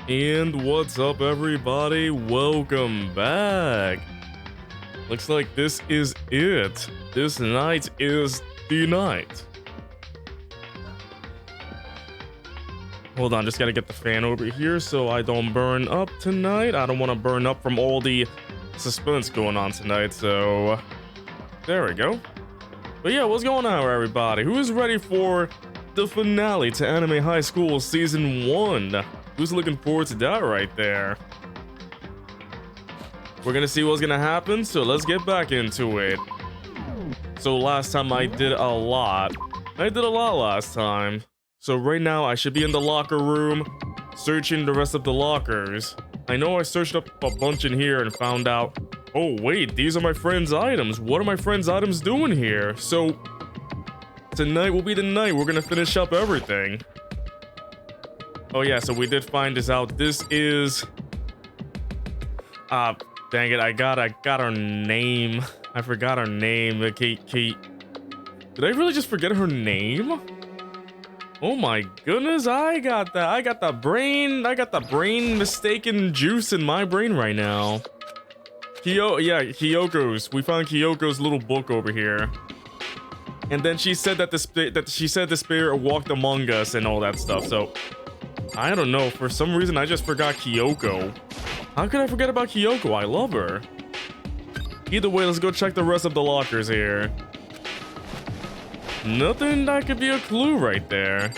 And what's up, everybody? Welcome back. Looks like this is it. This night is the night. Hold on, just gotta get the fan over here so I don't burn up tonight. I don't want to burn up from all the suspense going on tonight, so there we go. But yeah, what's going on, everybody? Who is ready for the finale to Anime High School Season 1? Who's looking forward to that right there? We're gonna see what's gonna happen, so let's get back into it. So last time I did a lot. Last time. So right now I should be in the locker room, searching the rest of the lockers. I know I searched up a bunch in here and found out, oh wait, these are my friend's items. What are my friend's items doing here? So tonight will be the night we're gonna finish up everything. Oh yeah, so we did find this out. This is... dang it, I got her name. I forgot her name. Kate. Did I really just forget her name? Oh my goodness, I got the brain mistaken juice in my brain right now. Kyoko's. We found Kyoko's little book over here. And then she said that the spirit walked among us and all that stuff, so... I don't know, for some reason I just forgot Kyoko. How could I forget about Kyoko? I love her. Either way, let's go check the rest of the lockers here. Nothing that could be a clue right there.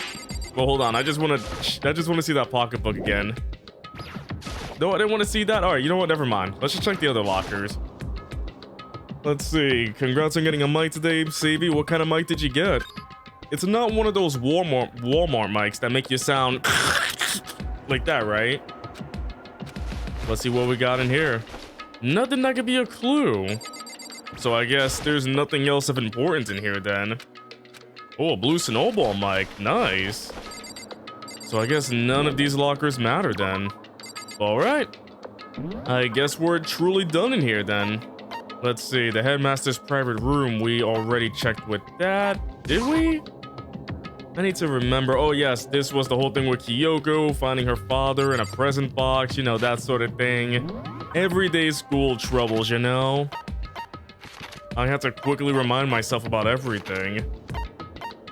Well, hold on, I just want to see that pocketbook again. No, I didn't want to see that. All right, you know what? Never mind. Let's just check the other lockers. Let's see. Congrats on getting a mic today, Savvy. What kind of mic did you get? It's not one of those Walmart mics that make you sound like that, right? Let's see what we got in here. Nothing that could be a clue. So I guess there's nothing else of importance in here then. Oh, a blue snowball mic. Nice. So I guess none of these lockers matter then. Alright. I guess we're truly done in here then. Let's see, the headmaster's private room, we already checked with that. Did we? I need to remember. Oh yes, this was the whole thing with Kyoko finding her father in a present box, you know, that sort of thing. Everyday school troubles, you know. I have to quickly remind myself about everything.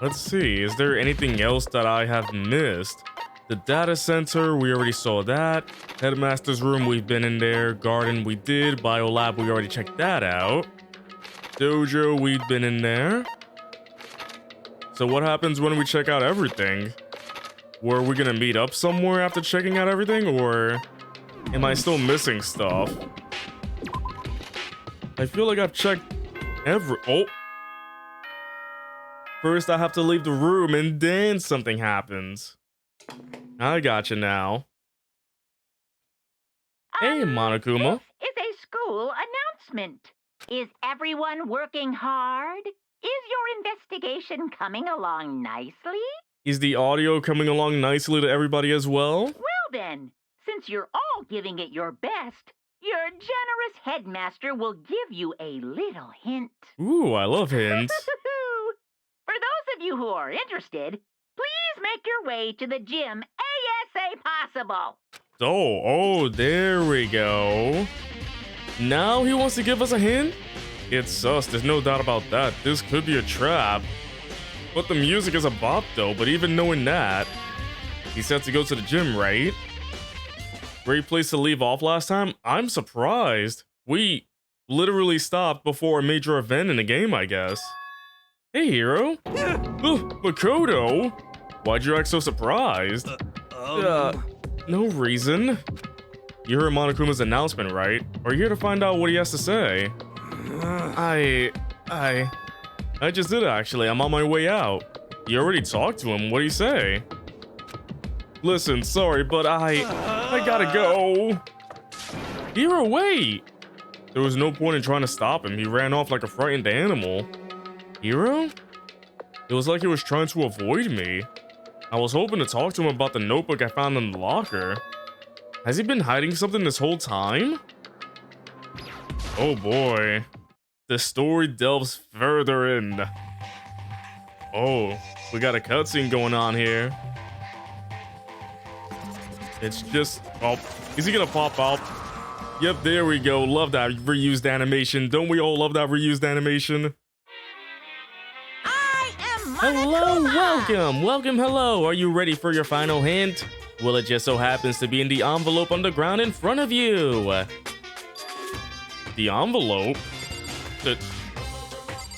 Let's see, is there anything else that I have missed? The data center, we already saw that. Headmaster's room, we've been in there. Garden, we did. Biolab, we already checked that out. Dojo, we've been in there. So what happens when we check out everything? Were we gonna meet up somewhere after checking out everything, or am I still missing stuff? I feel like I've checked oh. First I have to leave the room and then something happens. I gotcha now. Hey, Monokuma. This is a school announcement. Is everyone working hard? Is your investigation coming along nicely? Is the audio coming along nicely to everybody as well? Well then, since you're all giving it your best, your generous headmaster will give you a little hint. Ooh, I love hints. For those of you who are interested, please make your way to the gym ASA possible. Oh, there we go. Now he wants to give us a hint? It's sus, there's no doubt about that. This could be a trap. But the music is a bop though, but even knowing that, he said to go to the gym, right? Great place to leave off last time? I'm surprised. We literally stopped before a major event in the game, I guess. Hey, hero. Makoto? Why'd you act so surprised? No reason. You heard Monokuma's announcement, right? Are you here to find out what he has to say? I just did actually. I'm on my way out. You already talked to him. What do you say? Listen, sorry, but I gotta go. Hero, wait. There was no point in trying to stop him. He ran off like a frightened animal. Hero? It was like he was trying to avoid me. I was hoping to talk to him about the notebook I found in the locker. Has he been hiding something this whole time? Oh boy. The story delves further in. Oh, we got a cutscene going on here. It's just, oh, is he gonna pop out? Yep, there we go. Love that reused animation. Don't we all love that reused animation? I am Hello, Monokuma! welcome, hello. Are you ready for your final hint? Well, it just so happens to be in the envelope on the ground in front of you. The envelope?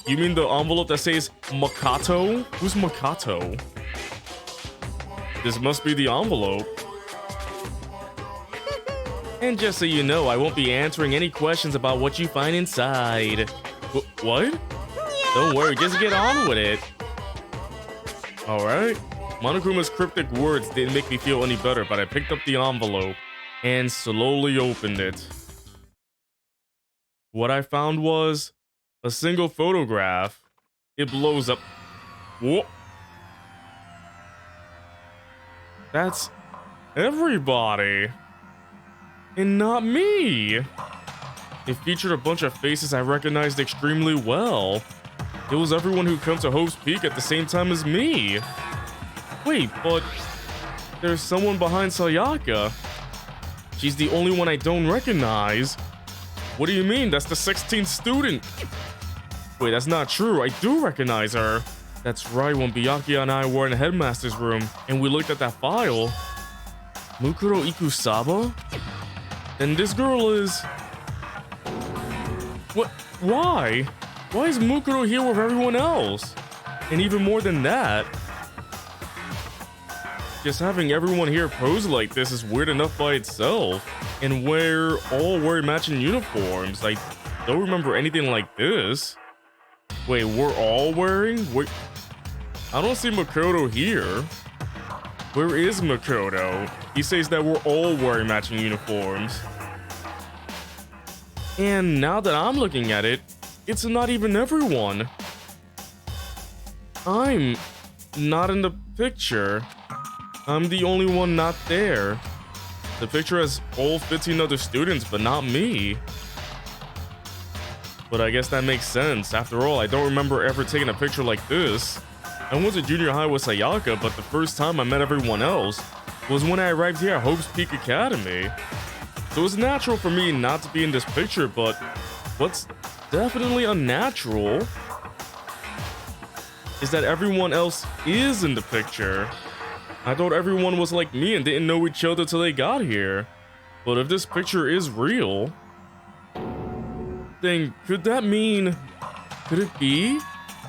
You mean the envelope that says Makato? Who's Makato? This must be the envelope. And just so you know, I won't be answering any questions about what you find inside. What? Don't worry, just get on with it. Alright. Monokuma's cryptic words didn't make me feel any better, but I picked up the envelope and slowly opened it. What I found was a single photograph. It blows up. Whoa. That's everybody. And not me. It featured a bunch of faces I recognized extremely well. It was everyone who comes to Hope's Peak at the same time as me. Wait, but there's someone behind Sayaka. She's the only one I don't recognize. What do you mean? That's the 16th student. Wait, that's not true. I do recognize her. That's right, when Byakuya and I were in the headmaster's room and we looked at that file. Mukuro Ikusaba? And this girl is... What? Why? Why is Mukuro here with everyone else? And even more than that, just having everyone here pose like this is weird enough by itself. And we're all wearing matching uniforms. I don't remember anything like this. Wait, we're all wearing? Wait, I don't see Makoto here. Where is Makoto? He says that we're all wearing matching uniforms. And now that I'm looking at it, it's not even everyone. I'm not in the picture. I'm the only one not there. The picture has all 15 other students, but not me. But I guess that makes sense. After all, I don't remember ever taking a picture like this. I went to junior high with Sayaka, but the first time I met everyone else was when I arrived here at Hope's Peak Academy. So it's natural for me not to be in this picture, but what's definitely unnatural is that everyone else is in the picture. I thought everyone was like me and didn't know each other till they got here. But if this picture is real, then could that mean... Could it be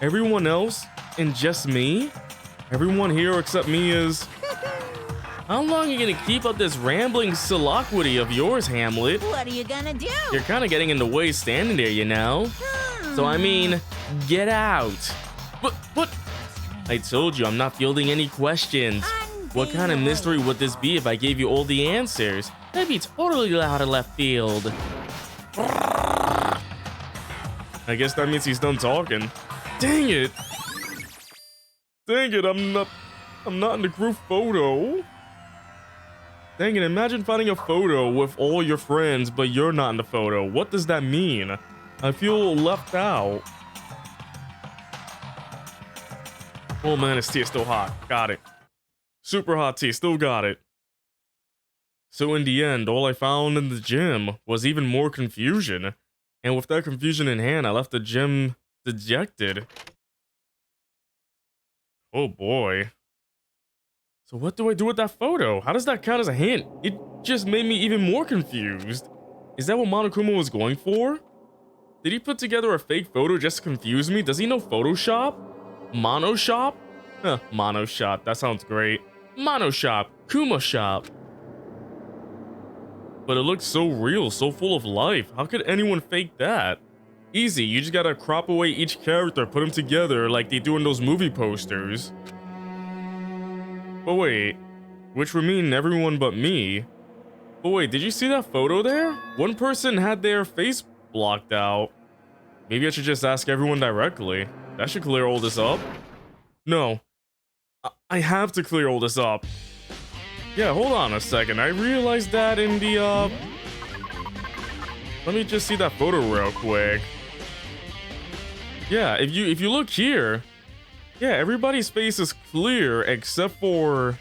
everyone else and just me? Everyone here except me is... How long are you gonna keep up this rambling soliloquy of yours, Hamlet? What are you gonna do? You're kind of getting in the way standing there, you know? So I mean, get out. But... I told you I'm not fielding any questions. What kind of mystery would this be if I gave you all the answers? That'd be totally out of left field. I guess that means he's done talking. Dang it! Dang it, I'm not in the group photo. Dang it, imagine finding a photo with all your friends, but you're not in the photo. What does that mean? I feel left out. Oh man, this tea is still hot. Got it. Super hot tea, still got it. So in the end, all I found in the gym was even more confusion. And with that confusion in hand, I left the gym dejected. Oh boy. So what do I do with that photo? How does that count as a hint? It just made me even more confused. Is that what Monokuma was going for? Did he put together a fake photo just to confuse me? Does he know Photoshop? Monoshop? Huh, Monoshop, that sounds great. Monoshop, Kuma Shop. But it looks so real, so full of life. How could anyone fake that? Easy, you just gotta crop away each character, put them together like they do in those movie posters. But wait, which would mean everyone but me. But wait, did you see that photo there? One person had their face blocked out. Maybe I should just ask everyone directly. That should clear all this up. No. I have to clear all this up. Yeah, hold on a second. I realized that in the, Let me just see that photo real quick. Yeah, if you look here, yeah, everybody's face is clear except for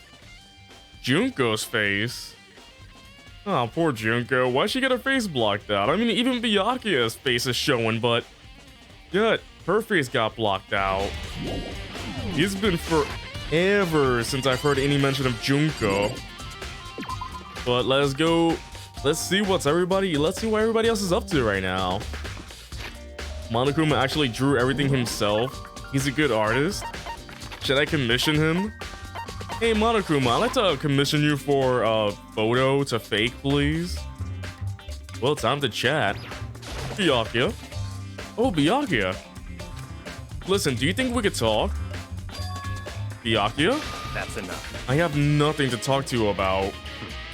Junko's face. Oh, poor Junko. Why'd she get her face blocked out? I mean, even Byakuya's face is showing, but yet her face got blocked out. It's been forever since I've heard any mention of Junko. But let's go. Let's see what everybody else is up to right now. Monokuma actually drew everything himself. He's a good artist. Should I commission him? Hey Monokuma, I'd like to commission you for a photo to fake, please. Well, time to chat. Byakuya. Oh, Byakuya. Listen, do you think we could talk? Byakuya? That's enough. I have nothing to talk to you about.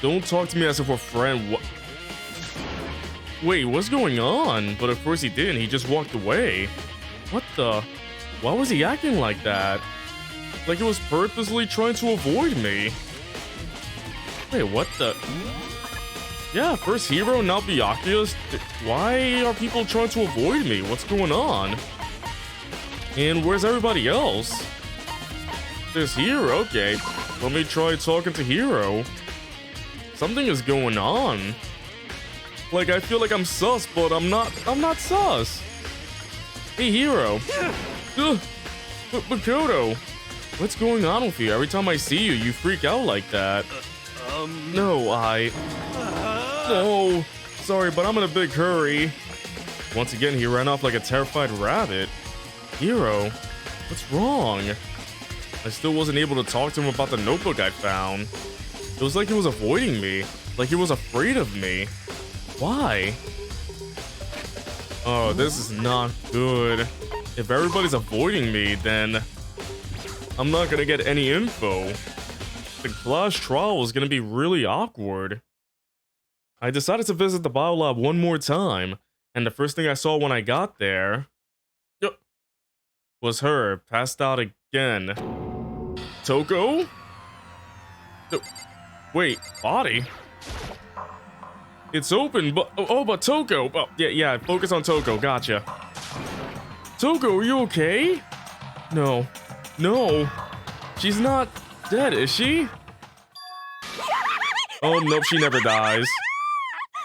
Don't talk to me as if we're friends. What? Wait, what's going on? But of course he didn't. He just walked away. What the? Why was he acting like that? Like he was purposely trying to avoid me. Wait, what the? Yeah, first Hero, now Byakuya. Why are people trying to avoid me? What's going on? And where's everybody else? There's Hero. Okay, let me try talking to Hero. Something is going on. Like I feel like I'm sus, but I'm not sus. Hey Hero. Makoto. What's going on with you? Every time I see you, you freak out like that. No. No. Sorry, but I'm in a big hurry. Once again, he ran off like a terrified rabbit. Hero, what's wrong? I still wasn't able to talk to him about the notebook I found. It was like he was avoiding me. Like he was afraid of me. Why? Oh, this is not good. If everybody's avoiding me, then I'm not gonna get any info. The class trial is gonna be really awkward. I decided to visit the biolab one more time, and the first thing I saw when I got there was her, passed out again. Toko? Wait, body? It's open, but but Toko. Oh, yeah, focus on Toko, gotcha. Toko, are you okay? No. She's not dead, is she? Oh, nope, she never dies.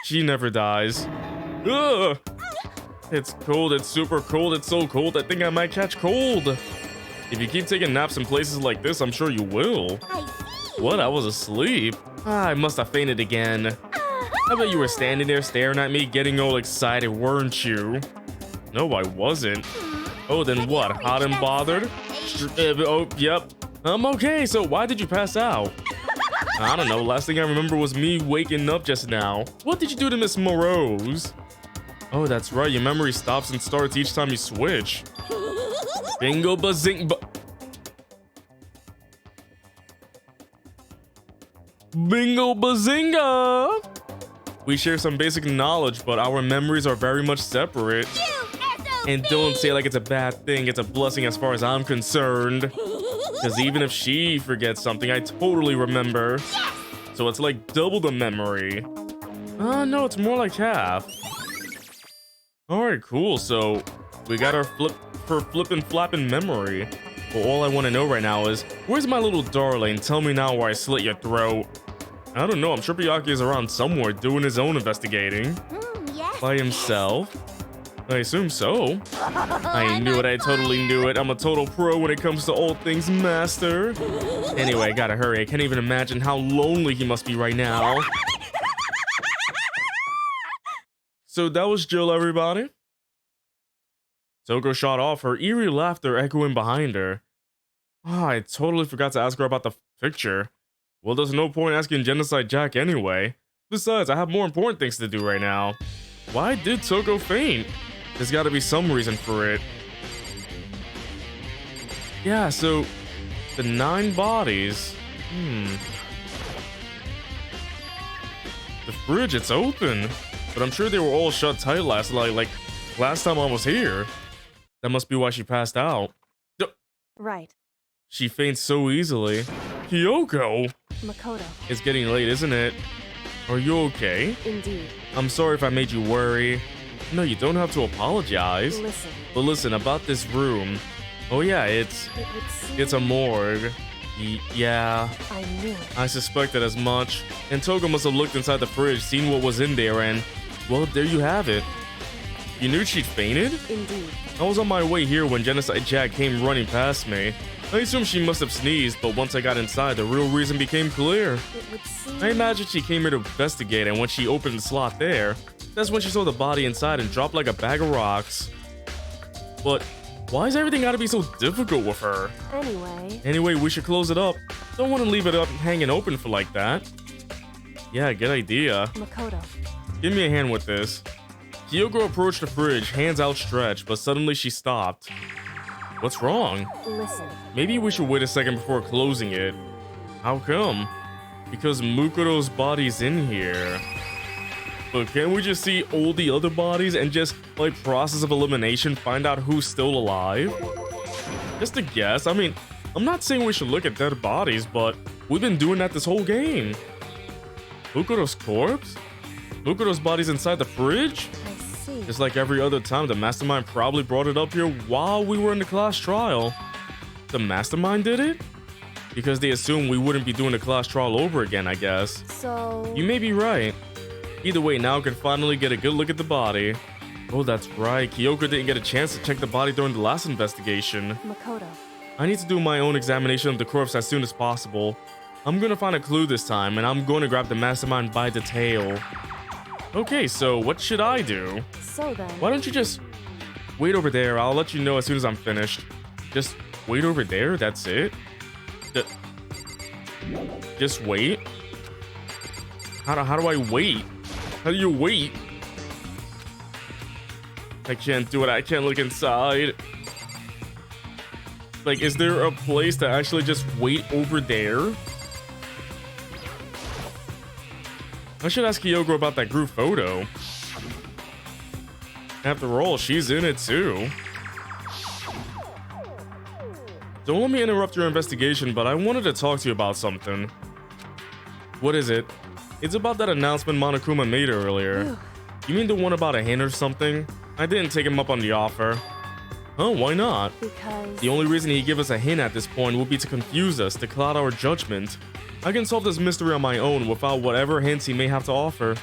She never dies. Ugh! It's cold, it's super cold, it's so cold, I think I might catch cold. If you keep taking naps in places like this, I'm sure you will. I see. What? I was asleep? I must have fainted again. I bet you were standing there staring at me, getting all excited, weren't you? No, I wasn't. Oh, then what? Hot and bothered? Oh, yep. I'm okay, so why did you pass out? I don't know, last thing I remember was me waking up just now. What did you do to Miss Morose? Oh, that's right, your memory stops and starts each time you switch. Bingo bazing Bingo bazinga! We share some basic knowledge, but our memories are very much separate. And don't say like it's a bad thing, it's a blessing as far as I'm concerned. Because even if she forgets something, I totally remember. So it's like double the memory. No, it's more like half. Alright, cool, so we got our flippin' flappin' memory. But all I want to know right now is, where's my little darling? Tell me now where I slit your throat. I don't know, I'm sure Byakuya is around somewhere doing his own investigating. Yes. By himself? I assume so. I knew it, I totally knew it. I'm a total pro when it comes to all things master. Anyway, I gotta hurry. I can't even imagine how lonely he must be right now. So that was Jill, everybody. Toko shot off, her eerie laughter echoing behind her. I totally forgot to ask her about the picture. Well, there's no point asking Genocide Jack anyway. Besides, I have more important things to do right now. Why did Toko faint? There's gotta be some reason for it. Yeah, so the 9 bodies. The fridge, it's open. But I'm sure they were all shut tight last time I was here. That must be why she passed out. Right. She faints so easily. Kyoko! Makoto. It's getting late, isn't it? Are you okay? Indeed. I'm sorry if I made you worry. No, you don't have to apologize. Listen. But listen, about this room. Oh yeah, it's a morgue. Yeah, I knew it. I suspected as much. And Toga must have looked inside the fridge, seen what was in there, and, well, there you have it. You knew she'd fainted? Indeed. I was on my way here when Genocide Jack came running past me. I assumed she must have sneezed, but once I got inside, the real reason became clear. It would seem... I imagined she came here to investigate, and when she opened the slot there, that's when she saw the body inside and dropped like a bag of rocks. But why is everything gotta be so difficult with her? Anyway, we should close it up. Don't want to leave it up hanging open for like that. Yeah, good idea. Makoto. Give me a hand with this. Kyoko approached the fridge, hands outstretched, but suddenly she stopped. What's wrong? Listen. Maybe we should wait a second before closing it. How come? Because Mukuro's body's in here. But can't we just see all the other bodies and just, like, process of elimination, find out who's still alive? Just a guess. I mean, I'm not saying we should look at dead bodies, but we've been doing that this whole game. Mukuro's corpse? Mukuro's body's inside the fridge? I see. Just like every other time, the mastermind probably brought it up here while we were in the class trial. The mastermind did it? Because they assumed we wouldn't be doing the class trial over again, I guess. So... You may be right. Either way, now I can finally get a good look at the body. Oh, that's right. Kyoko didn't get a chance to check the body during the last investigation. Makoto. I need to do my own examination of the corpse as soon as possible. I'm gonna find a clue this time, and I'm going to grab the mastermind by the tail. Okay, so what should I do? So then... Why don't you just wait over there? I'll let you know as soon as I'm finished. Just wait over there? That's it? Just wait? How do I wait? How do you wait? I can't do it. I can't look inside. Like, is there a place to actually just wait over there? I should ask Kyoko about that group photo. After all, she's in it too. Don't let me interrupt your investigation, but I wanted to talk to you about something. What is it? It's about that announcement Monokuma made earlier. You mean the one about a hint or something? I didn't take him up on the offer. Oh, why not? Because... The only reason he'd give us a hint at this point would be to confuse us, to cloud our judgment. I can solve this mystery on my own without whatever hints he may have to offer.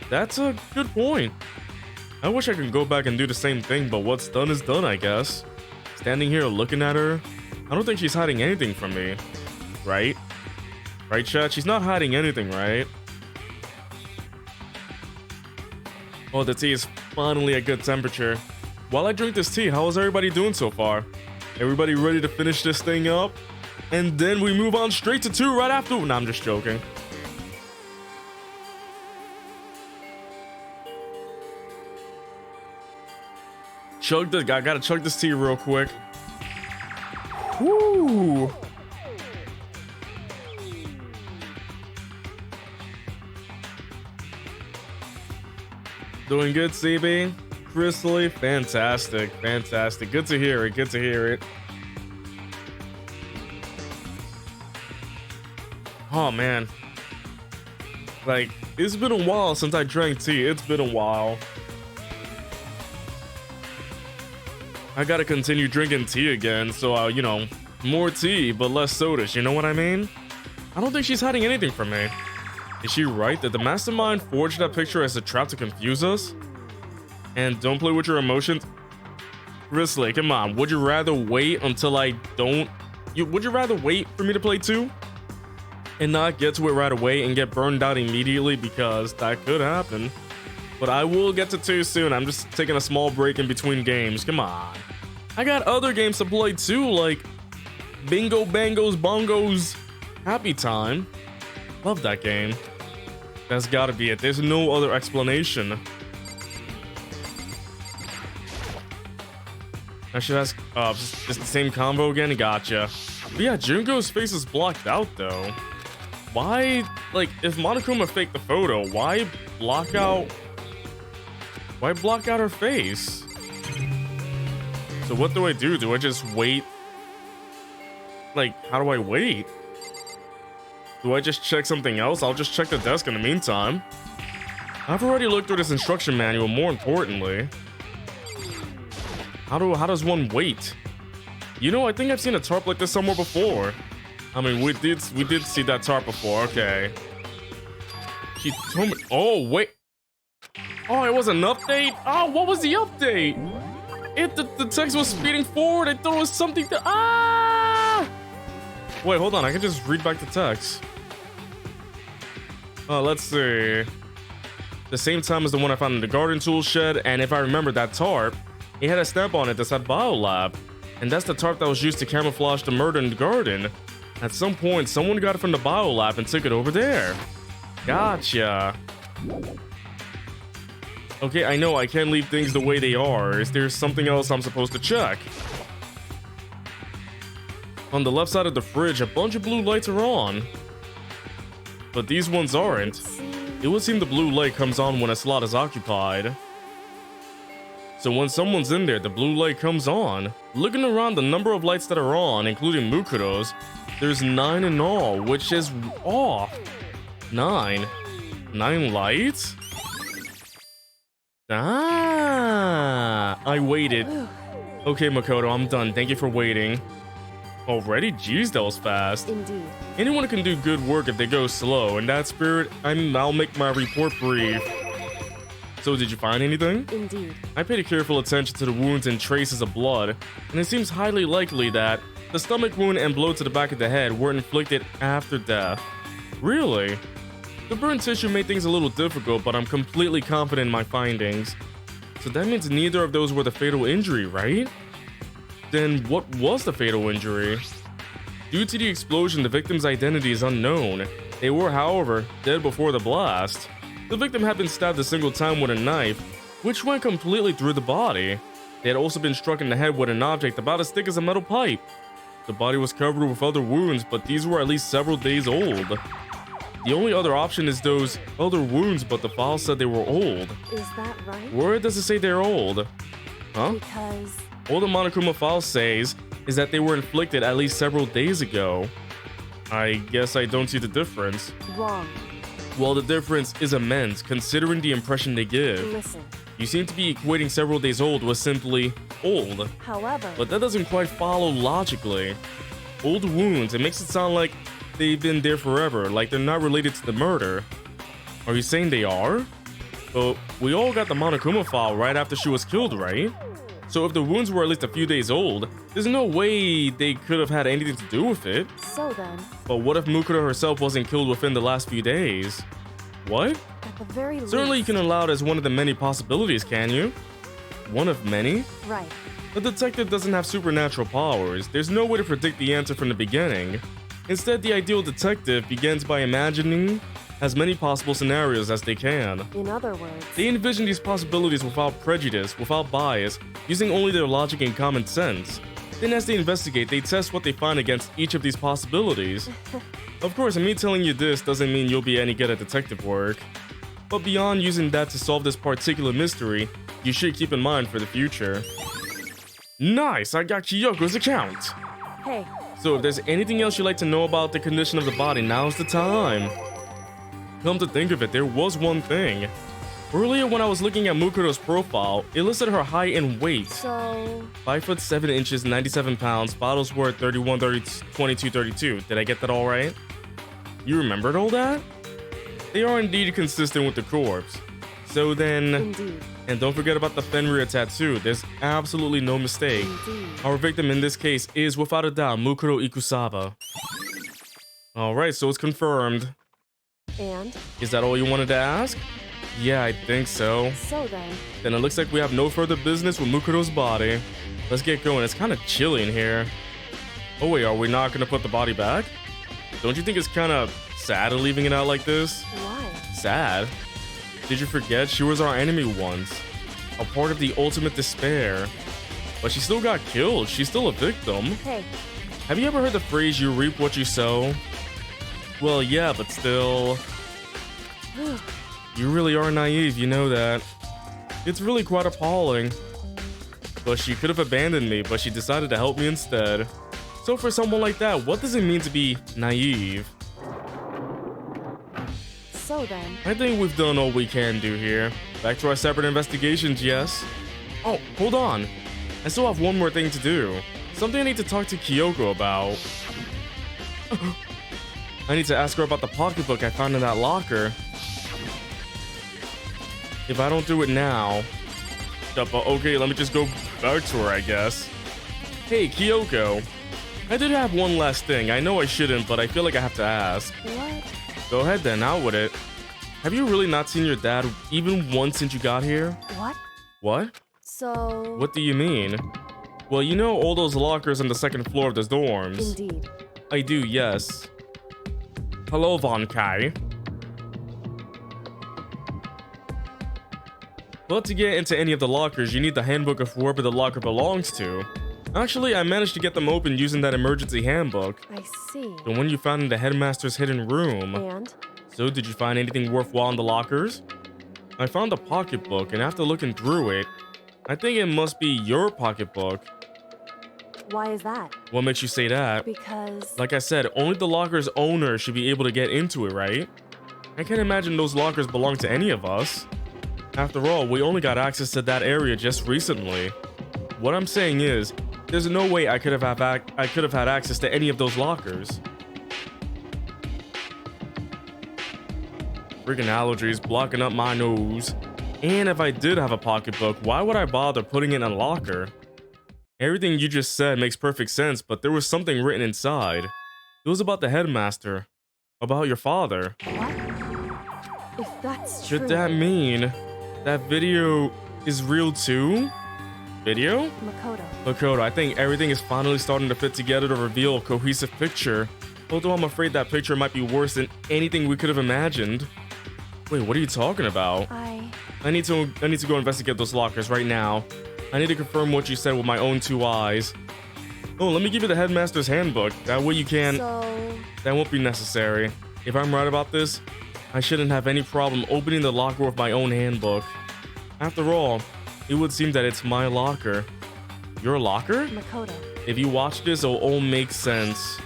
That's a good point. I wish I could go back and do the same thing, but what's done is done, I guess. Standing here looking at her, I don't think she's hiding anything from me. Right? Right, chat? She's not hiding anything, right? Oh, the tea is finally at good temperature. While I drink this tea, how is everybody doing so far? Everybody ready to finish this thing up? And then we move on straight to 2 right after. No, I'm just joking. I gotta chug this tea real quick. Woo! Doing good, CB? Crystally? Fantastic, fantastic. Good to hear it, good to hear it. Oh man. Like, it's been a while since I drank tea. It's been a while. I gotta continue drinking tea again, so you know, more tea, but less sodas, you know what I mean? I don't think she's hiding anything from me. Is she right that the mastermind forged that picture as a trap to confuse us? And don't play with your emotions? Grizzly, come on, would you rather wait until I don't... Would you rather wait for me to play 2? And not get to it right away and get burned out immediately, because that could happen. But I will get to 2 soon. I'm just taking a small break in between games. Come on. I got other games to play too, like Bingo Bangos Bongos Happy Time. Love that game. That's gotta be it. There's no other explanation. I should ask, just the same combo again? Gotcha. But yeah, Junko's face is blocked out though. Why, like, if Monokuma faked the photo, why block out her face? So what do I do? Do I just wait? Like, how do I wait? Do I just check something else? I'll just check the desk in the meantime. I've already looked through this instruction manual, more importantly. How does one wait? You know, I think I've seen a tarp like this somewhere before. I mean, we did see that tarp before. Okay. She told me. Oh wait. Oh, it was an update. Oh, what was the update? The text was speeding forward. I thought it was something to. Ah! Wait, hold on. I can just read back the text. Let's see. The same time as the one I found in the garden tool shed, and if I remember that tarp, it had a stamp on it that said Biolab, and that's the tarp that was used to camouflage the murder in the garden. At some point, someone got it from the Biolab and took it over there. Gotcha. Okay, I know I can't leave things the way they are. Is there something else I'm supposed to check? On the left side of the fridge, a bunch of blue lights are on. But these ones aren't. It would seem the blue light comes on when a slot is occupied. So when someone's in there, the blue light comes on. Looking around the number of lights that are on, including Mukuro's, there's 9 in all, which is off. 9 lights? Ah, I waited. Okay, Makoto, I'm done. Thank you for waiting. Already? Jeez, that was fast. Indeed. Anyone can do good work if they go slow. In that spirit, I'll make my report brief. So, did you find anything? Indeed. I paid careful attention to the wounds and traces of blood, and it seems highly likely that the stomach wound and blow to the back of the head were inflicted after death. Really? The burn tissue made things a little difficult, but I'm completely confident in my findings. So that means neither of those were the fatal injury, right? Then what was the fatal injury? Due to the explosion, the victim's identity is unknown. They were, however, dead before the blast. The victim had been stabbed a single time with a knife, which went completely through the body. They had also been struck in the head with an object about as thick as a metal pipe. The body was covered with other wounds, but these were at least several days old. The only other option is those other wounds, but the file said they were old. Is that right? Where does it say they're old? Huh? Because... All the Monokuma file says is that they were inflicted at least several days ago. I guess I don't see the difference. Wrong. Well, the difference is immense, considering the impression they give. Listen. You seem to be equating several days old with simply old. However... But that doesn't quite follow logically. Old wounds, it makes it sound like they've been there forever, like they're not related to the murder. Are you saying they are? But we all got the Monokuma file right after she was killed, right? So if the wounds were at least a few days old, there's no way they could have had anything to do with it. So then... But what if Mukuro herself wasn't killed within the last few days? What? At the very least... Certainly you can allow it as one of the many possibilities, can you? One of many? Right. The detective doesn't have supernatural powers. There's no way to predict the answer from the beginning. Instead, the ideal detective begins by imagining as many possible scenarios as they can. In other words... They envision these possibilities without prejudice, without bias, using only their logic and common sense. Then as they investigate, they test what they find against each of these possibilities. Of course, me telling you this doesn't mean you'll be any good at detective work. But beyond using that to solve this particular mystery, you should keep in mind for the future. Nice! I got Kyoko's account! Hey. So if there's anything else you'd like to know about the condition of the body, now's the time. Come to think of it, there was one thing. Earlier when I was looking at Mukuro's profile, it listed her height and weight. So... 5 foot 7 inches, 97 pounds, bottles worth 31, 22, 32. Did I get that all right? You remembered all that? They are indeed consistent with the corpse. So then... Indeed. And don't forget about the Fenrir tattoo. There's absolutely no mistake. Indeed. Our victim in this case is without a doubt Mukuro Ikusawa. Alright, so it's confirmed. And? Is that all you wanted to ask? Yeah, I think so. So then... Then it looks like we have no further business with Mukuro's body. Let's get going. It's kind of chilly in here. Oh wait, are we not going to put the body back? Don't you think it's kind of sad leaving it out like this? Why? Sad? Did you forget she was our enemy once? A part of the ultimate despair. But she still got killed. She's still a victim. Hey. Have you ever heard the phrase, you reap what you sow? Well, yeah, but still... You really are naive, you know that. It's really quite appalling. But she could have abandoned me, but she decided to help me instead. So for someone like that, what does it mean to be naive? So then... I think we've done all we can do here. Back to our separate investigations, yes? Oh, hold on. I still have one more thing to do. Something I need to talk to Kyoko about. I need to ask her about the pocketbook I found in that locker. If I don't do it now... Okay, let me just go back to her, I guess. Hey, Kyoko. I did have one last thing. I know I shouldn't, but I feel like I have to ask. What? Go ahead then, out with it. Have you really not seen your dad even once since you got here? What? What? So... What do you mean? Well, you know all those lockers on the second floor of the dorms. Indeed. I do, yes. Hello, Von Kai. But to get into any of the lockers, you need the handbook of whoever the locker belongs to. Actually, I managed to get them open using that emergency handbook. I see. The one you found in the headmaster's hidden room. And? So, did you find anything worthwhile in the lockers? I found a pocketbook, and after looking through it, I think it must be your pocketbook. Why is that? What makes you say that? Because... Like I said, only the locker's owner should be able to get into it, right? I can't imagine those lockers belong to any of us. After all, we only got access to that area just recently. What I'm saying is, there's no way I could have had access to any of those lockers. Freaking allergies blocking up my nose. And if I did have a pocketbook, why would I bother putting it in a locker? Everything you just said makes perfect sense, but there was something written inside. It was about the headmaster. About your father. What? If that's true... Should that mean that video is real too? Video? Makoto, I think everything is finally starting to fit together to reveal a cohesive picture. Although I'm afraid that picture might be worse than anything we could have imagined. Wait, what are you talking about? I need to go investigate those lockers right now. I need to confirm what you said with my own 2 eyes. Oh, let me give you the headmaster's handbook. That way you can... So... That won't be necessary. If I'm right about this, I shouldn't have any problem opening the locker with my own handbook. After all, it would seem that it's my locker. Your locker? Makoto. If you watch this, it'll all make sense.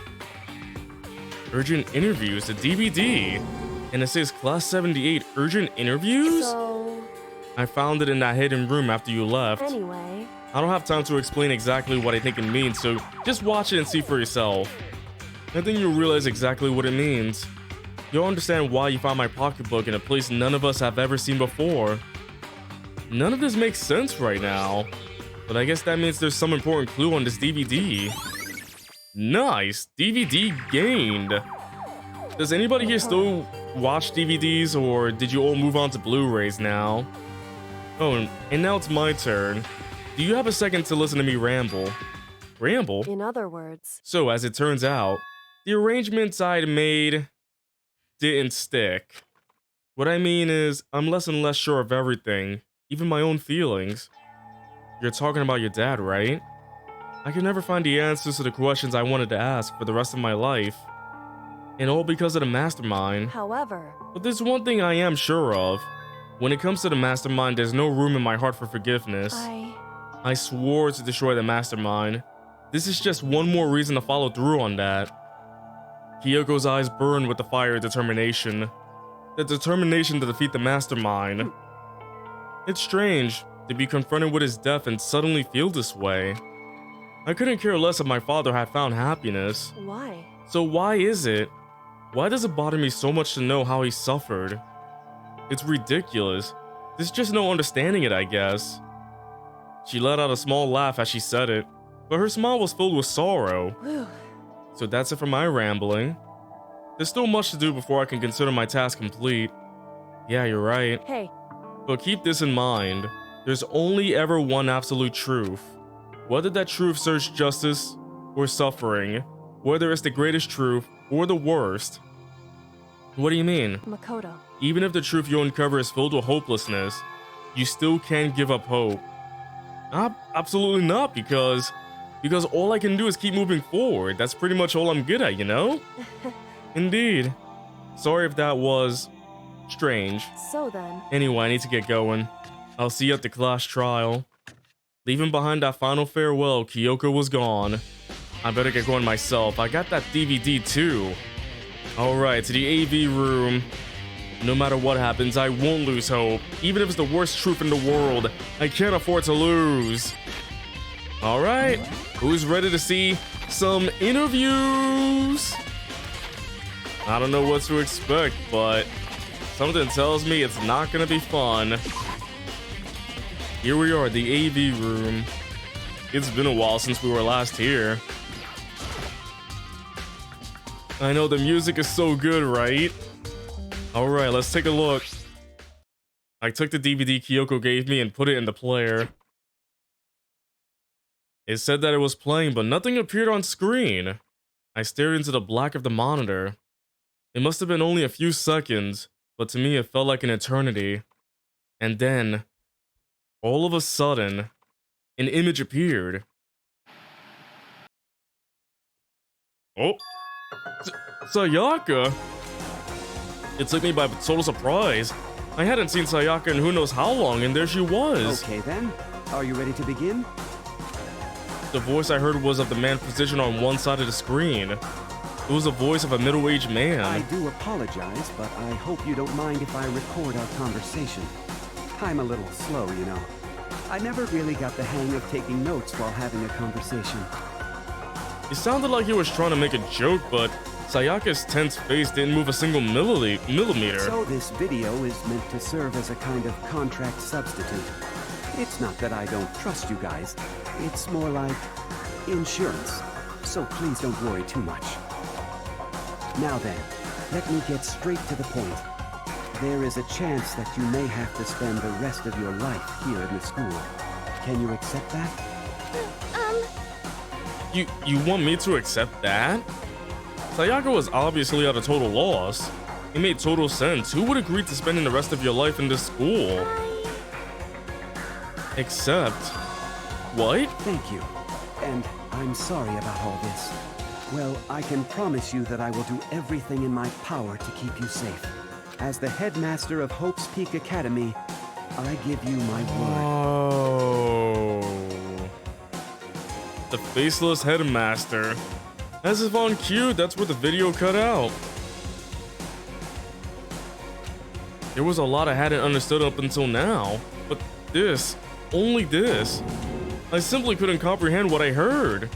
Urgent interviews, the DVD. And it says Class 78 urgent interviews? So... I found it in that hidden room after you left. Anyway... I don't have time to explain exactly what I think it means, so just watch it and see for yourself. I think you'll realize exactly what it means. You'll understand why you found my pocketbook in a place none of us have ever seen before. None of this makes sense right now, but I guess that means there's some important clue on this DVD. Nice! DVD gained! Does anybody here still watch DVDs, or did you all move on to Blu-rays now? Oh, and now it's my turn. Do you have a second to listen to me ramble? Ramble? In other words... So, as it turns out, the arrangements I'd made didn't stick. What I mean is, I'm less and less sure of everything, even my own feelings. You're talking about your dad, right? I could never find the answers to the questions I wanted to ask for the rest of my life. And all because of the mastermind. However... But there's one thing I am sure of. When it comes to the mastermind, there's no room in my heart for forgiveness. I swore to destroy the mastermind. This is just one more reason to follow through on that. Kyoko's eyes burned with the fire of determination. The determination to defeat the mastermind. It's strange to be confronted with his death and suddenly feel this way. I couldn't care less if my father had found happiness. Why? So why is it? Why does it bother me so much to know how he suffered? It's ridiculous. There's just no understanding it, I guess. She let out a small laugh as she said it, but her smile was filled with sorrow. Whew. So that's it for my rambling. There's still much to do before I can consider my task complete. Yeah, you're right. Hey. But keep this in mind. There's only ever one absolute truth. Whether that truth serves justice or suffering, whether it's the greatest truth or the worst. What do you mean? Makoto. Even if the truth you uncover is filled with hopelessness, you still can't give up hope. Absolutely not, because all I can do is keep moving forward. That's pretty much all I'm good at, you know? Indeed. Sorry if that was strange. So then... Anyway, I need to get going. I'll see you at the class trial. Leaving behind that final farewell, Kyoko was gone. I better get going myself. I got that DVD too. Alright, to the AV room. No matter what happens, I won't lose hope. Even if it's the worst truth in the world, I can't afford to lose. Alright, who's ready to see some interviews? I don't know what to expect, but something tells me it's not gonna be fun. Here we are, the AV room. It's been a while since we were last here. I know the music is so good, right? Alright, let's take a look. I took the DVD Kyoko gave me and put it in the player. It said that it was playing, but nothing appeared on screen. I stared into the black of the monitor. It must have been only a few seconds, but to me it felt like an eternity. And then, all of a sudden, an image appeared. Oh, Sayaka! It took me by total surprise. I hadn't seen Sayaka in who knows how long, and there she was. Okay then, are you ready to begin? The voice I heard was of the man positioned on one side of the screen. It was the voice of a middle-aged man. I do apologize, but I hope you don't mind if I record our conversation. I'm a little slow, you know. I never really got the hang of taking notes while having a conversation. It sounded like he was trying to make a joke, but Sayaka's tense face didn't move a single millimeter. So this video is meant to serve as a kind of contract substitute. It's not that I don't trust you guys. It's more like insurance. So please don't worry too much. Now then, let me get straight to the point. There is a chance that you may have to spend the rest of your life here in the school. Can you accept that? You want me to accept that? Sayaka was obviously at a total loss. It made total sense. Who would agree to spending the rest of your life in this school? Except... What? Thank you. And I'm sorry about all this. Well, I can promise you that I will do everything in my power to keep you safe. As the headmaster of Hope's Peak Academy, I give you my word. Oh. The faceless headmaster. As if on cue, that's where the video cut out. There was a lot I hadn't understood up until now, but this, only this, I simply couldn't comprehend what I heard.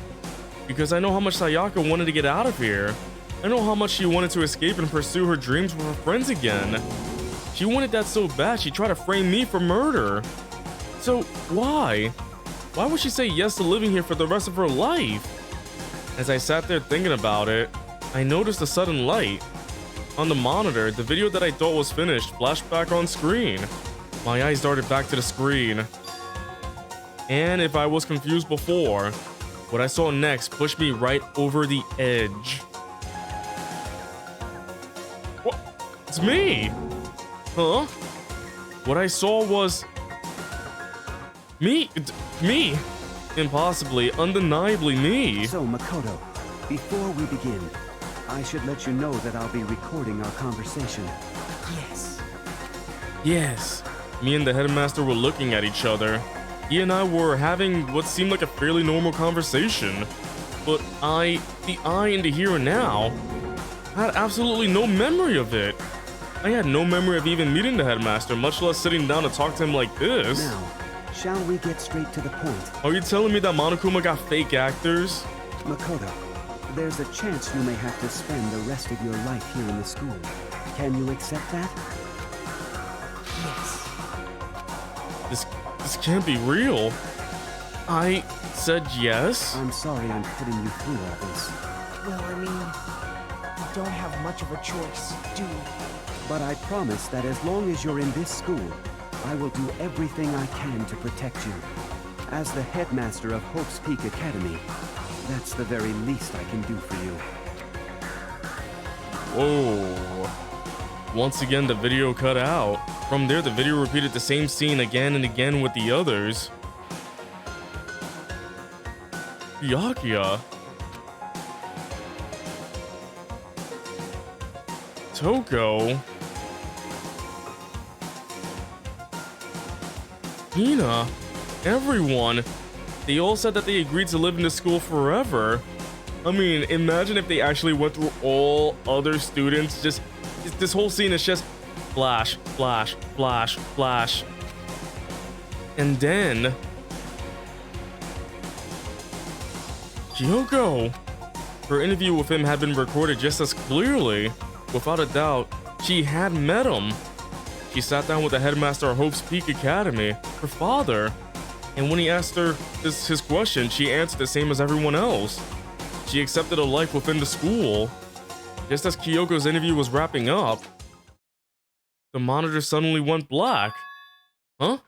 Because I know how much Sayaka wanted to get out of here. I know how much she wanted to escape and pursue her dreams with her friends again. She wanted that so bad she tried to frame me for murder. So why? Why would she say yes to living here for the rest of her life? As I sat there thinking about it, I noticed a sudden light. On the monitor, the video that I thought was finished flashed back on screen. My eyes darted back to the screen. And if I was confused before, what I saw next pushed me right over the edge. What? It's me! Huh? What I saw was... Me! Impossibly, undeniably me! So, Makoto, before we begin, I should let you know that I'll be recording our conversation. Yes. Yes. Me and the headmaster were looking at each other. He and I were having what seemed like a fairly normal conversation. But the I in the here and now, had absolutely no memory of it. I had no memory of even meeting the headmaster, much less sitting down to talk to him like this. Now, shall we get straight to the point? Are you telling me that Monokuma got fake actors? Makoto, there's a chance you may have to spend the rest of your life here in the school. Can you accept that? Yes. This can't be real. I said yes? I'm sorry I'm putting you through all this. Well, I mean, you don't have much of a choice, do you? But I promise that as long as you're in this school, I will do everything I can to protect you. As the headmaster of Hope's Peak Academy, that's the very least I can do for you. Whoa. Once again, the video cut out. From there, the video repeated the same scene again and again with the others. Byakuya. Toko. Hina. Everyone. They all said that they agreed to live in the school forever. I mean, imagine if they actually went through all other students. Just this whole scene is just flash, flash, flash, flash. And then Kyoko. Her interview with him had been recorded just as clearly. Without a doubt, she had met him. She sat down with the headmaster of Hope's Peak Academy, her father, and when he asked her his question, she answered the same as everyone else. She accepted a life within the school. Just as Kyoko's interview was wrapping up, the monitor suddenly went black. Huh?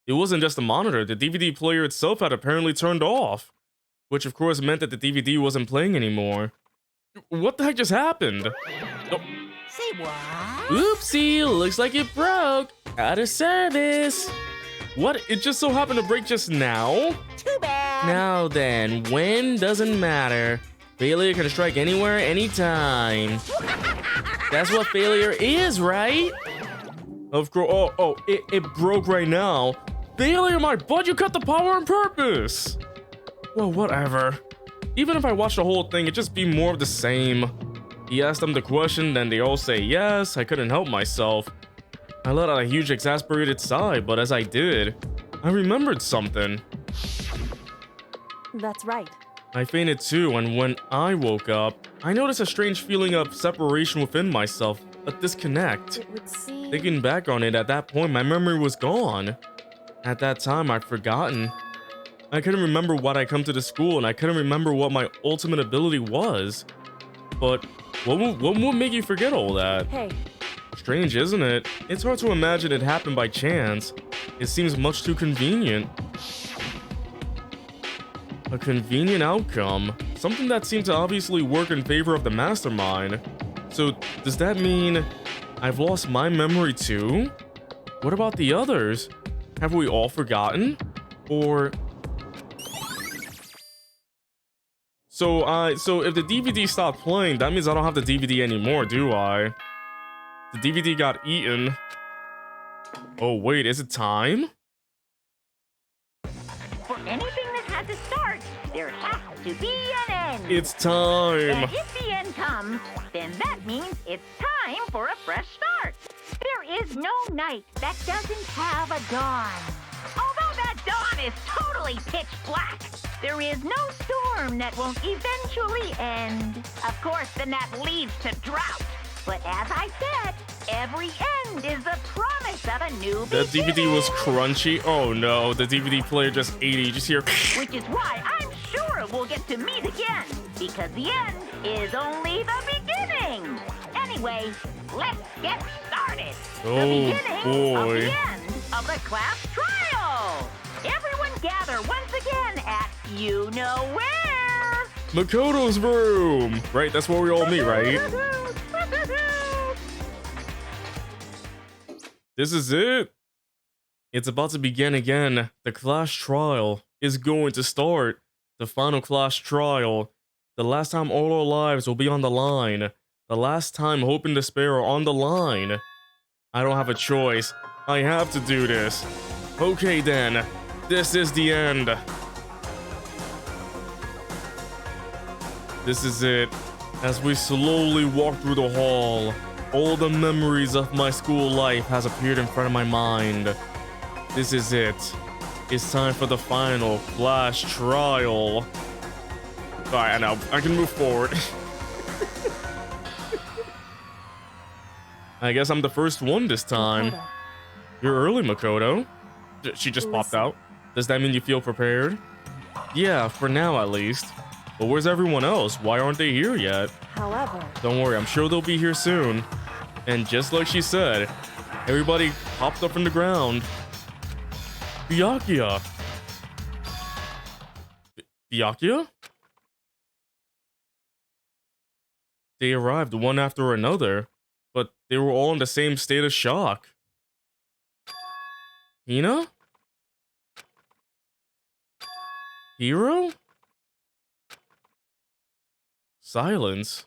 It wasn't just the monitor, the DVD player itself had apparently turned off, which of course meant that the DVD wasn't playing anymore. What the heck just happened? Oh. Say what? Oopsie, looks like it broke. Out of service. What? It just so happened to break just now? Too bad. Now then, when doesn't matter. Failure can strike anywhere, anytime. That's what failure is, right? Of course. Oh, it broke right now. Failure, my butt, you cut the power on purpose. Well, whatever. Even if I watched the whole thing, it'd just be more of the same. He asked them the question, then they all say yes. I couldn't help myself. I let out a huge exasperated sigh, but as I did, I remembered something. That's right. I fainted too, and when I woke up, I noticed a strange feeling of separation within myself, a disconnect. It would seem... Thinking back on it, at that point, my memory was gone. At that time, I'd forgotten. I couldn't remember what I come to the school, and I couldn't remember what my ultimate ability was. But what would make you forget all that? Hey. Strange, isn't it? It's hard to imagine it happened by chance. It seems much too convenient. A convenient outcome. Something that seemed to obviously work in favor of the mastermind. So, does that mean I've lost my memory too? What about the others? Have we all forgotten? Or... So if the DVD stopped playing, that means I don't have the DVD anymore, do I? The DVD got eaten. Oh wait, is it time? For anything that has a start, there has to be an end. It's time. And if the end comes, then that means it's time for a fresh start. There is no night that doesn't have a dawn. Although that dawn is totally pitch black, there is no storm that won't eventually end. Of course, then that leads to drought. But as I said, every end is the promise of a new That beginning. DVD was crunchy. Oh no, the DVD player just ate it. You just hear... Which is why I'm sure we'll get to meet again, because the end is only the beginning. Anyway, let's get started. Oh, the beginning boy. of the end of the class trial. Everyone gather once again at you know where. Makoto's room. Right, that's where we all meet, right? This is it. It's about to begin again. The class trial is going to start. The final class trial. The last time all our lives will be on the line. The last time hope and despair are on the line. I don't have a choice. I have to do this. Okay then. This is the end. This is it. As we slowly walk through the hall, all the memories of my school life has appeared in front of my mind. This is it. It's time for the final class trial. Alright, I know. I can move forward. I guess I'm the first one this time. Makoto. You're early, Makoto. She just popped Listen. out. Does that mean you feel prepared? Yeah, for now at least. But where's everyone else? Why aren't they here yet? However, Don't worry, I'm sure they'll be here soon. And just like she said, everybody popped up from the ground. Byakuya. Byakuya? They arrived one after another, but they were all in the same state of shock. Hina? Hiro? Silence.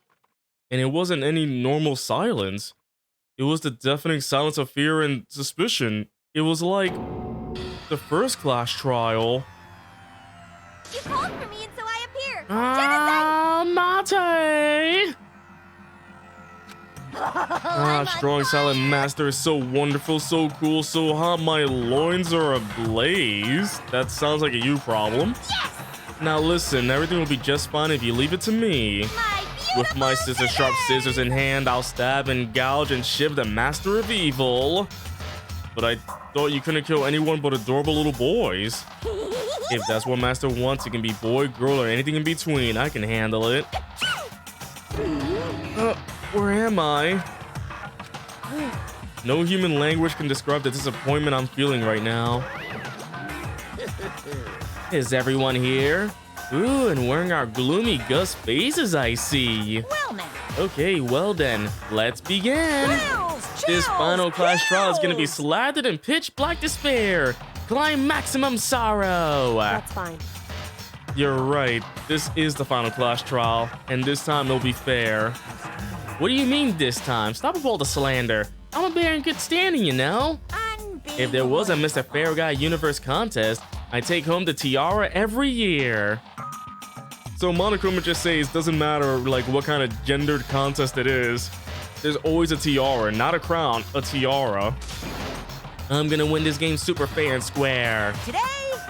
And it wasn't any normal silence. It was the deafening silence of fear and suspicion. It was like the first class trial. You called for me and so I appear. Mate! Strong silent master is so wonderful, so cool, so hot. My loins are ablaze. That sounds like a you problem. Yes! Now listen, everything will be just fine if you leave it to me. My With my scissors-sharp scissors in hand, I'll stab and gouge and shiv the master of evil. But I thought you couldn't kill anyone but adorable little boys. If that's what Master wants, it can be boy, girl, or anything in between. I can handle it. Where am I? No human language can describe the disappointment I'm feeling right now. Is everyone here? Ooh, and wearing our gloomy Gus faces, I see. Well now. Okay, well then, let's begin. This final class trial is gonna be slathered in pitch black despair. Climb maximum sorrow. That's fine. You're right. This is the final class trial, and this time it'll be fair. What do you mean this time? Stop with all the slander. I'm a bear in good standing, you know. If there was a Mr. Fair Guy Universe contest, I take home the tiara every year. So Monokuma just says doesn't matter like what kind of gendered contest it is. There's always a tiara, not a crown, a tiara. I'm gonna win this game super fair and square. Today,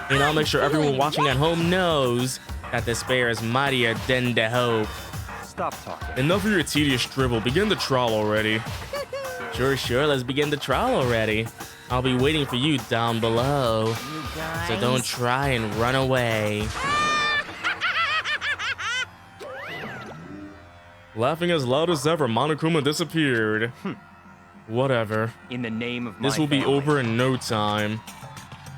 And I'll make sure everyone watching at home knows that despair is mightier than the hope. Stop talking. Enough of your tedious dribble. Begin the trial already. Sure, let's begin the trial already. I'll be waiting for you down below. you guys. So don't try and run away. Laughing as loud as ever, Monokuma disappeared. Whatever. In the name of my This will be family. over in no time.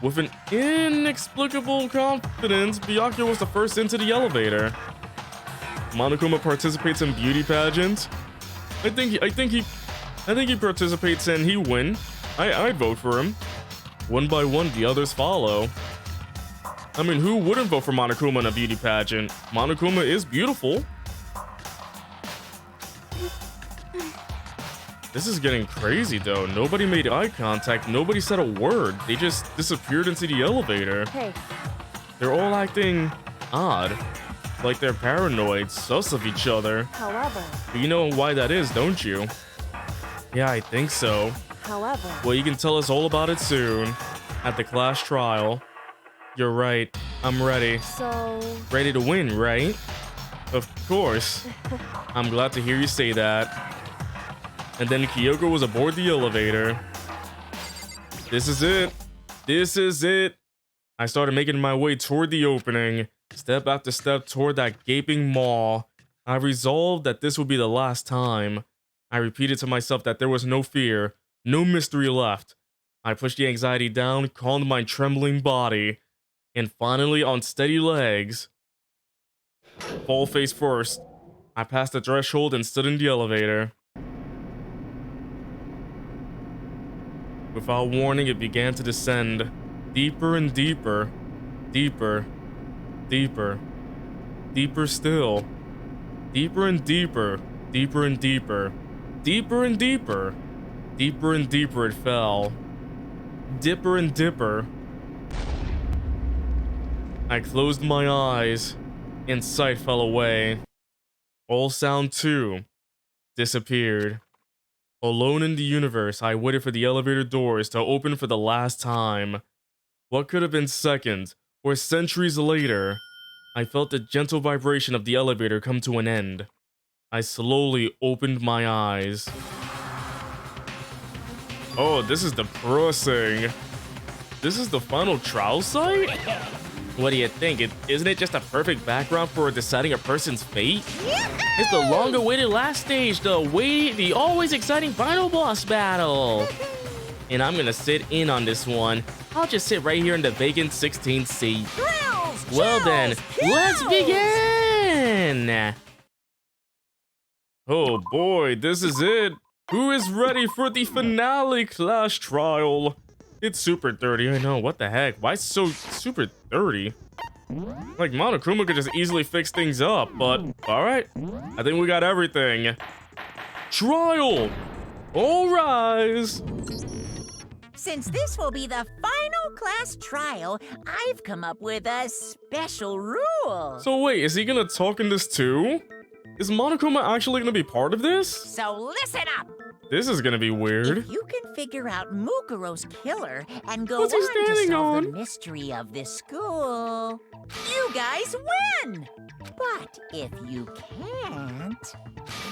With an inexplicable confidence, Byakuya was the first into the elevator. Monokuma participates in beauty pageants. I think he participates and he win. I'd vote for him. One by one, the others follow. I mean, who wouldn't vote for Monokuma in a beauty pageant? Monokuma is beautiful. This is getting crazy though. Nobody made eye contact. Nobody said a word. They just disappeared into the elevator. Hey, They're all acting odd. Like they're paranoid, sus of each other. however, But you know why that is, don't you? Yeah, I think so. however, Well, you can tell us all about it soon. At the class trial. You're right. I'm ready. so Ready to win, right? Of course. I'm glad to hear you say that. And then Kyoko was aboard the elevator. This is it. This is it. I started making my way toward the opening, step after step toward that gaping maw. I resolved that this would be the last time. I repeated to myself that there was no fear, no mystery left. I pushed the anxiety down, calmed my trembling body, and finally on steady legs, fall face first, I passed the threshold and stood in the elevator. Without warning, it began to descend, deeper and deeper, deeper, deeper, deeper still, deeper and deeper, deeper and deeper, deeper and deeper, deeper and deeper it fell, dipper and dipper. I closed my eyes, and sight fell away. All sound too disappeared. Alone in the universe, I waited for the elevator doors to open for the last time. What could have been seconds or centuries later, I felt the gentle vibration of the elevator come to an end. I slowly opened my eyes. Oh, this is depressing. This is the final trial site? What do you think? Isn't it just a perfect background for deciding a person's fate? It's the long-awaited last stage, the always exciting final boss battle. And I'm gonna sit in on this one. I'll just sit right here in the vacant 16th seat. Well then, let's begin! Oh boy, this is it. Who is ready for the finale class trial? It's super 30, I know, what the heck? Why so super 30? Like, Monokuma could just easily fix things up, but alright. I think we got everything. Trial! All rise! Since this will be the final class trial, I've come up with a special rule. So wait, is he gonna talk in this too? Is Monokuma actually gonna be part of this? So listen up. This is gonna be weird. If you can figure out Mukuro's killer and go What's he on to standing solve the on? mystery of this school, you guys win! But if you can't,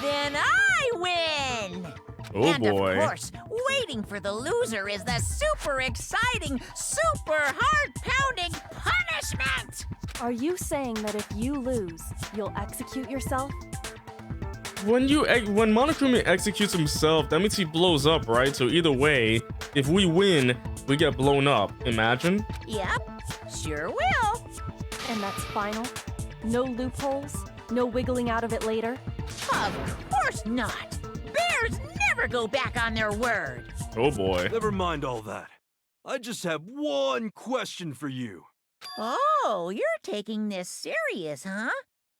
then I win! Oh And boy. of course, waiting for the loser is the super exciting, super heart-pounding punishment! Are you saying that if you lose, you'll execute yourself? When Monokuma executes himself, that means he blows up, right? So either way, if we win, we get blown up. Imagine. Yep, sure will. And that's final? No loopholes? No wiggling out of it later? Of course not. Bears never go back on their word. Oh boy. Never mind all that. I just have one question for you. Oh, you're taking this serious, huh?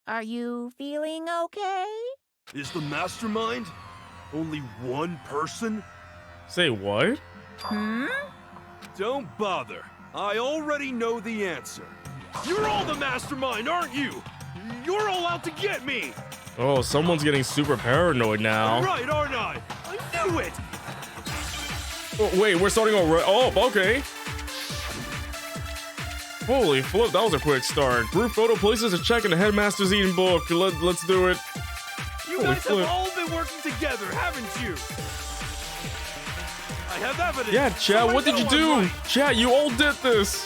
Are you feeling okay? Is the mastermind only one person? Say what? Don't bother. I already know the answer. You're all the mastermind, aren't you? You're all out to get me! Oh, someone's getting super paranoid now. Right, aren't I? I knew it! Oh, wait, we're starting already. Oh, okay. Holy flip, that was a quick start. Group photo places a check in the headmaster's eating book. Let's do it. You Holy guys flip. have all been working together, haven't you? I have evidence. Yeah, so chat, I what did know you I'm do? right. Chat, you all did this.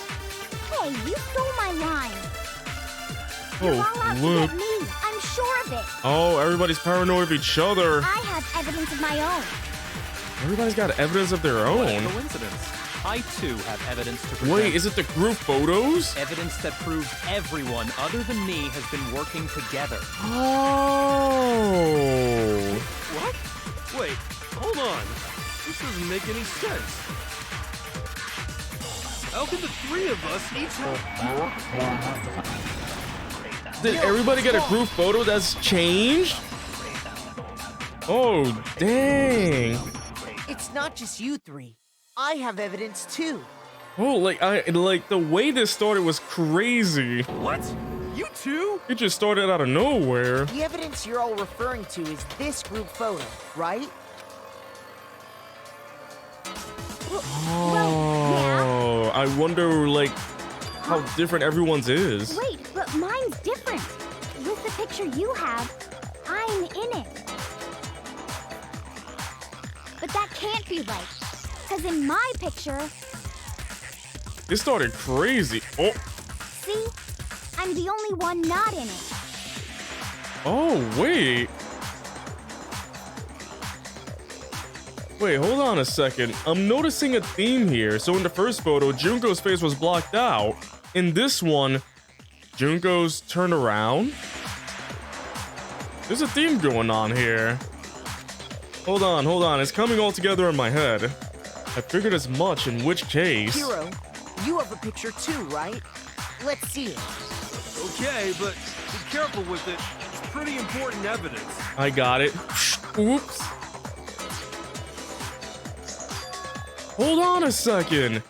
Hey, you stole my line. Oh, You're all out to flip. get me. I'm sure of it. Oh, everybody's paranoid of each other. I have evidence of my own. Everybody's got evidence of their own. Coincidence. I too have evidence to present. Wait, is it the group photos? Evidence that proves everyone other than me has been working together. Oh. What? Wait, hold on. This doesn't make any sense. How can the three of us each have... Did everybody get a group photo that's changed? Oh, dang. It's not just you three. I have evidence too. Oh, like the way this started was crazy. What? You two? It just started out of nowhere. The evidence you're all referring to is this group photo, right? Oh, I wonder like how different everyone's is. Wait, but mine's different. With the picture you have, I'm in it. But that can't be right. Because in my picture, It started crazy. Oh, see? I'm the only one not in it. oh, wait. Wait, hold on a second. I'm noticing a theme here. So in the first photo, Junko's face was blocked out. In this one, Junko's turned around. There's a theme going on here. Hold on. It's coming all together in my head. I figured as much, in which case... Hero, you have a picture too, right? Let's see it. Okay, but be careful with it. It's pretty important evidence. I got it. Oops. Hold on a second.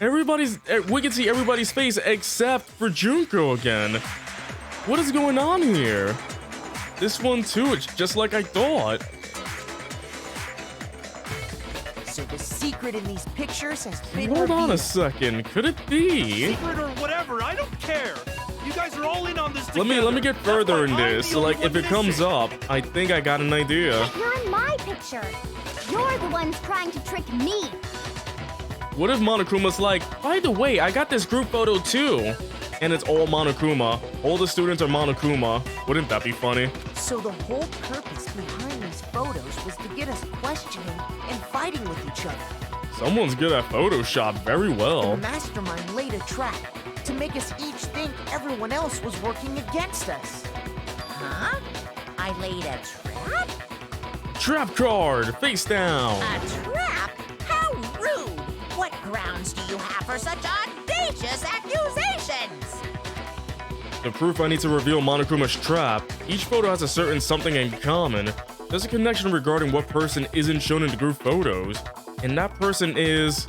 We can see everybody's face except for Junko again. What is going on here? This one too, it's just like I thought. So the secret in these pictures has been Hold on a revealed. second. Could it be? Secret or whatever, I don't care. You guys are all in on this together. Let me get That's further why in I'm this. the So only like if one it comes missing. up, I think I got an idea. You're in my picture. You're the ones trying to trick me. What if Monokuma's like, by the way, I got this group photo too? And it's all Monokuma. All the students are Monokuma. Wouldn't that be funny? So the whole purpose behind these photos was to get us questioning and fighting with each other. Someone's good at Photoshop very well. The mastermind laid a trap to make us each think everyone else was working against us. Huh? I laid a trap? Trap card, face down. A trap? How rude! What grounds do you have for such audacious accusations? The proof I need to reveal Monokuma's trap. Each photo has a certain something in common. There's a connection regarding what person isn't shown in the group photos. And that person is...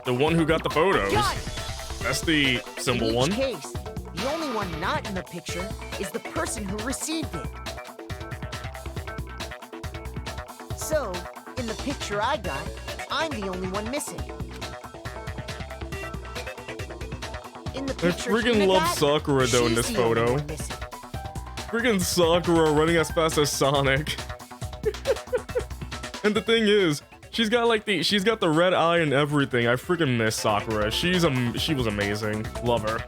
the one who got the photos. Got it. That's the symbol In each one. case, the only one not in the picture is the person who received it. So, in the picture I got, I'm the only one missing. In the I picture freaking Hina love got, Sakura though in she's this the only photo. one missing. Freaking Sakura running as fast as Sonic. And the thing is, she's got the red eye and everything. I freaking miss Sakura. She was amazing. Love her.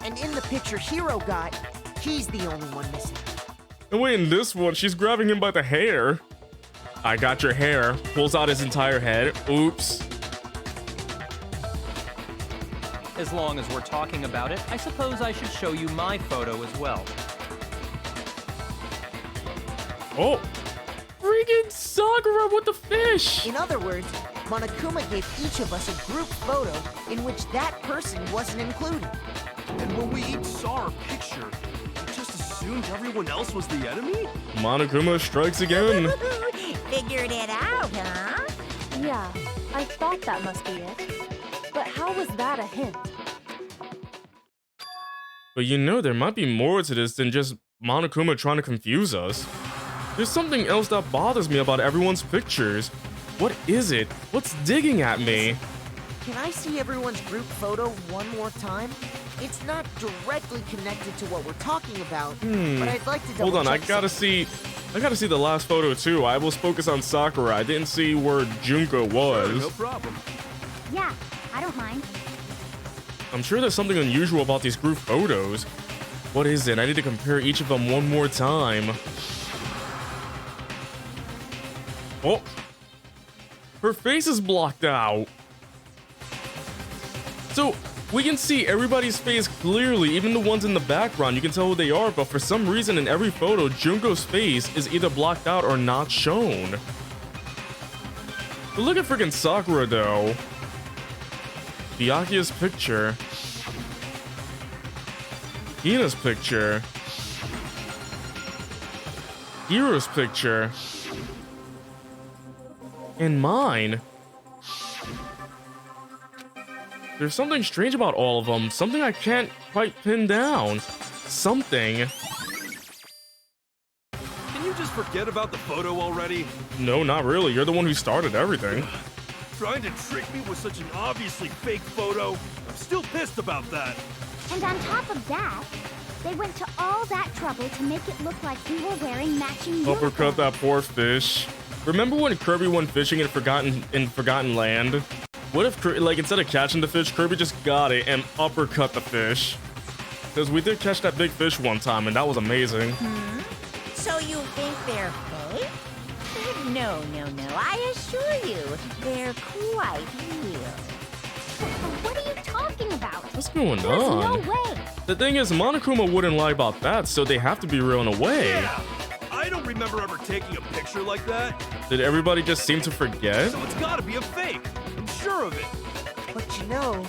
And in the picture Hiro got, he's the only one missing. And wait, in this one, she's grabbing him by the hair. I got your hair. Pulls out his entire head. Oops. As long as we're talking about it, I suppose I should show you my photo as well. Oh. Freaking Sakura with the fish. In other words, Monokuma gave each of us a group photo in which that person wasn't included. And when we each saw our picture, we just assumed everyone else was the enemy? Monokuma strikes again. Figured it out, huh? Yeah, I thought that must be it. But how was that a hint? But you know, there might be more to this than just Monokuma trying to confuse us. There's something else that bothers me about everyone's pictures. What is it? What's digging at me? Can I see everyone's group photo one more time? It's not directly connected to what we're talking about, but I'd like to double Hold on, I check gotta something. see the last photo too. I was focused on Sakura. I didn't see where Junko was. No problem. Yeah, I don't mind. I'm sure there's something unusual about these group photos. What is it? I need to compare each of them one more time. Oh, her face is blocked out. So we can see everybody's face clearly, even the ones in the background. You can tell who they are, but for some reason in every photo, Junko's face is either blocked out or not shown. But look at freaking Sakura though. Byakuya's picture. Hina's picture. Hiro's picture. And mine. There's something strange about all of them. Something I can't quite pin down. Something. Can you just forget about the photo already? No, not really. You're the one who started everything. Trying to trick me with such an obviously fake photo? I'm still pissed about that. And on top of that, they went to all that trouble to make it look like we were wearing matching Uppercut uniforms. that poor fish. Remember when Kirby went fishing in Forgotten Land? What if, like, instead of catching the fish, Kirby just got it and uppercut the fish? Because we did catch that big fish one time, and that was amazing. So you think they're fake? No. I assure you, they're quite real. What are you talking about? What's going There's on? no way. The thing is, Monokuma wouldn't lie about that, so they have to be real in a way. Yeah, I don't remember ever taking a picture like that. Did everybody just seem to forget? So it's gotta be a fake. I'm sure of it. But you know,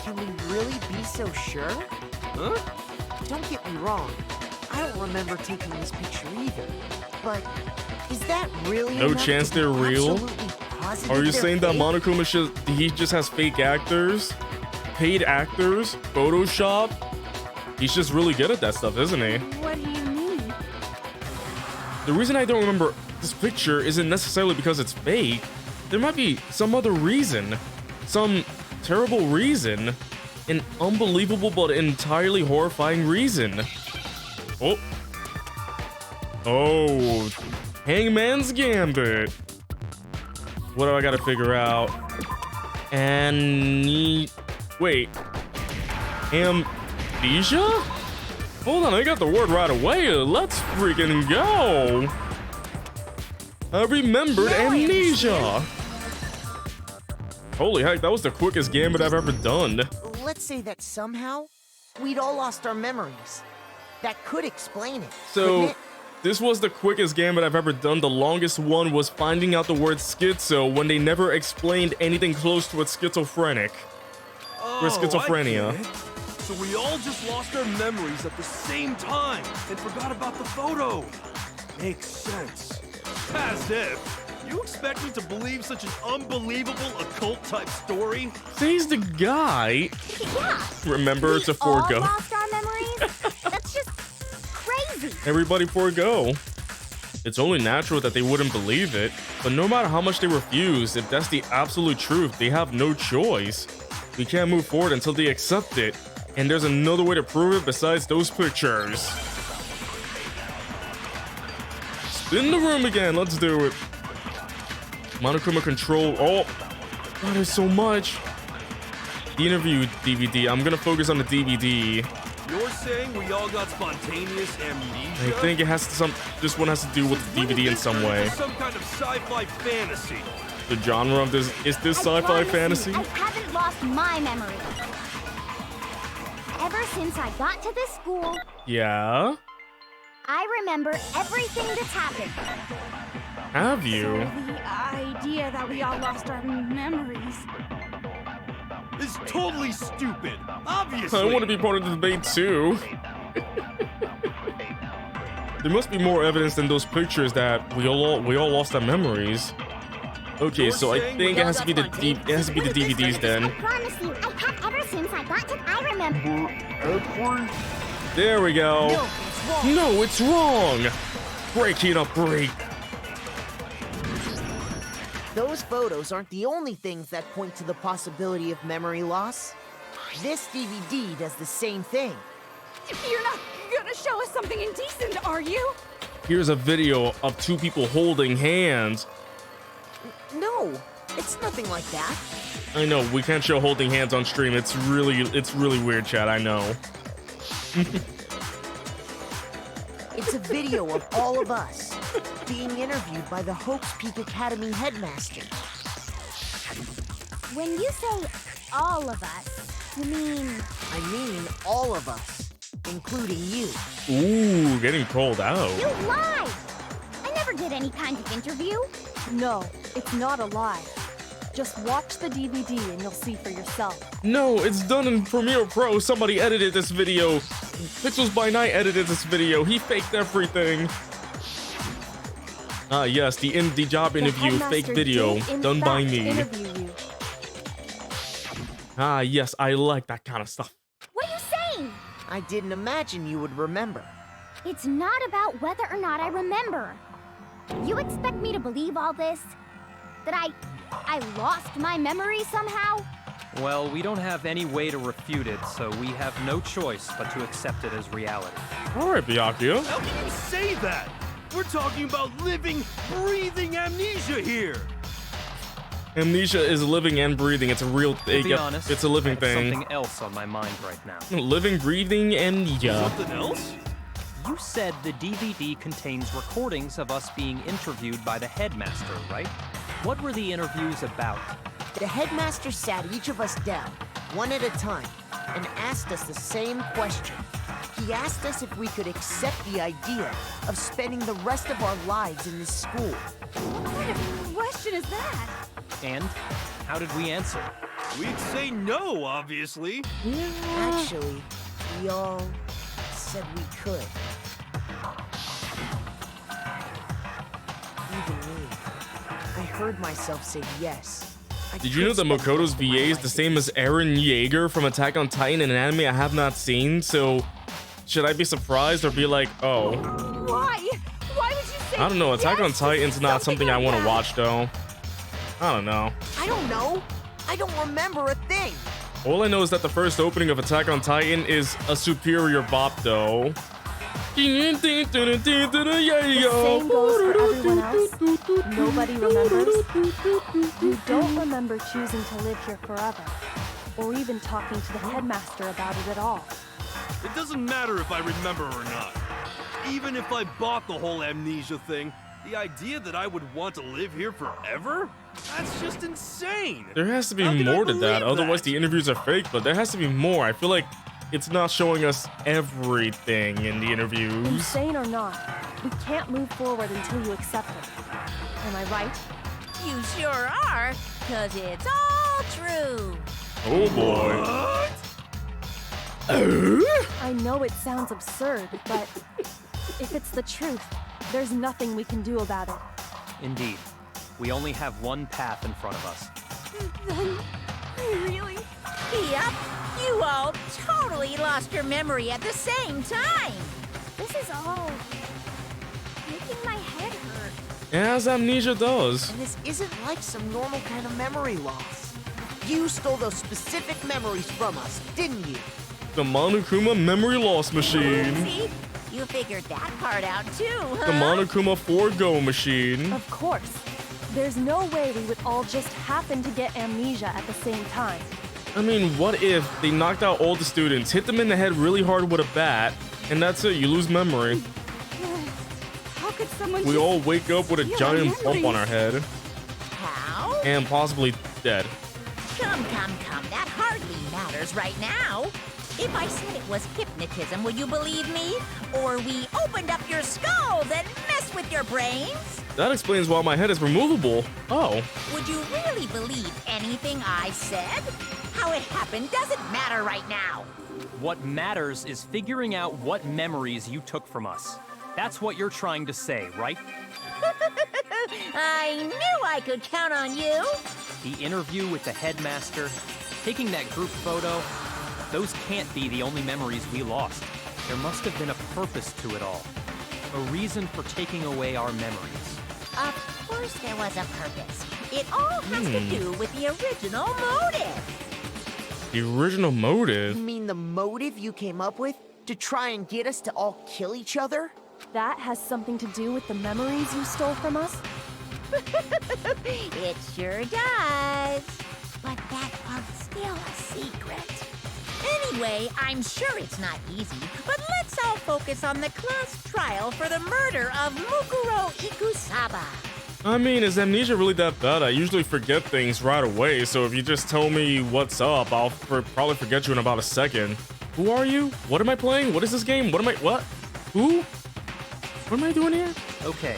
can we really be so sure? Huh? Don't get me wrong, I don't remember taking this picture either. But is that really No enough chance to be they're real? absolutely positive Are you they're saying that fake? Monokuma he just has fake actors? Paid actors? Photoshop? He's just really good at that stuff, isn't he? What do you mean? The reason I don't remember this picture isn't necessarily because it's fake. There might be some other reason. Some terrible reason. An unbelievable but entirely horrifying reason. Oh. Oh. Hangman's Gambit. What do I gotta figure out? Wait. Amnesia? Hold on, I got the word right away. Let's freaking go. I remembered amnesia. Holy heck, that was the quickest gambit I've ever done. Let's say that somehow we'd all lost our memories. That could explain it. So, couldn't it? this was the quickest gambit I've ever done. The longest one was finding out the word schizo when they never explained anything close to what's schizophrenic. Oh, Or schizophrenia. I get it. So we all just lost our memories at the same time and forgot about the photo. Makes sense. As if. You expect me to believe such an unbelievable occult-type story? He's the guy. Yeah. Remember to All forego. lost our memories? That's just crazy. Everybody forego. It's only natural that they wouldn't believe it, but no matter how much they refuse, if that's the absolute truth, they have no choice. We can't move forward until they accept it, and there's another way to prove it besides those pictures. Spin the room again, let's do it. Monochroma control, oh, God, there's so much. The interview DVD, I'm gonna focus on the DVD. You're saying we all got spontaneous amnesia? I think it has to this one has to do with the DVD in some way. Some kind of sci-fi fantasy. The genre of this, is this sci-fi fantasy? I haven't lost my memory. Ever since I got to this school, Yeah? I remember everything that's happened. Have you? The idea that we all lost our memories. It's totally stupid. Obviously. I want to be part of the debate too. There must be more evidence than those pictures that we all lost our memories. Okay, so I think it has to be the DVDs then. I promise you, I have ever since I got to. I remember. There we go. No, it's wrong. Break it up, break. Those photos aren't the only things that point to the possibility of memory loss. This DVD does the same thing. You're not gonna show us something indecent, are you? Here's a video of two people holding hands. No, it's nothing like that. I know we can't show holding hands on stream. It's really weird, chat. I know. It's a video of all of us being interviewed by the Hope's Peak Academy headmaster. When you say all of us, you mean? I mean all of us, including you. Ooh, getting called out. You lied! I never did any kind of interview. No, it's not a lie. Just watch the DVD and you'll see for yourself. No, it's done in Premiere Pro. Somebody edited this video. Pixels by Night edited this video. He faked everything. Ah, yes, the job interview fake video done by me. Ah, yes, I like that kind of stuff. What are you saying? I didn't imagine you would remember. It's not about whether or not I remember. You expect me to believe all this? That I lost my memory somehow? Well, we don't have any way to refute it, so we have no choice but to accept it as reality. All right, Byakuya. How can you say that? We're talking about living, breathing amnesia here. Amnesia is living and breathing. It's a real thing. To be honest, It's a living I have thing. something else on my mind right now. Living, breathing amnesia. Something else? You said the DVD contains recordings of us being interviewed by the headmaster, right? What were the interviews about? The headmaster sat each of us down, one at a time, and asked us the same question. He asked us if we could accept the idea of spending the rest of our lives in this school. What kind of question is that? And how did we answer? We'd say no, obviously. Actually, we all said we could. Even me. I heard myself say yes. Did you know that Makoto's VA is the same as Eren Yeager from Attack on Titan, an anime I have not seen? So, should I be surprised or be like, oh? Why? Why would you say I don't know. Attack on yes to Titan's not something I like want to that? watch, though. I don't know. I don't know. I don't remember a thing. All I know is that the first opening of Attack on Titan is a superior bop, though. The same goes for everyone else. Nobody remembers. You don't remember choosing to live here forever, or even talking to the headmaster about it at all. It doesn't matter if I remember or not. Even if I bought the whole amnesia thing, the idea that I would want to live here forever? That's just insane. There has to be How can I more to that, believe otherwise that? the interviews are fake, but there has to be more. I feel like it's not showing us everything in the interviews. Insane or not, we can't move forward until you accept it. Am I right? You sure are, 'cause it's all true. Oh boy. I know it sounds absurd, but if it's the truth, there's nothing we can do about it. Indeed. We only have one path in front of us. Really? Yep, you all totally lost your memory at the same time. This is all making my head As amnesia does. And this isn't like some normal kind of memory loss. You stole those specific memories from us, didn't you? The Monokuma memory loss machine. See? You figured that part out too, huh? The Monokuma forgo machine. Of course. There's no way we would all just happen to get amnesia at the same time. I mean, what if they knocked out all the students, hit them in the head really hard with a bat, and that's it, you lose memory. How could someone We just all wake up with a steal giant our bump on our memories? head, How? and possibly dead. Come. That hardly matters right now. If I said it was hypnotism, would you believe me? Or we opened up your skulls and messed with your brains? That explains why my head is removable. Oh. Would you really believe anything I said? How it happened doesn't matter right now. What matters is figuring out what memories you took from us. That's what you're trying to say, right? I knew I could count on you. The interview with the headmaster, taking that group photo, those can't be the only memories we lost. There must have been a purpose to it all. A reason for taking away our memories. Of course there was a purpose. It all has to do with the original motive. The original motive? You mean the motive you came up with? To try and get us to all kill each other? That has something to do with the memories you stole from us? It sure does. But that part's still a secret. Anyway, I'm sure it's not easy, but let's all focus on the class trial for the murder of Mukuro Ikusaba. I mean, is amnesia really that bad? I usually forget things right away, so if you just tell me what's up, I'll probably forget you in about a second. Who are you? What am I playing? What is this game? What? Who? What am I doing here? Okay,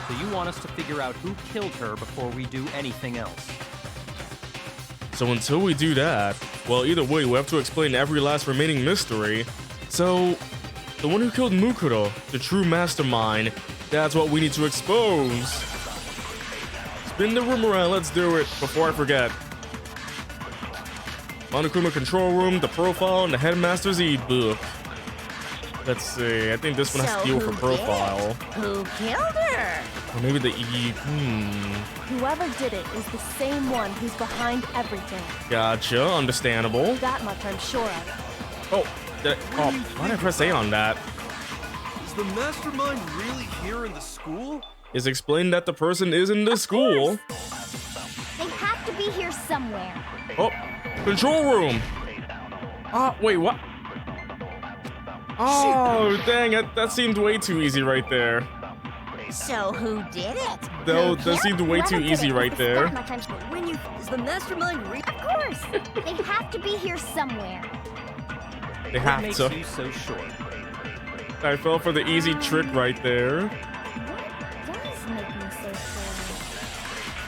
so you want us to figure out who killed her before we do anything else. So until we do that, well, either way, we have to explain every last remaining mystery. So, the one who killed Mukuro, the true mastermind, that's what we need to expose. Spin the room around, let's do it, before I forget. Monokuma control room, the profile, and the headmaster's e-book. Let's see, I think this one has to deal for profile. Who killed her? Or maybe the Whoever did it is the same one who's behind everything. Gotcha, understandable. That much I'm sure of. Oh, why did I press A on that? Is the mastermind really here in the school? It's explained that the person is in the school. They have to be here somewhere. Oh, control room. Wait, what? Oh, dang it. That seemed way too easy right there. So who did it? That seemed way too easy right there. Is the mastermind real? Of course. They have to be here somewhere. They What have makes to. you so sure? I fell for the easy trick right there. What does make me so sure?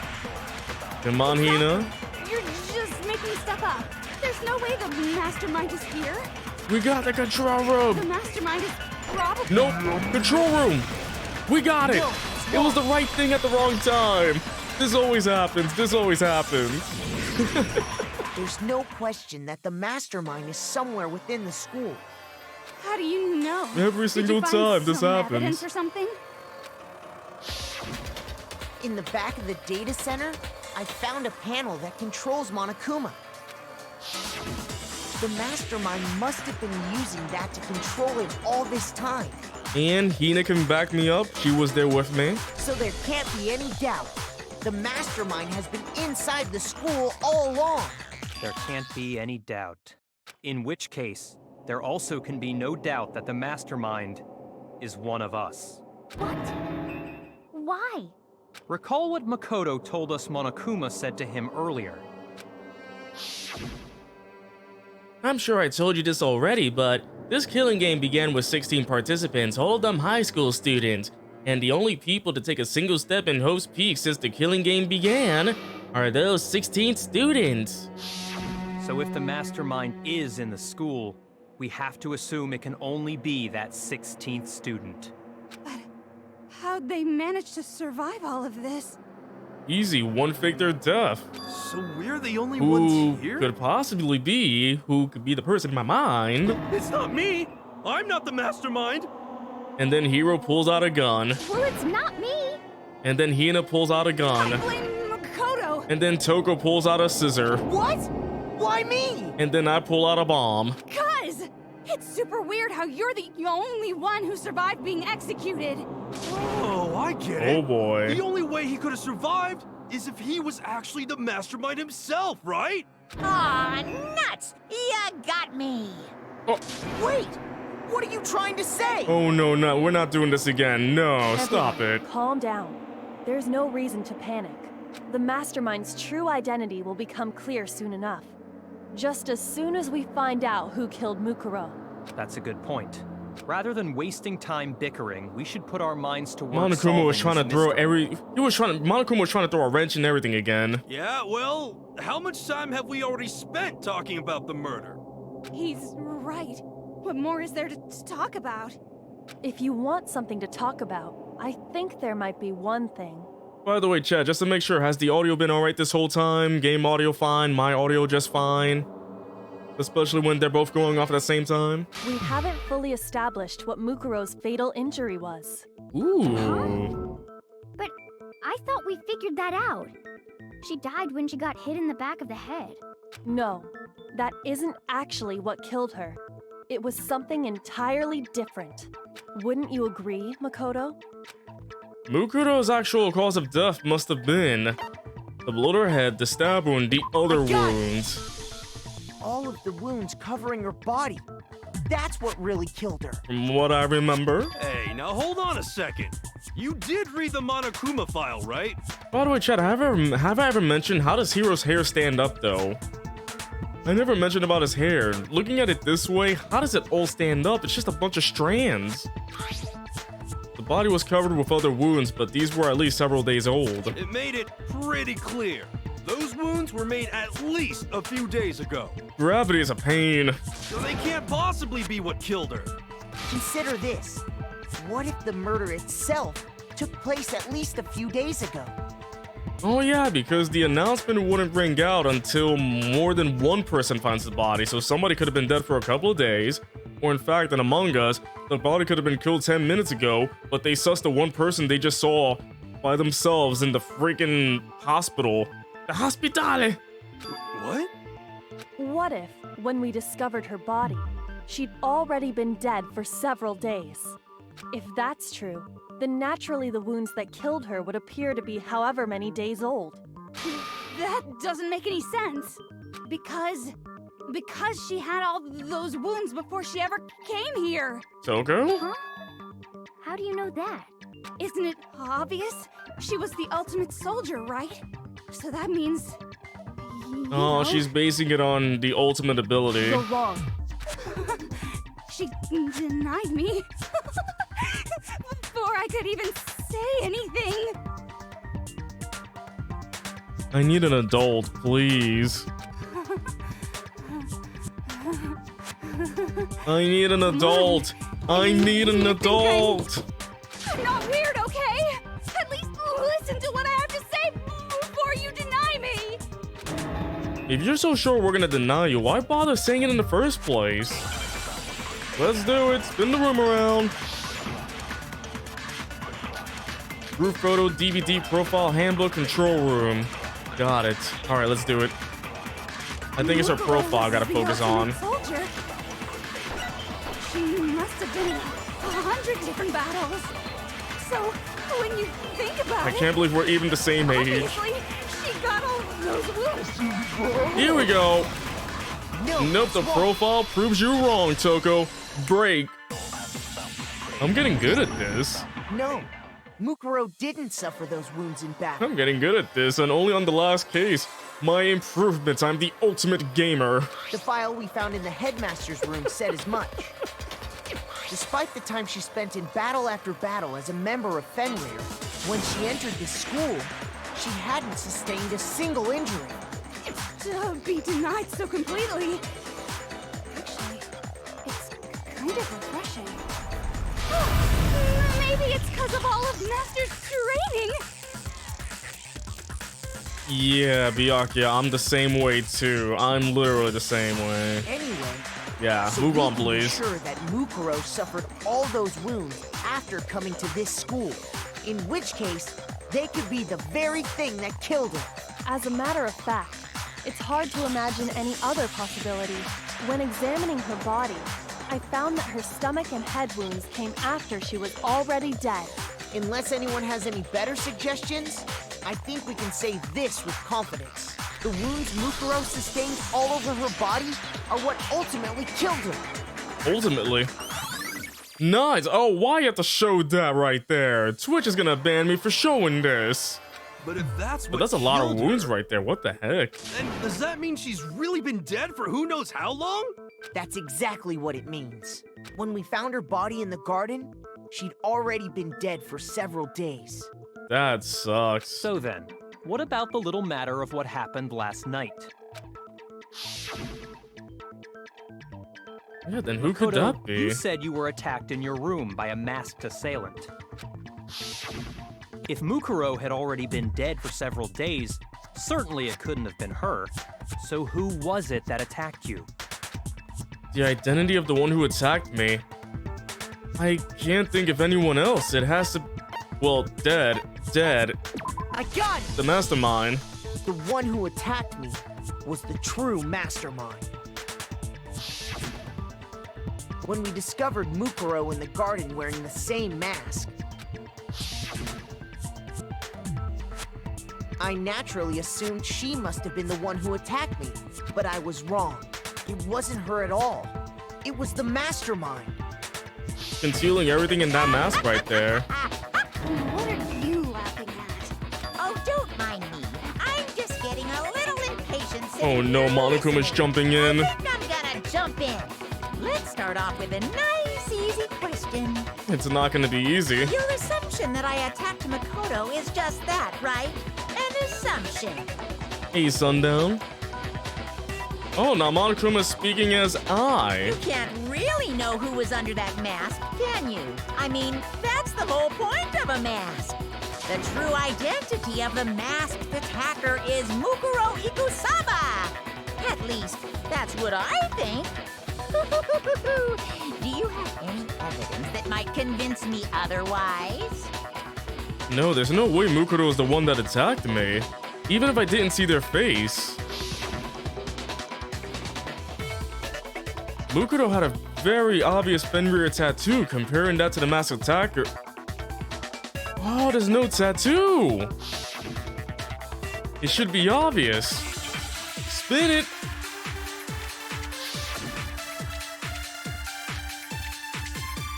Come on, Hina. You're just making stuff up. There's no way the mastermind is here. We got the control The room. mastermind is probably... Nope, control room. We got it. It was the right thing at the wrong time. This always happens. This always happens. There's no question that the mastermind is somewhere within the school. How do you know? Every Did you single find time this some happens. evidence or something? In the back of the data center, I found a panel that controls Monokuma. The mastermind must have been using that to control him all this time. And Hina can back me up. She was there with me. So there can't be any doubt. The mastermind has been inside the school all along. There can't be any doubt. In which case, there also can be no doubt that the mastermind is one of us. What? Why? Recall what Makoto told us Monokuma said to him earlier. I'm sure I told you this already, but this killing game began with 16 participants, all of them high school students. And the only people to take a single step in Hope's Peak since the killing game began are those 16 students. So if the mastermind is in the school, we have to assume it can only be that 16th student. But how'd they manage to survive all of this? Easy, one faked their death. So we're the only Who ones here? could possibly be, who could be the person in my mind. It's not me! I'm not the mastermind! And then Hero pulls out a gun. Well, it's not me. And then Hina pulls out a I gun. blame Makoto. And then Toko pulls out a scissor. What? Why me? And then I pull out a bomb. Cuz it's super weird how you're the only one who survived being executed. Oh, I get it. Oh boy. The only way he could have survived is if he was actually the mastermind himself, right? Aw, nuts! You got me. Wait, what are you trying to say? Oh no, no, we're not doing this again. No, stop it. Calm down. There's no reason to panic. The Mastermind's true identity will become clear soon enough. Just as soon as we find out who killed Mukuro. That's a good point. Rather than wasting time bickering, we should put our minds to work. Monokuma was trying to throw mystery. Monokuma was trying to throw a wrench in everything again. Yeah, well, how much time have we already spent talking about the murder? He's right. What more is there to talk about? If you want something to talk about, I think there might be one thing. By the way, chat, just to make sure, has the audio been alright this whole time? Game audio fine, my audio just fine? Especially when they're both going off at the same time? We haven't fully established what Mukuro's fatal injury was. Ooh. But I thought we figured that out. She died when she got hit in the back of the head. No, that isn't actually what killed her. It was something entirely different. Wouldn't you agree, Makoto? Mukuro's actual cause of death must have been the blow to her head, the stab wound, the other got it. wounds. All of the wounds covering her body. That's what really killed her. From what I remember. Hey, now hold on a second. You did read the Monokuma file, right? By the way, chat, have I ever mentioned how does Hiro's hair stand up though? I never mentioned about his hair. Looking at it this way, how does it all stand up? It's just a bunch of strands. The body was covered with other wounds, but these were at least several days old. It made it pretty clear. Those wounds were made at least a few days ago. Gravity is a pain. So they can't possibly be what killed her. Consider this. What if the murder itself took place at least a few days ago? Oh yeah, because the announcement wouldn't ring out until more than one person finds the body, so somebody could have been dead for a couple of days. Or in fact, in Among Us, the body could have been killed 10 minutes ago, but they sussed the one person they just saw by themselves in the freaking hospital. The hospitale! What? What if, when we discovered her body, she'd already been dead for several days? If that's true, then naturally the wounds that killed her would appear to be however many days old. That doesn't make any sense. Because she had all those wounds before she ever came here. Toko? Huh? How do you know that? Isn't it obvious? She was the ultimate soldier, right? So that means... you Oh, know, she's basing it on the ultimate ability. You're wrong. She denied me. Before I could even say anything. I need an adult, please. I need an adult. I need an adult. I'm not weird, okay? At least listen to what I have to say before you deny me. If you're so sure we're gonna deny you, why bother saying it in the first place? Let's do it. Spin the room around. Group photo, DVD, profile, handbook, control room. Got it. All right, let's do it. I think it's her profile I gotta focus on. Soldier. She must have been in 100 different battles. So when you think about I can't believe we're even the same age. obviously, she got all those wounds. Here we go. Nope, the it's wrong. profile proves you wrong, Toko. Break. I'm getting good at this. No, Mukuro didn't suffer those wounds in battle. I'm getting good at this, and only on the last case. My improvements, I'm the ultimate gamer. The file we found in the headmaster's room said as much. Despite the time she spent in battle after battle as a member of Fenrir, when she entered the school, she hadn't sustained a single injury. To be denied so completely. Actually, it's kind of refreshing. Maybe it's because of all of Master's training. Yeah, Byakuya, I'm the same way too. I'm literally the same way. Anyway, Yeah, so move we on, can be please. sure that Mukuro suffered all those wounds after coming to this school. In which case, They could be the very thing that killed her. As a matter of fact, it's hard to imagine any other possibility. When examining her body, I found that her stomach and head wounds came after she was already dead. Unless anyone has any better suggestions, I think we can say this with confidence. The wounds Mukuro sustained all over her body are what ultimately killed her. Ultimately. Nice. Oh, why you have to show that right there? Twitch is gonna ban me for showing this. But if that's what But that's a lot of killed wounds her, right there. What the heck? then does that mean she's really been dead for who knows how long? That's exactly what it means. When we found her body in the garden, she'd already been dead for several days. That sucks. So then, what about the little matter of what happened last night? Yeah, then who could Makoto, that be? You said you were attacked in your room by a masked assailant. If Mukuro had already been dead for several days, certainly it couldn't have been her. So who was it that attacked you? The identity of the one who attacked me. I can't think of anyone else. It has to... Well, dead. I got it! The mastermind. The one who attacked me was the true mastermind. When we discovered Mukuro in the garden wearing the same mask, I naturally assumed she must have been the one who attacked me, but I was wrong. It wasn't her at all. It was the mastermind. Concealing everything in that mask right there. What are you laughing at? Oh, don't mind me. I'm just getting a little impatient. Oh no, Monokuma's jumping in. I'm gonna jump in. Let's start off with a nice, easy question. It's not gonna be easy. Your assumption that I attacked Makoto is just that, right? An assumption. Hey, Sundown. Oh, now Monokuma's speaking as I. You can't really know who was under that mask, can you? I mean, that's the whole point of a mask. The true identity of the masked attacker is Mukuro Ikusaba. At least, that's what I think. Do you have any evidence that might convince me otherwise? No, there's no way Mukuro is the one that attacked me. Even if I didn't see their face. Mukuro had a very obvious Fenrir tattoo, comparing that to the masked attacker. Oh, there's no tattoo! It should be obvious. Spin it!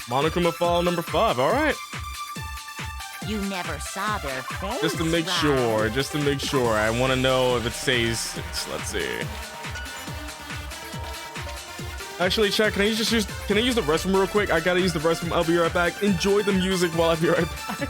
Monokuma file number 5, alright. You never saw their face, Just to make sure, I want to know if it says 6. Let's see. Actually, chat, can I use the restroom real quick? I gotta use the restroom. I'll be right back. Enjoy the music while I'll be right back.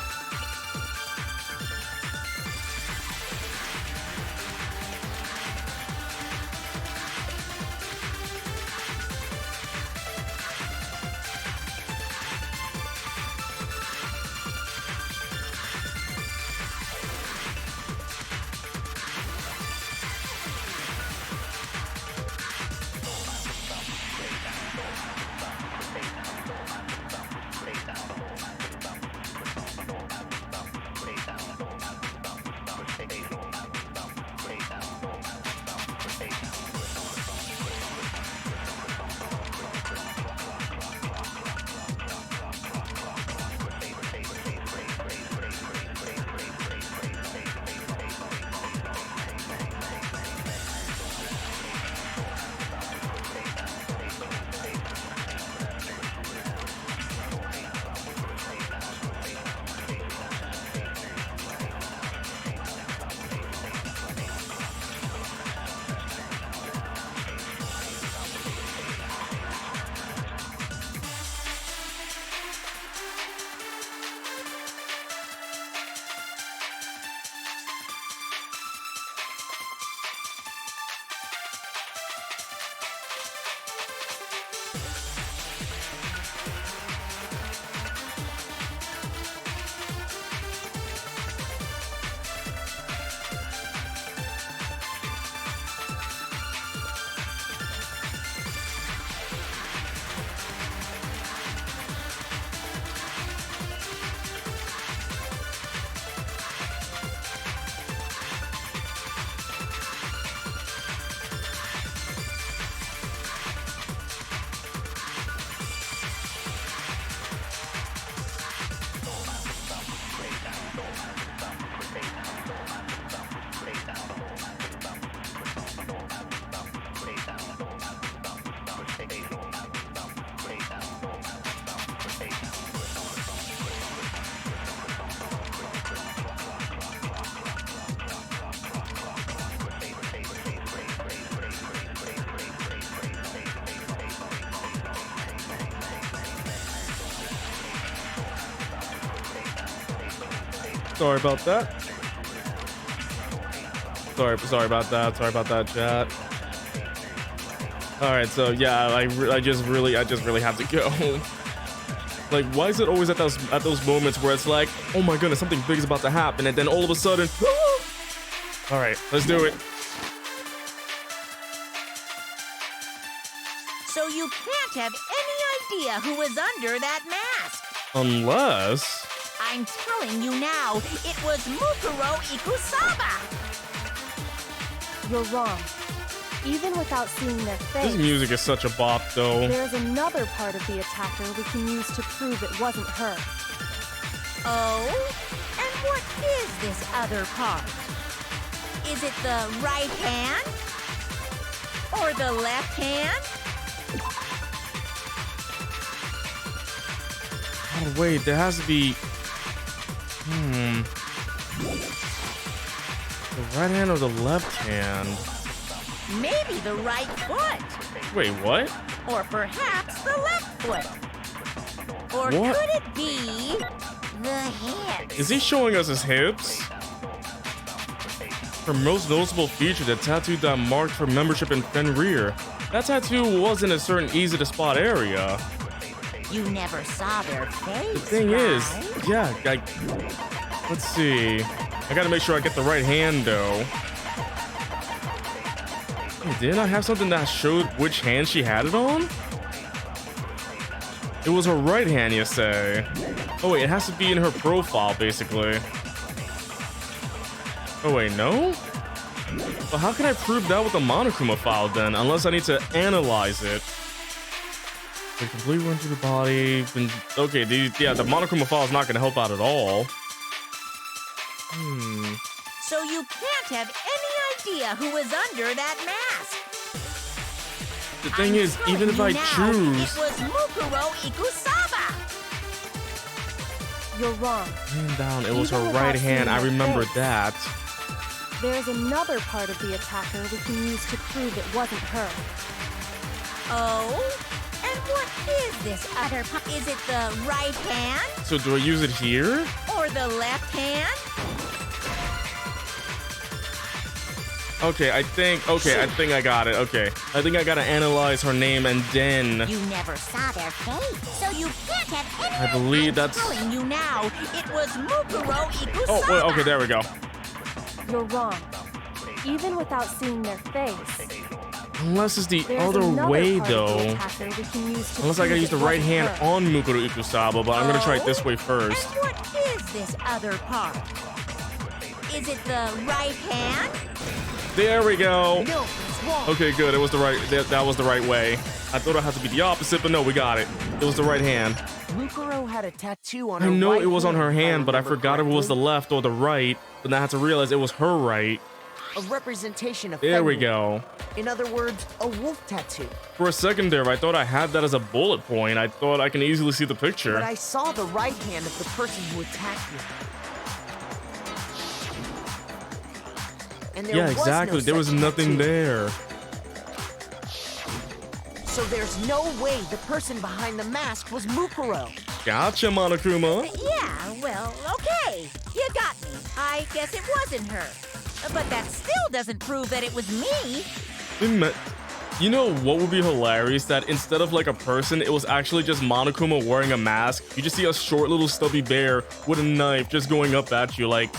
Sorry about that. Sorry about that. Sorry about that, chat. All right, so yeah, I just really have to go. Like, why is it always at those moments where it's like, oh my goodness, something big is about to happen, and then all of a sudden, all right, let's do it. So you can't have any idea who was under that mask. Unless... I'm telling you now, it was Mukuro Ikusaba. You're wrong. Even without seeing their face, This music is such a bop, though. there's another part of the attacker we can use to prove it wasn't her. Oh? And what is this other part? Is it the right hand? Or the left hand? Oh, wait, there has to be... The right hand or the left hand? Maybe the right foot. Wait, what? Or perhaps the left foot. Or What? could it be the hips? Is he showing us his hips? Her most noticeable feature, the tattoo that marked her membership in Fenrir. That tattoo wasn't a certain easy to spot area. You never saw their face, The thing is, right? yeah, let's see. I gotta make sure I get the right hand, though. Hey, didn't I have something that showed which hand she had it on? It was her right hand, you say? Oh wait, it has to be in her profile, basically. Oh wait, no? But how can I prove that with the Monokuma file then, unless I need to analyze it? The complete run through the body. Okay, the Monokuma file is not going to help out at all. So you can't have any idea who was under that mask. The thing is, I'm even if telling I you now, choose... it was Mukuro Ikusaba. You're wrong. Hand down, it was Even her without right hand. seeing I her remember face. that. There's another part of the attacker we can use to prove it wasn't her. Oh? And what is this other part? Is it the right hand? So do I use it here? Or the left hand? Okay, I think I got it. Okay. I think I gotta analyze her name and then... You never saw their face, so you can't have any I believe that's... I'm telling you now, it was Mukuro Ikusaba. Oh, wait, okay, there we go. You're wrong. Even without seeing their face, Unless it's the there's other another way, part of the though. attacker we can use to Unless I prove gotta use the it right wasn't hand her. on Mukuro Ikusaba, but I'm gonna try it this way And first. what is this other part? Is it the right hand? There we go. No, it's wrong. Okay, good. It was the right. That was the right way. I thought it had to be the opposite, but no, we got it. It was the right hand. Mukuro had a tattoo on I her know right it was on her if I hand, but I remember forgot if it was the correctly. left or the right. But then I had to realize it was her right. A representation of There we Fenrir. go. In other words, a wolf tattoo. For a second there, I thought I had that as a bullet point. I thought I can easily see the picture. But I saw the right hand of the person who attacked me. And there Yeah, was exactly. no There was such nothing tattoo. there. So there's no way the person behind the mask was Mukuro. Gotcha, Monokuma. Yeah, well, okay. You got me. I guess it wasn't her. But that still doesn't prove that it was me. You know what would be hilarious? That instead of like a person, it was actually just Monokuma wearing a mask. You just see a short little stubby bear with a knife just going up at you. Like,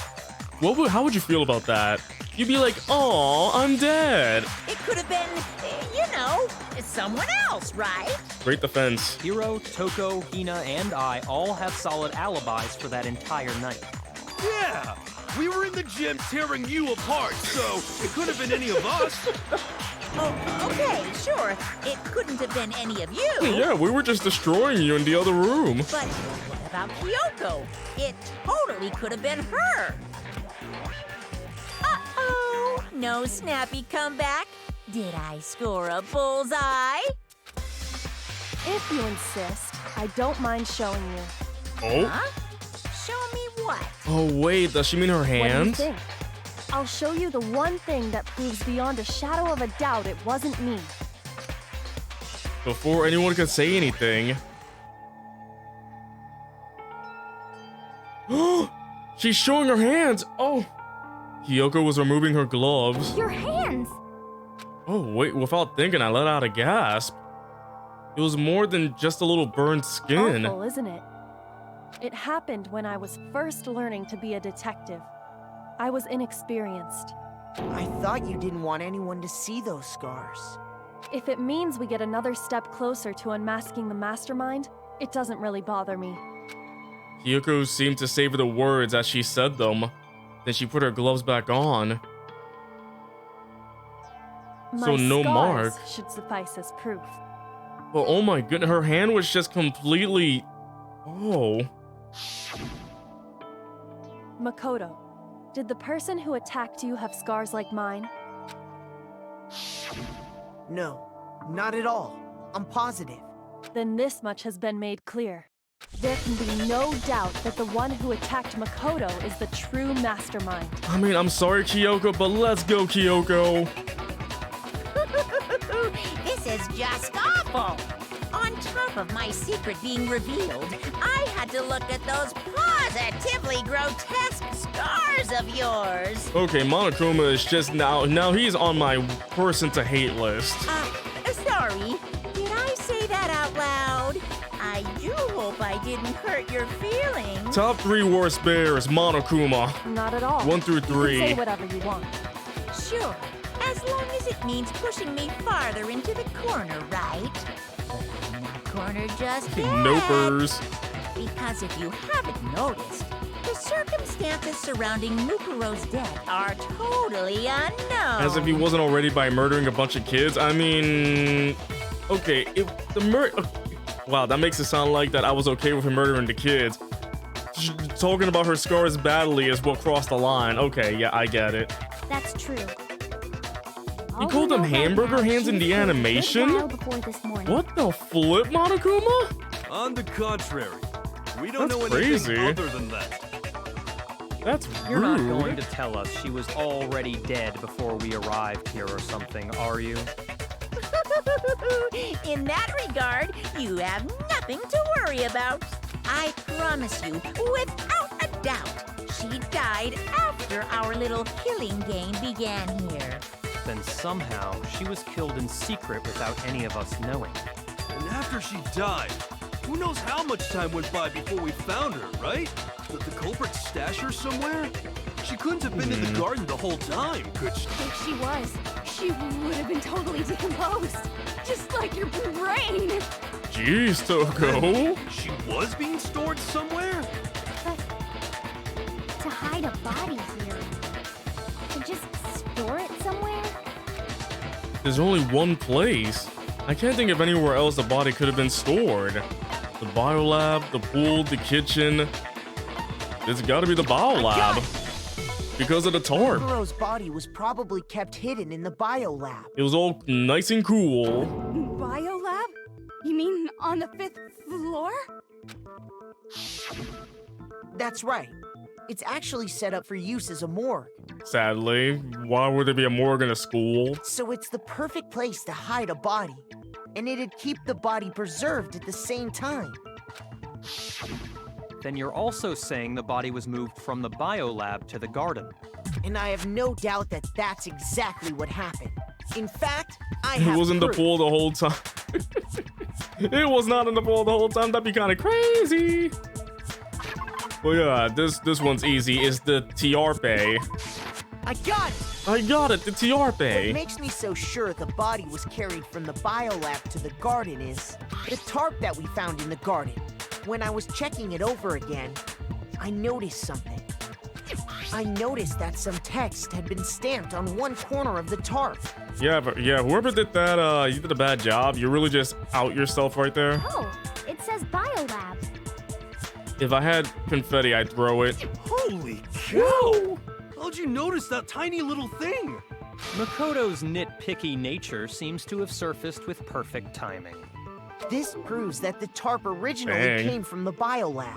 how would you feel about that? You'd be like, "Aw, I'm dead." It could have been, someone else, right? Great defense. Hiro, Toko, Hina, and I all have solid alibis for that entire night. Yeah! We were in the gym tearing you apart, so it could have been any of us. Oh, okay, sure. It couldn't have been any of you. Yeah, we were just destroying you in the other room. But what about Kyoko? It totally could have been her. Uh-oh. No snappy comeback. Did I score a bullseye? If you insist, I don't mind showing you. Oh? Huh? Show me what? Oh wait, does she mean her What do you hands? think? I'll show you the one thing that proves beyond a shadow of a doubt it wasn't me. Before anyone could say anything. She's showing her hands. Oh. Kyoko was removing her gloves. Your hands! Oh, wait, without thinking, I let out a gasp. It was more than just a little burned skin. Awful, isn't it? It happened when I was first learning to be a detective. I was inexperienced. I thought you didn't want anyone to see those scars. If it means we get another step closer to unmasking the mastermind, it doesn't really bother me. Kyoko seemed to savor the words as she said them. Then she put her gloves back on. So no mark. Should suffice as proof. But oh my goodness, her hand was just completely... Oh. Makoto, did the person who attacked you have scars like mine? No, not at all. I'm positive. Then this much has been made clear. There can be no doubt that the one who attacked Makoto is the true mastermind. I mean, I'm sorry, Kyoko, but let's go, Kyoko. This is just awful. On top of my secret being revealed, I had to look at those positively grotesque scars of yours. Okay, Monokuma is just now he's on my person to hate list. Sorry. Did I say that out loud? I do hope I didn't hurt your feelings. Top 3 worst bears, Monokuma. Not at all. 1 through 3. You can say whatever you want. Sure, as long as it means pushing me farther into the corner, right? But I'm not cornered just yet. Nopers. Because if you haven't noticed, the circumstances surrounding Mukuro's death are totally unknown. As if he wasn't already by murdering a bunch of kids. I mean, okay, wow, that makes it sound like that I was okay with him murdering the kids. Talking about her scars badly is what crossed the line. Okay, yeah, I get it. That's true. You called them hamburger hands in the animation? What the flip, Monokuma? On the contrary, we don't That's know crazy. anything other than that. That's You're rude. not going to tell us she was already dead before we arrived here or something, are you? In that regard, you have nothing to worry about. I promise you, without a doubt, she died after our little killing game began here. Then somehow she was killed in secret without any of us knowing. And after she died, who knows how much time went by before we found her, right? Did the culprit stash her somewhere? She couldn't have been in the garden the whole time, could she? If she was, she would have been totally decomposed. Just like your brain. Jeez, Toko. She was being stored somewhere? But to hide a body here, to just store it somewhere? There's only one place. I can't think of anywhere else the body could have been stored. The biolab, the pool, the kitchen. It's gotta be the biolab. Because of the tarp. Mukuro's body was probably kept hidden in the biolab. It was all nice and cool. Biolab? You mean on the 5th floor? That's right. It's actually set up for use as a morgue. Sadly, why would there be a morgue in a school? So it's the perfect place to hide a body. And it'd keep the body preserved at the same time. Then you're also saying the body was moved from the biolab to the garden. And I have no doubt that that's exactly what happened. In fact, I have It was in the proof. pool the whole time. It was not in the pool the whole time. That'd be kind of crazy. Well, yeah, this one's easy. It's the Tiarpe. I got it! I got it, the What Tiarpe. makes me so sure the body was carried from the biolab to the garden is the tarp that we found in the garden. When I was checking it over again, I noticed something. I noticed that some text had been stamped on one corner of the tarp. Yeah, but yeah, whoever did that, you did a bad job. You really just out yourself right there. Oh, it says biolab. If I had confetti, I'd throw it. Holy cow! How'd you notice that tiny little thing? Makoto's nitpicky nature seems to have surfaced with perfect timing. This proves that the tarp originally Dang. came from the biolab.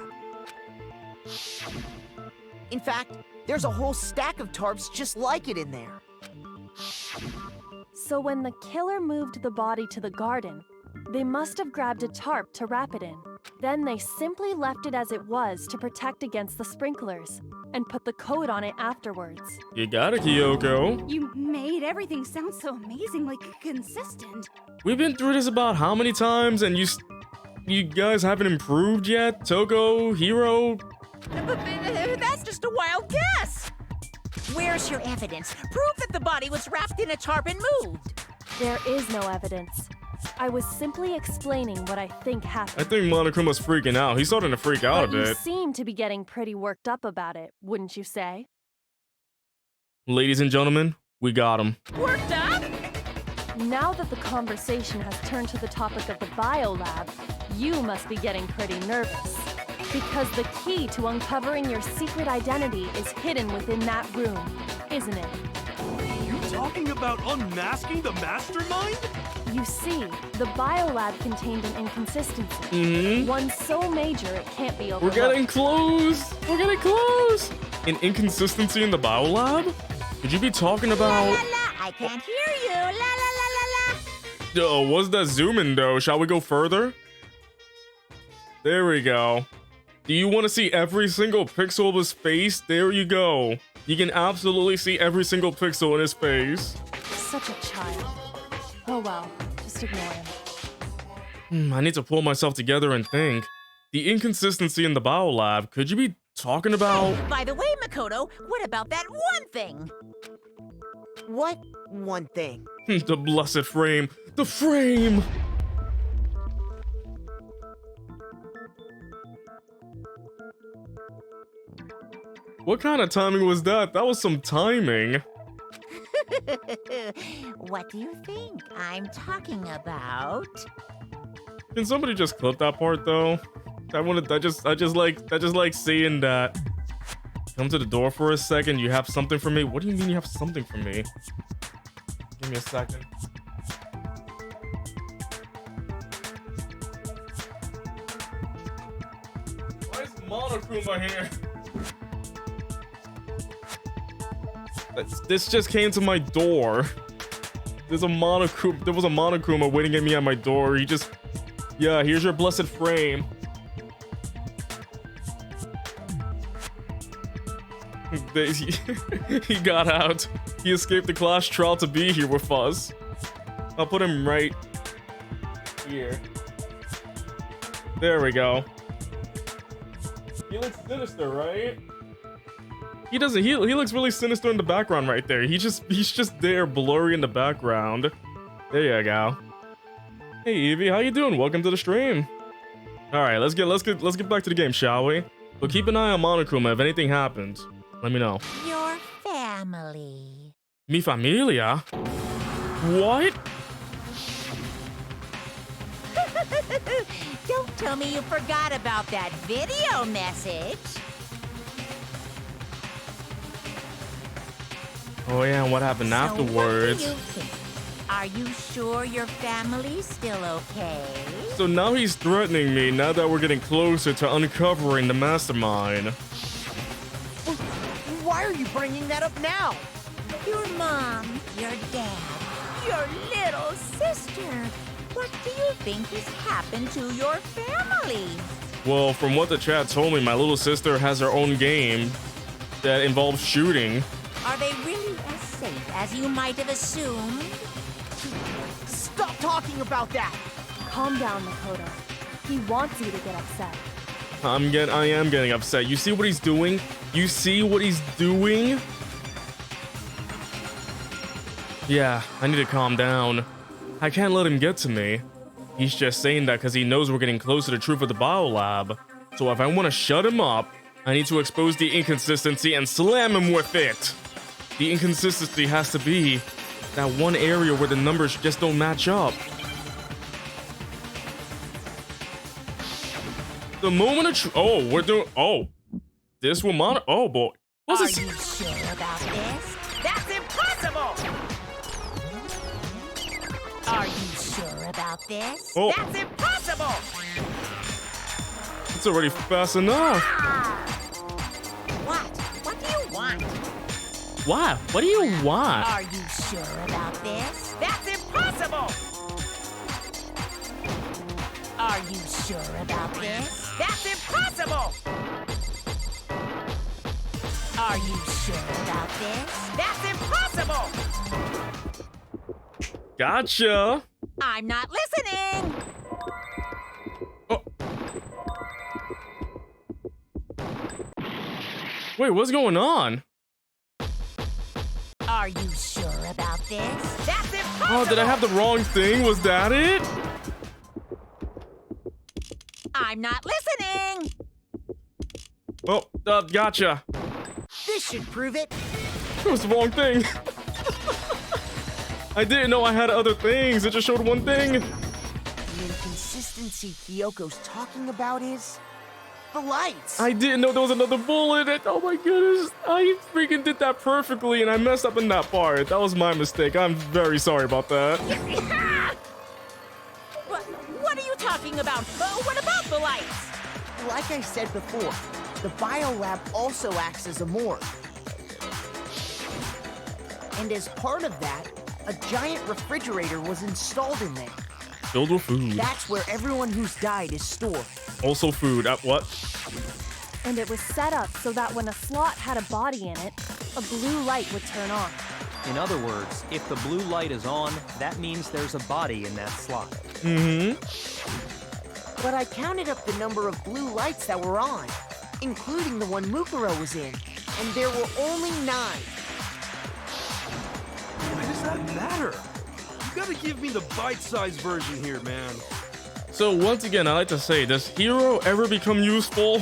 In fact, there's a whole stack of tarps just like it in there. So when the killer moved the body to the garden, they must have grabbed a tarp to wrap it in. Then they simply left it as it was to protect against the sprinklers. and put the code on it afterwards. You got it, Kyoko. You made everything sound so amazingly consistent. We've been through this about how many times, and you guys haven't improved yet? Toko, Hiro? But that's just a wild guess. Where's your evidence? Prove that the body was wrapped in a tarp and moved. There is no evidence. I was simply explaining what I think happened. I think Monokuma's freaking out. He's starting to freak out a But you bit. seem to be getting pretty worked up about it, wouldn't you say? Ladies and gentlemen, we got him. Worked up? Now that the conversation has turned to the topic of the biolab, you must be getting pretty nervous. Because the key to uncovering your secret identity is hidden within that room, isn't it? You talking about unmasking the mastermind? You see, the biolab contained an inconsistency. Mm-hmm. One so major it can't be We're overlooked. getting close. We're getting close. An inconsistency in the biolab? Could you be talking about... La la la, I can't hear you. La la la la la. Oh, what's that zoom in though? Shall we go further? There we go. Do you want to see every single pixel of his face? There you go. You can absolutely see every single pixel in his face. Such a child. Oh well, just ignore him. I need to pull myself together and think. The inconsistency in the biolab, could you be talking about... By the way, Makoto, what about that one thing? What one thing? The blessed frame. The frame! What kind of timing was that? That was some timing. What do you think I'm talking about? Can somebody just clip that part though? I just like seeing that. Come to the door for a second. You have something for me? What do you mean you have something for me? Give me a second. Why is Monokuma here? This just came to my door. There was a Monokuma waiting at me at my door. He just... Yeah, here's your blessed frame. He got out. He escaped the class trial to be here with us. I'll put him right here. There we go. He looks sinister, right? He doesn't. He looks really sinister in the background right there. He's just there, blurry in the background. There you go. Hey Evie, how you doing? Welcome to the stream. All right, let's get back to the game, shall we? But keep an eye on Monokuma. If anything happens, let me know. Your family. Mi familia? What? Don't tell me you forgot about that video message. Oh yeah, and what happened afterwards? So what do you think? Are you sure your family's still okay? So now he's threatening me now that we're getting closer to uncovering the mastermind. Why are you bringing that up now? Your mom, your dad, your little sister. What do you think has happened to your family? Well, from what the chat told me, my little sister has her own game that involves shooting. Are they really as safe as you might have assumed? Stop talking about that! Calm down, Makoto. He wants you to get upset. I am getting upset. You see what he's doing? You see what he's doing? Yeah, I need to calm down. I can't let him get to me. He's just saying that because he knows we're getting close to the truth of the biolab. So if I want to shut him up, I need to expose the inconsistency and slam him with it. The inconsistency has to be that one area where the numbers just don't match up. The moment of truth. Oh, we're doing. Oh, this will monitor. Oh boy. What's Are this? you sure about this? That's impossible! Are you sure about this? Oh. That's impossible! It's already fast enough. What? What do you want? What? What do you want? Are you sure about this? That's impossible! Are you sure about this? That's impossible! Are you sure about this? That's impossible! Gotcha. I'm not listening! Oh. Wait, what's going on? Are you sure about this? That's impossible! Oh, did I have the wrong thing? Was that it? I'm not listening! Oh, gotcha. This should prove it. It was the wrong thing. I didn't know I had other things. It just showed one thing. The inconsistency Kyoko's talking about is the lights. I didn't know there was another bullet. Oh my goodness. I freaking did that perfectly and I messed up in that part. That was my mistake. I'm very sorry about that. What are you talking about? What about the lights? Like I said before, the biolab also acts as a morgue. And as part of that, a giant refrigerator was installed in there. Filled with food. That's where everyone who's died is stored. Also food. What? And it was set up so that when a slot had a body in it, a blue light would turn on. In other words, if the blue light is on, that means there's a body in that slot. Mm-hmm. But I counted up the number of blue lights that were on, including the one Mukuro was in, and there were only 9. Why does that matter? You gotta give me the bite-sized version here, man. So once again, I like to say, does Hero ever become useful?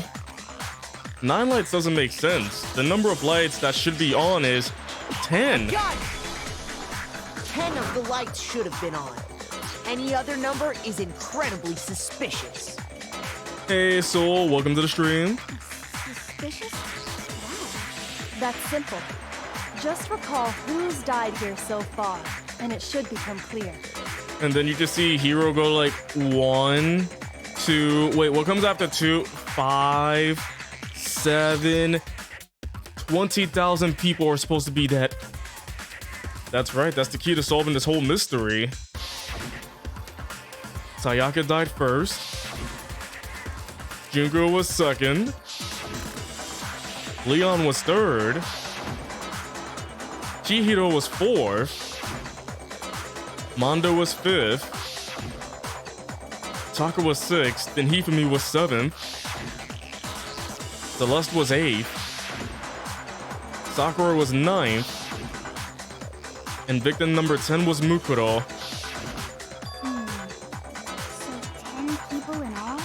9 lights doesn't make sense. The number of lights that should be on is 10. Got it! 10 of the lights should have been on. Any other number is incredibly suspicious. Hey Soul, welcome to the stream. Suspicious? Wow. That's simple. Just recall who's died here so far, and it should become clear. And then you just see Hero go like 1, 2, wait, what comes after 2? 5, 7, 20,000 people are supposed to be dead. That's right, that's the key to solving this whole mystery. Sayaka died first. Junko was second. Leon was third. Chihiro was fourth. Mondo was fifth. Taka was sixth. Then Hifumi was seventh. Celeste was eighth. Sakura was ninth. And victim number 10 was Mukuro. So 10 people in all?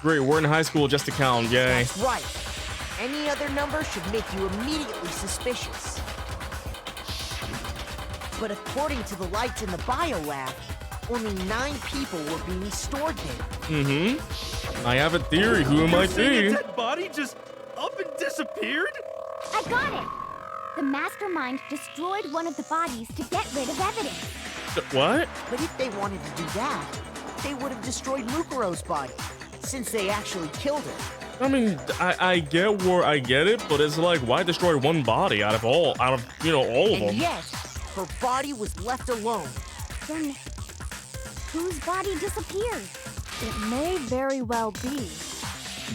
Great, we're in high school just to count, yay. That's right. Any other number should make you immediately suspicious. But according to the lights in the biolab, only 9 people were being stored there. Mm-hmm. I have a theory who it might Saying be. a dead body just up and disappeared? I got it! The mastermind destroyed one of the bodies to get rid of evidence. What? But if they wanted to do that, they would have destroyed Mukuro's body, since they actually killed her. I mean, I get it, but it's like, why destroy one body out of all of them? And yet, her body was left alone. Then, whose body disappeared? It may very well be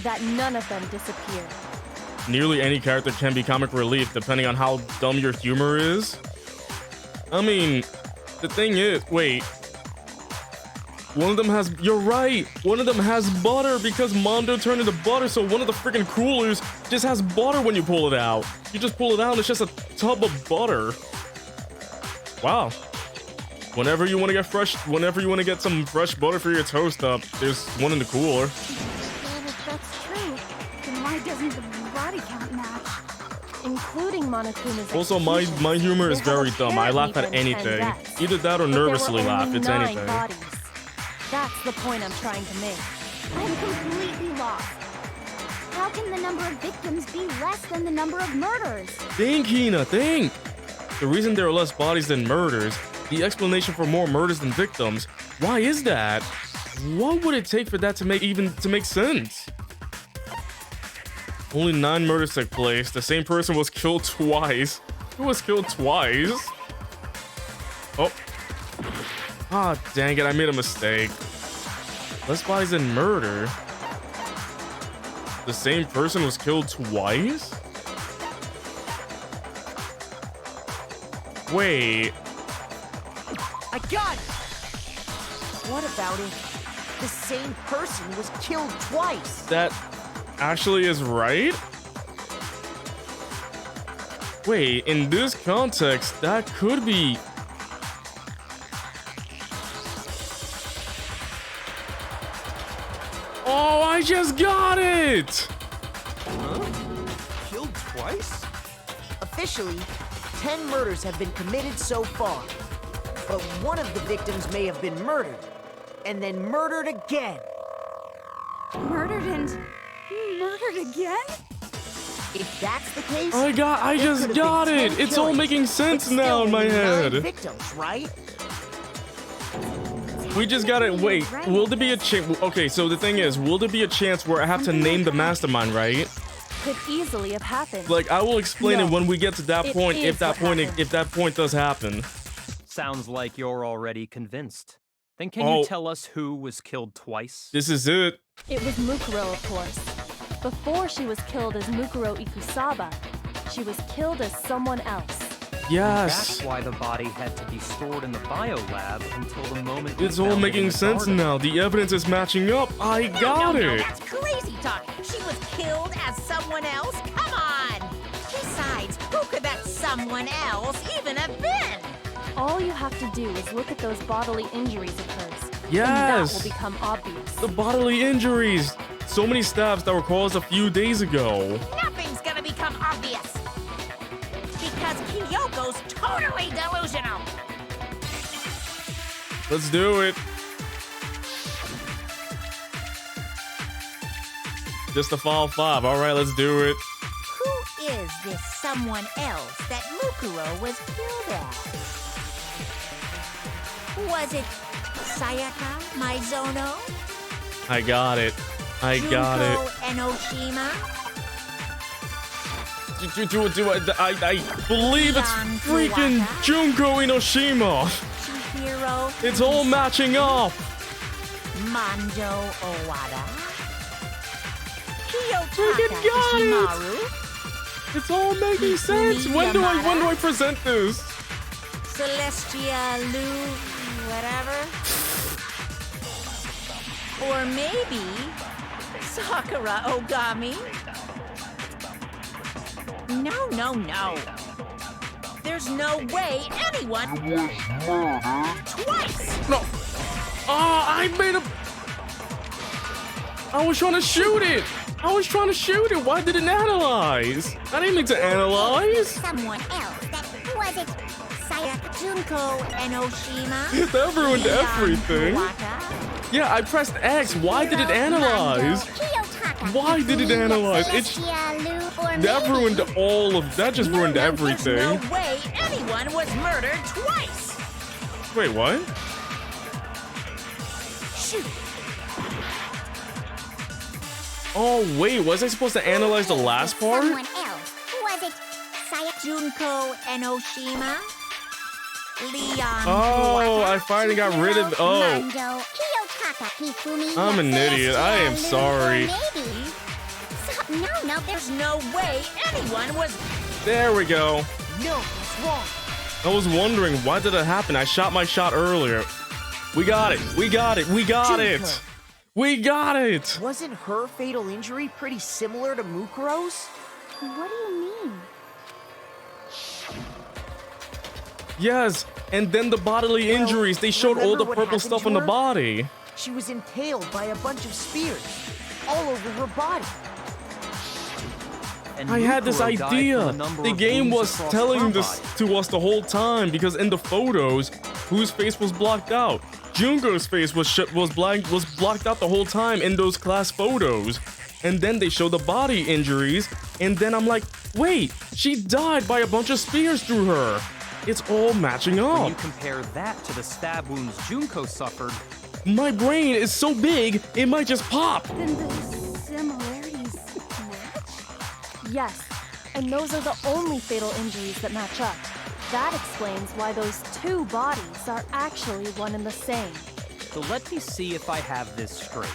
that none of them disappeared. Nearly any character can be comic relief depending on how dumb your humor is. I mean, the thing is, wait. One of them has, you're right. One of them has butter because Mondo turned into butter. So one of the freaking coolers just has butter when you pull it out. You just pull it out and it's just a tub of butter. Wow. Whenever you want to get some fresh butter for your toast up, there's one in the cooler. Well, if that's true, then why doesn't the body count match? Including Monokuma's Also, my humor is there have very dumb. I laugh at apparently been 10 anything. deaths. Either that or But there were nervously laugh. only It's 9 anything. bodies. That's the point I'm trying to make. I'm completely lost. How can the number of victims be less than the number of murders? Think, Hina, think! The reason there are less bodies than murders, the explanation for more murders than victims, why is that? What would it take for that to make sense? Only 9 murders took place. The same person was killed twice. Who was killed twice? Oh. Ah, dang it, I made a mistake. Less bodies than murder. The same person was killed twice? Wait. I got it! What about if the same person was killed twice? That actually is right? Wait, in this context, that could be... Oh, I just got it! Huh? Killed twice? Officially, 10 murders have been committed so far. But one of the victims may have been murdered, and then murdered again. Murdered and murdered again? If that's the case, I there just could have got been 10 it! It's all killings, making but sense still now in my only 9 head. victims, right? We just gotta wait. Will there be a chance? Okay, so the thing is, will there be a chance where I have to name the mastermind, right? Could easily have happened. Like, I will explain No, it when we get to that it point, is if that what point happened. if that point does happen. Sounds like you're already convinced. Then can Oh. you tell us who was killed twice? This is it. It was Mukuro, of course. Before she was killed as Mukuro Ikusaba, she was killed as someone else. Yes. That's why the body had to be stored in the biolab until the moment we It's all found it in making the sense garden. now. The evidence is matching up. I got no, it. that's crazy talk. She was killed as someone else? Come on! Besides, who could that someone else even have been? All you have to do is look at those bodily injuries of hers. And that Yes. will become obvious. The bodily injuries. So many stabs that were caused a few days ago. Nothing's gonna become obvious. Because Kyoko's totally delusional. Let's do it. Just a fall 5. All right, let's do it. Who is this someone else that Mukuro was killed as? Was it Sayaka Maizono? I got it. I got it. Junko Enoshima? I believe it's Yan freaking Kuwata? Junko Enoshima. Chihiro It's all matching up. Manjo Owada? Freaking Kiyotaka got it! Ishimaru? It's all making sense. When do I present this? Celestia Lu, whatever? Or maybe Sakura Ogami? No. There's no way anyone was murdered twice! No. Oh, I was trying to shoot it. Why did it analyze? I didn't mean to analyze. Someone else that wasn't Sayaka Junko Enoshima? That ruined Yan everything. Kuwata? Yeah, I pressed X. Why did it analyze? Why did it analyze? That ruined all of that. Just ruined everything. There's no way anyone was murdered twice! Wait, what? Shoot! Oh wait, was I supposed to analyze the last part? Someone else. Was it Sayaka? Junko Enoshima? Leon Oh, Kuwata? I finally got rid of. Oh, Mando, Kiyotaka Hifumi, I'm an idiot. I am Celestia Lu, sorry. or maybe. No, There's no way anyone was... there we go. No, it's wrong. I was wondering why did it happen. I shot my shot earlier. We got it. We got it. We got it. We got it. Wasn't her fatal injury pretty similar to Mukuro's? What do you mean? Yes, and then the bodily Well, injuries. They showed all the remember what purple happened stuff to on the her? body. She was impaled by a bunch of spears all over her body. And I had this Mukuro died idea. from a number The of game wounds was across telling her this body. to us the whole time because in the photos, whose face was blocked out? Junko's face was blocked out the whole time in those class photos. And then they show the body injuries, and then I'm like, wait, she died by a bunch of spears through her. It's all matching When up. you compare that to the stab wounds Junko suffered, My brain is so big, it might just pop. Then the similarities match? Yes, and those are the only fatal injuries that match up. That explains why those two bodies are actually one and the same. so let me see if I have this straight.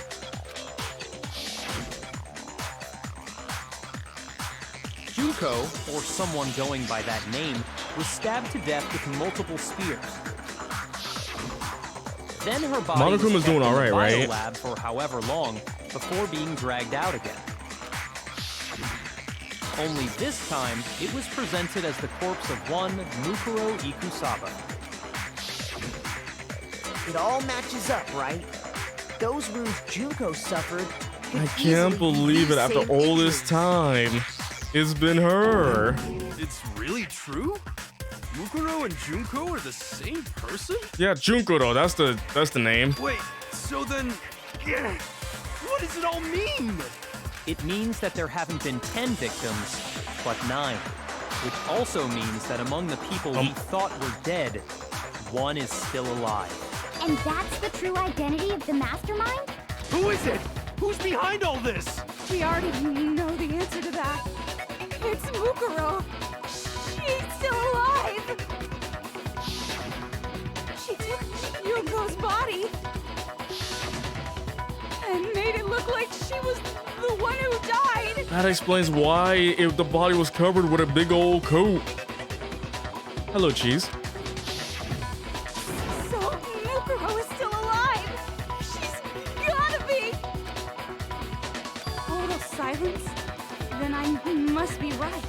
Junko, or someone going by that name, was stabbed to death with multiple spears. Then her body Monokuma's was kept doing in the alright, right? biolab for however long before being dragged out again. Only this time, it was presented as the corpse of one Mukuro Ikusaba. It all matches up, right? Those wounds Junko suffered. could I can't easily be believe it the after same all this injuries. time. It's been her. It's really true? Mukuro and Junko are the same person? Yeah, Junkuro, that's the name. Wait, so then... yeah, what does it all mean? It means that there haven't been 10 victims, but 9. Which also means that among the people we thought were dead, one is still alive. And that's the true identity of the mastermind? Who is it? Who's behind all this? We already know the answer to that. It's Mukuro. She's still alive. She took Yunko's body and made it look like she was the one who died. That explains why the body was covered with a big old coat. Hello, Cheese. So Mukuro is still alive. She's gotta be. Total silence? Then I must be right.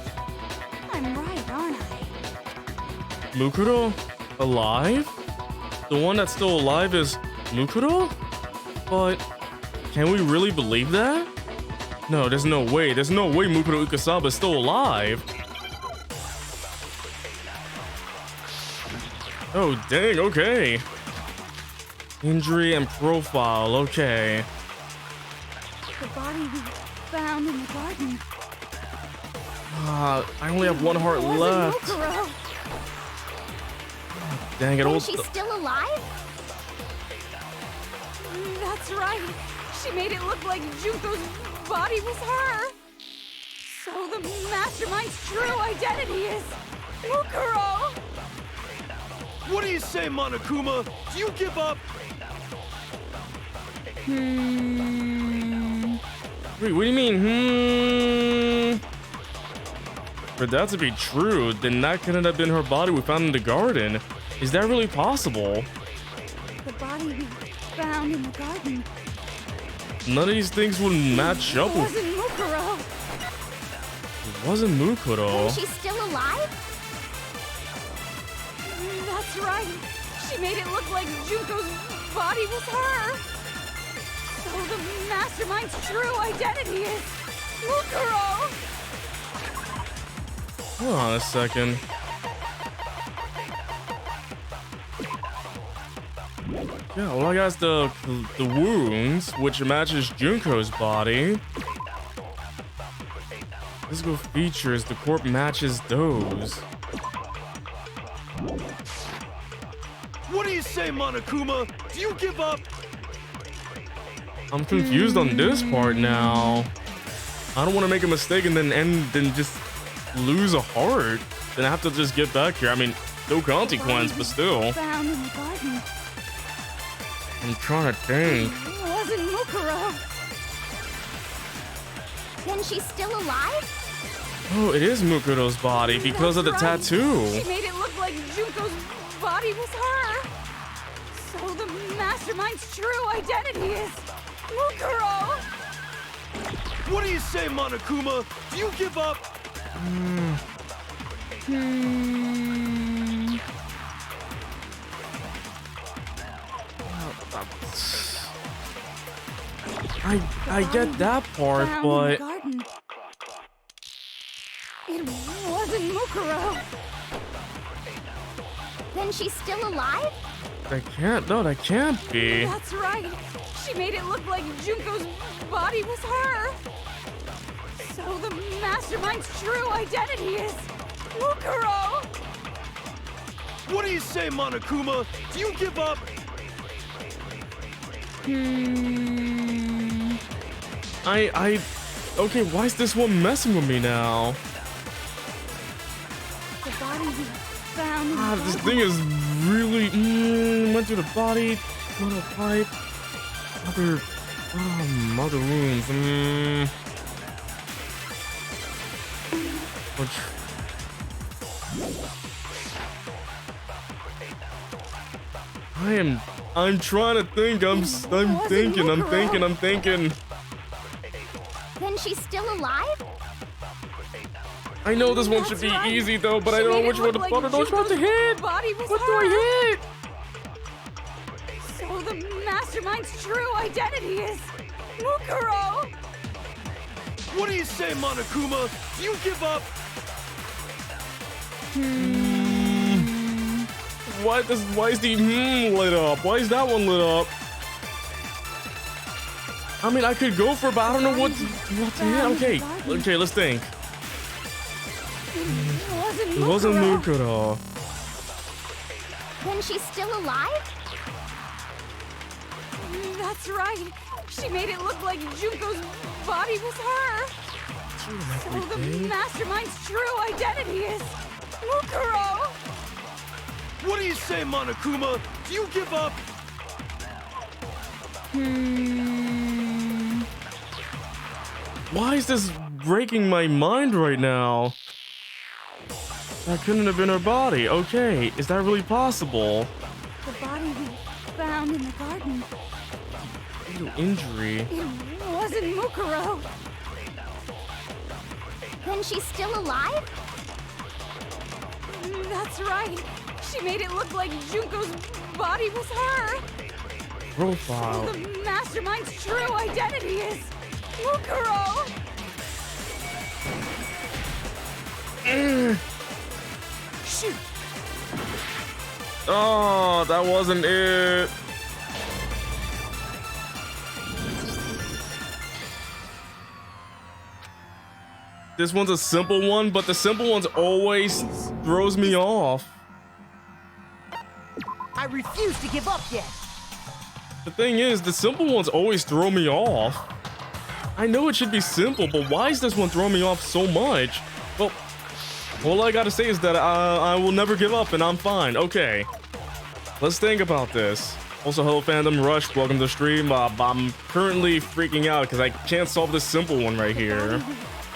I'm right, aren't I? Mukuro? Alive? The one that's still alive is Mukuro? But can we really believe that? No, there's no way. There's no way Mukuro Ikusaba is still alive. Oh, dang, okay. Injury and profile, okay. The body we found in the garden. I only have one heart Wasn't left. Mukuro. Dang it, And old. she's still alive? That's right. She made it look like Junko's body was her. So the mastermind's true identity is Mukuro. What do you say, Monokuma? Do you give up? Wait, what do you mean? For that to be true, then that couldn't have been her body we found in the garden. Is that really possible? The body we found in the garden. None of these things would match up with. Wasn't Mukuro. It wasn't Mukuro. And she's still alive? That's right. She made it look like Junko's body was her. So the mastermind's true identity is Mukuro. Hold on a second. Yeah, well, I got the wounds, which matches Junko's body. Physical features, the corpse matches those. What do you say, Monokuma? Do you give up? I'm confused on this part now. I don't want to make a mistake and then just lose a heart. Then I have to just get back here. I mean, no consequence, but still. Found in the garden. I'm trying to think. Wasn't Mukuro. Then she's still alive? Oh, it is Mukuro's body because of the That's right. tattoo. She made it look like Junko's body was her. So the mastermind's true identity is Mukuro. What do you say, Monokuma? Do you give up? I get that part, Found in the but garden. It wasn't Mukuro. Then she's still alive? that can't be. That's right. She made it look like Junko's body was her. So the mastermind's true identity is Mukuro. What do you say, Monokuma? Do you give up? Okay, why is this one messing with me now? The body we found in the This garden. thing is really went through the body, little pipe, other wounds. I'm trying to think. I'm thinking. Then she's still alive? I know this one should be easy though, but I don't know which one to hit. What do I hit? So the mastermind's true identity is Mukuro! What do you say, Monokuma? Do you give up? Why is the lit up? Why is that one lit up? I mean, I could go for, but I don't know what to hit. Okay, let's think. It wasn't Mukuro. Then she's still alive? That's right. She made it look like Junko's body was her. So the mastermind's true identity is Mukuro! What do you say, Monokuma? Do you give up? Why is this breaking my mind right now? That couldn't have been her body. Okay, is that really possible? The body we found in the garden. Fatal injury. It wasn't Mukuro. Then she's still alive? That's right. She made it look like Junko's body was her. Profile. So the mastermind's true identity is Mukuro. Shoot! Oh, that wasn't it. This one's a simple one, but the simple ones always throws me off. I refuse to give up yet. The thing is, the simple ones always throw me off. I know it should be simple, but why is this one throwing me off so much? Well, all I gotta say is that I will never give up and I'm fine. Okay, let's think about this. Also, hello fandom, Rush, welcome to the stream. I'm currently freaking out because I can't solve this simple one right here.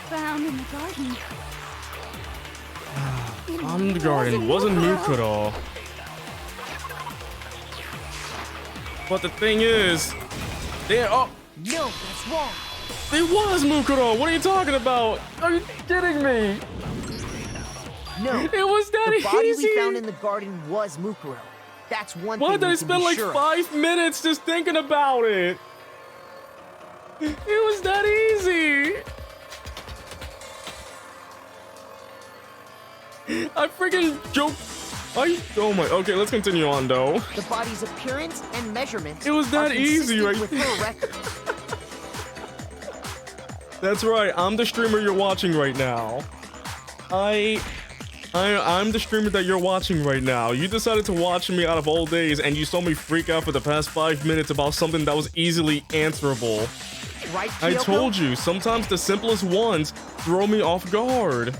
Found in the garden. On the garden wasn't Mukuro. But the thing is, No, that's wrong. It was Mukuro. What are you talking about? Are you kidding me? No. It was that the body easy. we found in the garden was Mukuro. That's one Why thing did I we can spend be like sure of. 5 minutes just thinking about it? It was that easy. I freaking joke. Oh my. Okay, let's continue on though. The body's appearance and measurements. It was that are easy, consistent right? With her record. That's right. I'm the streamer you're watching right now. I'm the streamer that you're watching right now. You decided to watch me out of all days, and you saw me freak out for the past 5 minutes about something that was easily answerable. Right, I Kyoko? told you, sometimes the simplest ones throw me off guard.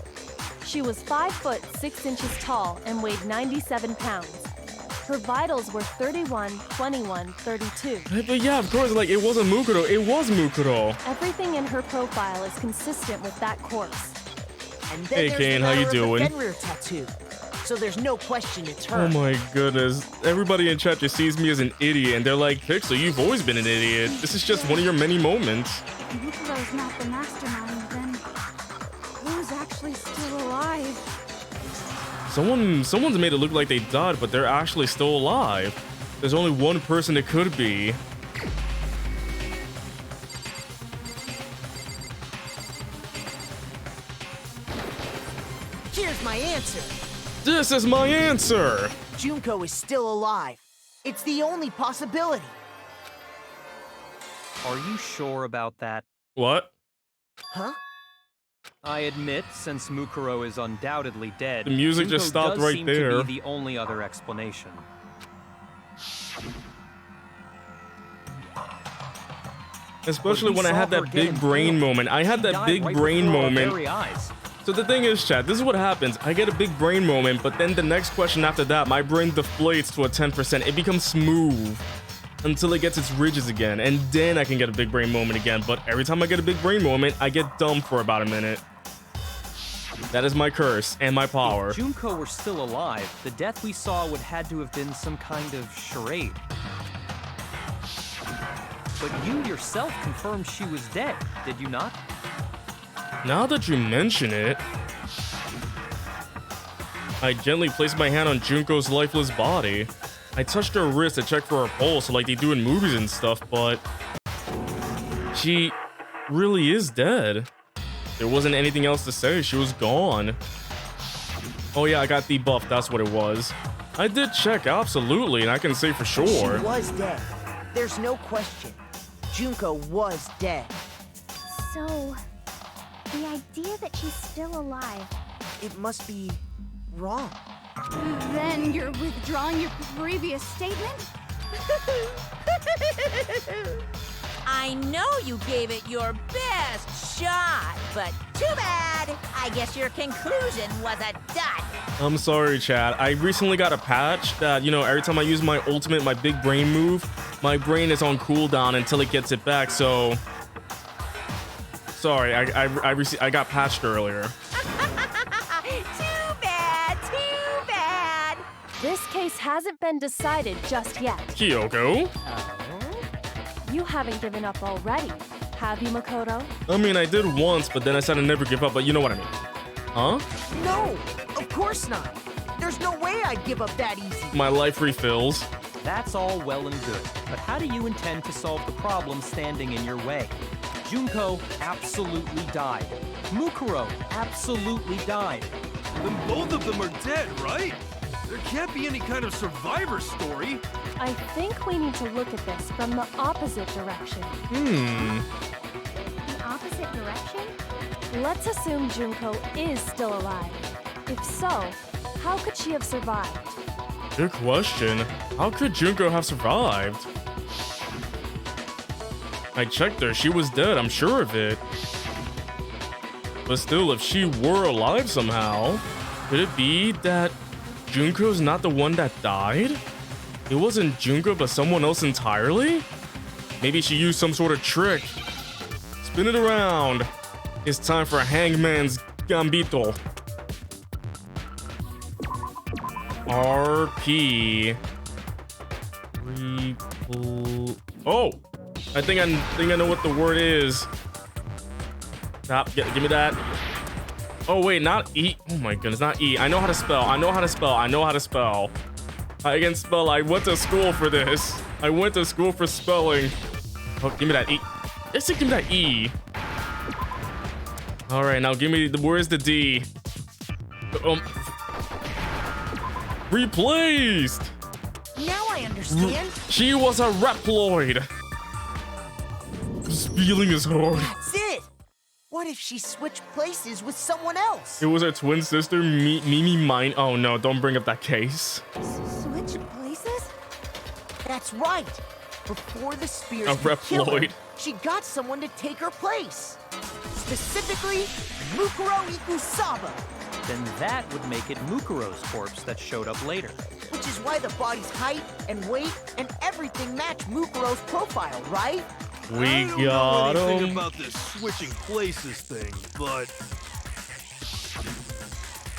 She was 5 foot 6 inches tall and weighed 97 pounds. Her vitals were 31, 21, 32. But yeah, of course, like, it wasn't Mukuro. It was Mukuro. Everything in her profile is consistent with that corpse. And then Hey, there's Kane, the how you matter of doing? the Fenrir tattoo. So there's no question it's her. Oh my goodness. Everybody in chat just sees me as an idiot, and they're like, Pixel, you've always been an idiot. This is just one of your many moments. If Mukuro's not the mastermind, then who's actually still alive? Someone's made it look like they died, but they're actually still alive. There's only one person it could be. Here's my answer. This is my answer. Junko is still alive. It's the only possibility. Are you sure about that? What? Huh? I admit, since Mukuro is undoubtedly dead, The music just Junko stopped does right seem there. To be the only other explanation. Especially But when I he had saw her that get big brain impaled. moment. I had She that died big right brain before our moment. very eyes. So the thing is, chat, this is what happens. I get a big brain moment, but then the next question after that, my brain deflates to a 10%. It becomes smooth until it gets its ridges again, and then I can get a big brain moment again. But every time I get a big brain moment, I get dumb for about a minute. That is my curse and my power. If Junko were still alive, the death we saw would had to have been some kind of charade. But you yourself confirmed she was dead, did you not? Now that you mention it, I gently placed my hand on Junko's lifeless body. I touched her wrist to check for her pulse like they do in movies and stuff, but she really is dead. There wasn't anything else to say. She was gone. Oh yeah, I got debuffed. That's what it was. I did check, absolutely, and I can say for sure. She was dead. There's no question. Junko was dead. So, the idea that she's still alive. It must be wrong. Then you're withdrawing your previous statement? I know you gave it your best shot, but too bad. I guess your conclusion was a dud. I'm sorry, Chad. I recently got a patch that, you know, every time I use my ultimate, my big brain move, my brain is on cooldown until it gets it back, so... Sorry, I got patched earlier. Too bad. This case hasn't been decided just yet. Kyoko? You haven't given up already, have you, Makoto? I mean, I did once, but then I said I'd never give up, but you know what I mean. Huh? No, of course not. There's no way I'd give up that easy. My life refills. That's all well and good, but how do you intend to solve the problem standing in your way? Junko absolutely died. Mukuro absolutely died. Then both of them are dead, right? There can't be any kind of survivor story. I think we need to look at this from the opposite direction. The opposite direction? Let's assume Junko is still alive. If so, how could she have survived? Good question. How could Junko have survived? I checked her. She was dead. I'm sure of it. But still, if she were alive somehow, could it be that Junko's not the one that died? It wasn't Junko, but someone else entirely? Maybe she used some sort of trick. Spin it around. It's time for Hangman's Gambito. RP. Oh! I think I know what the word is. Stop. Give me that. Oh wait, not E. Oh my goodness, not E. I know how to spell. I know how to spell. I can spell. I went to school for this. I went to school for spelling. Oh, give me that E. Let's give me that E. All right, now give me the. Where's the D? Replaced. Now I understand. She was a Reploid. This feeling is hard. That's it. What if she switched places with someone else? It was her twin sister, Mimi Mine. Oh no, don't bring up that case. Switch places? That's right. Before the spears A could kill her, Reploid. she got someone to take her place. Specifically, Mukuro Ikusaba. Then that would make it Mukuro's corpse that showed up later. Which is why the body's height and weight and everything match Mukuro's profile, right? We I don't got know anything him. about this switching places thing, but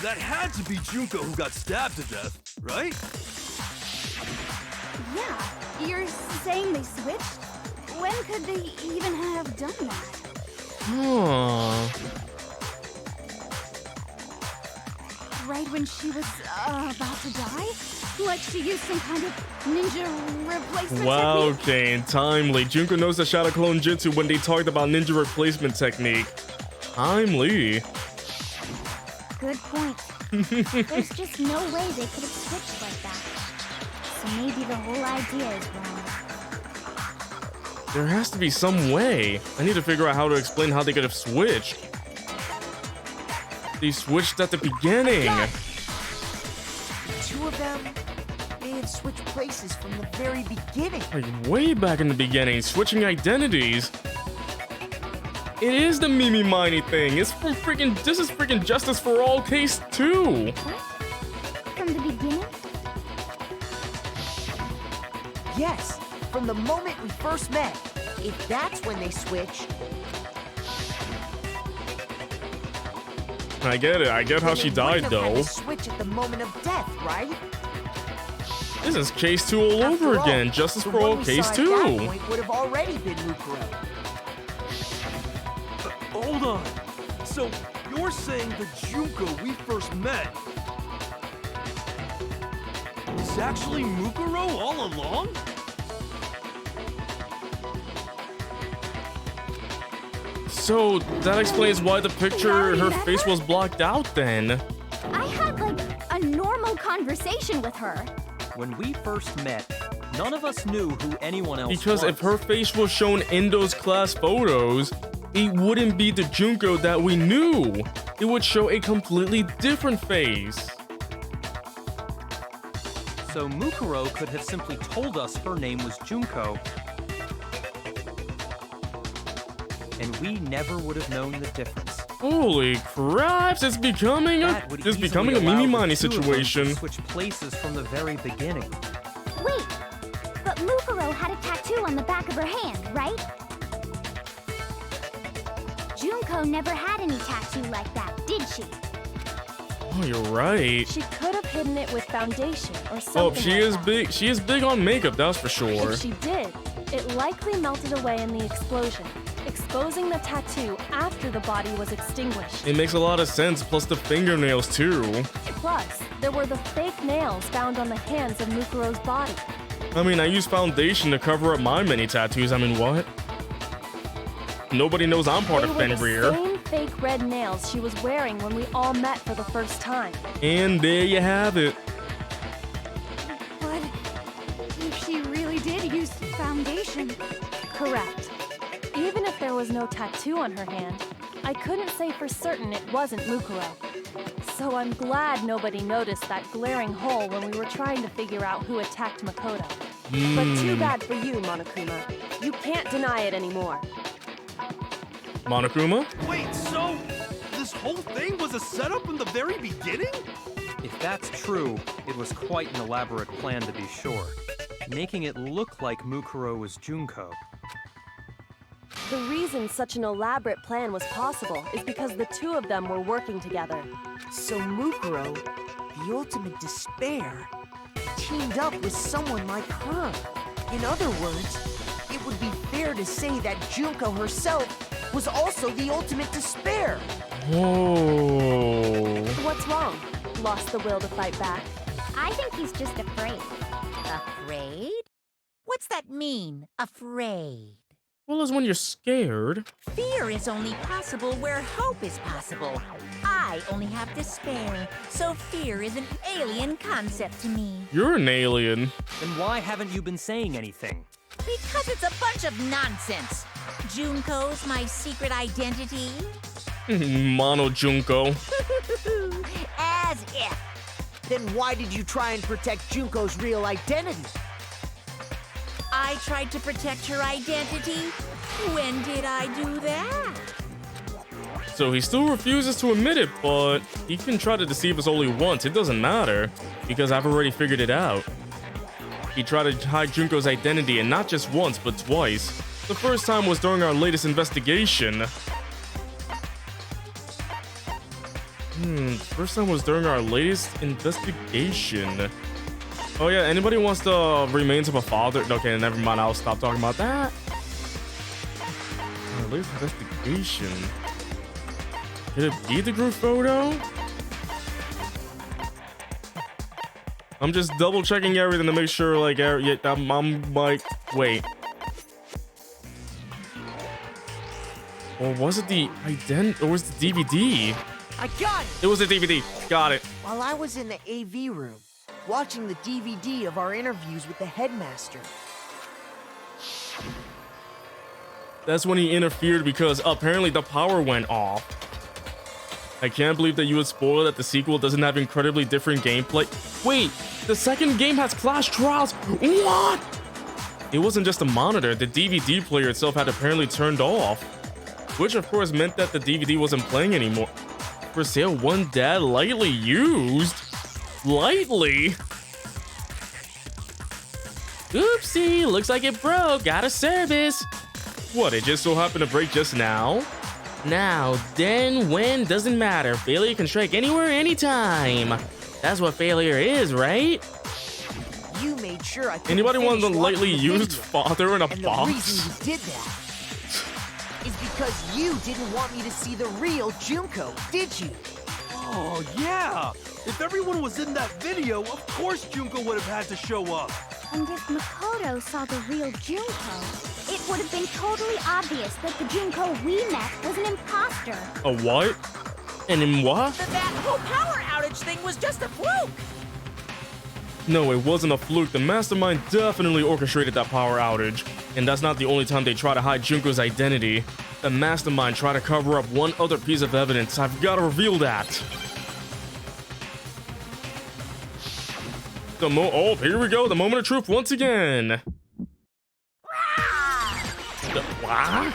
that had to be Junko who got stabbed to death, right? Yeah, you're saying they switched? When could they even have done that? Huh. Right when she was about to die? Like she used some kind of ninja replacement Wow, technique? Kane, timely. Junko knows the Shadow Clone Jutsu when they talked about ninja replacement technique. Timely. Good point. There's just no way they could have switched like that. So maybe the whole idea is wrong. There has to be some way. I need to figure out how to explain how they could have switched. They switched at the beginning. The two of them may have switched places from the very beginning. Like way back in the beginning, switching identities. It is the Mimi Miney thing. It's from freaking. This is freaking Justice for All Case 2. From the beginning? Yes, from the moment we first met. If that's when they switched, I get it. I get how she died, though. Switch at the moment of death, right? This is case 2 all over again. Justice for all, case 2. That point would have already been Mukuro. Hold on. So you're saying the Junko we first met is actually Mukuro all along? So that explains why the picture, her face was blocked out then. I had like a normal conversation with her. When we first met, none of us knew who anyone else was. Because if her face was shown in those class photos, it wouldn't be the Junko that we knew. It would show a completely different face. So Mukuro could have simply told us her name was Junko, and we never would have known the difference. Holy craps! It's becoming a Mimimani situation. Switch places from the very beginning. Wait, but Mukuro had a tattoo on the back of her hand, right? Junko never had any tattoo like that, did she? Oh, you're right. She could have hidden it with foundation or something. Oh, she is big. She is big on makeup, that's for sure. If she did, it likely melted away in the explosion, exposing the tattoo after the body was extinguished. It makes a lot of sense, plus the fingernails too. Plus, there were the fake nails found on the hands of Mukuro's body. I mean, I use foundation to cover up my many tattoos. I mean, what? Nobody knows I'm part of Fenrir. The same fake red nails she was wearing when we all met for the first time. And there you have it. But if she really did use foundation... Correct. Even if there was no tattoo on her hand, I couldn't say for certain it wasn't Mukuro. So I'm glad nobody noticed that glaring hole when we were trying to figure out who attacked Makoto. But too bad for you, Monokuma. You can't deny it anymore. Monokuma? Wait, so this whole thing was a setup in the very beginning? If that's true, it was quite an elaborate plan to be sure, making it look like Mukuro was Junko. The reason such an elaborate plan was possible is because the two of them were working together. So Mukuro, the ultimate despair, teamed up with someone like her. In other words, it would be fair to say that Junko herself was also the ultimate despair. Whoa. What's wrong? Lost the will to fight back? I think he's just afraid. Afraid? What's that mean, afraid? Well, it's when you're scared. Fear is only possible where hope is possible. I only have despair, so fear is an alien concept to me. You're an alien. Then why haven't you been saying anything? Because it's a bunch of nonsense. Junko's my secret identity. Mono Junko. As if. Then why did you try and protect Junko's real identity? I tried to protect her identity. When did I do that? So he still refuses to admit it, but he can try to deceive us only once. It doesn't matter, because I've already figured it out. He tried to hide Junko's identity, and not just once, but twice. The first time was during our latest investigation. First time was during our latest investigation. Oh yeah, anybody wants the remains of a father? Okay, never mind, I'll stop talking about that. Our latest investigation. Could it be the group photo? I'm just double checking everything to make sure, like, I'm like, wait. Or was it the or was it the DVD? I got it! It was the DVD. Got it. While I was in the AV room, watching the DVD of our interviews with the headmaster. That's when he interfered because apparently the power went off. I can't believe that you would spoil that the sequel doesn't have incredibly different gameplay. Wait, the second game has Clash Trials? What? It wasn't just a monitor, the DVD player itself had apparently turned off. Which of course meant that the DVD wasn't playing anymore. For sale one dad lightly used? Lightly? Oopsie, looks like it broke, got a service. What, it just so happened to break just now? Now, then, when, doesn't matter. Failure can strike anywhere, anytime. That's what failure is, right? You made sure I couldn't Anybody want the finish lightly watching the used video. father in a And box? the reason you did that is because you didn't want me to see the real Junko, did you? Oh, yeah! If everyone was in that video, of course Junko would have had to show up. And if Makoto saw the real Junko, it would have been totally obvious that the Junko we met was an imposter. A what? And in what? That whole power outage thing was just a fluke. No, it wasn't a fluke. The mastermind definitely orchestrated that power outage. And that's not the only time they try to hide Junko's identity. The mastermind tried to cover up one other piece of evidence. I've got to reveal that. Oh, here we go. The moment of truth once again. What?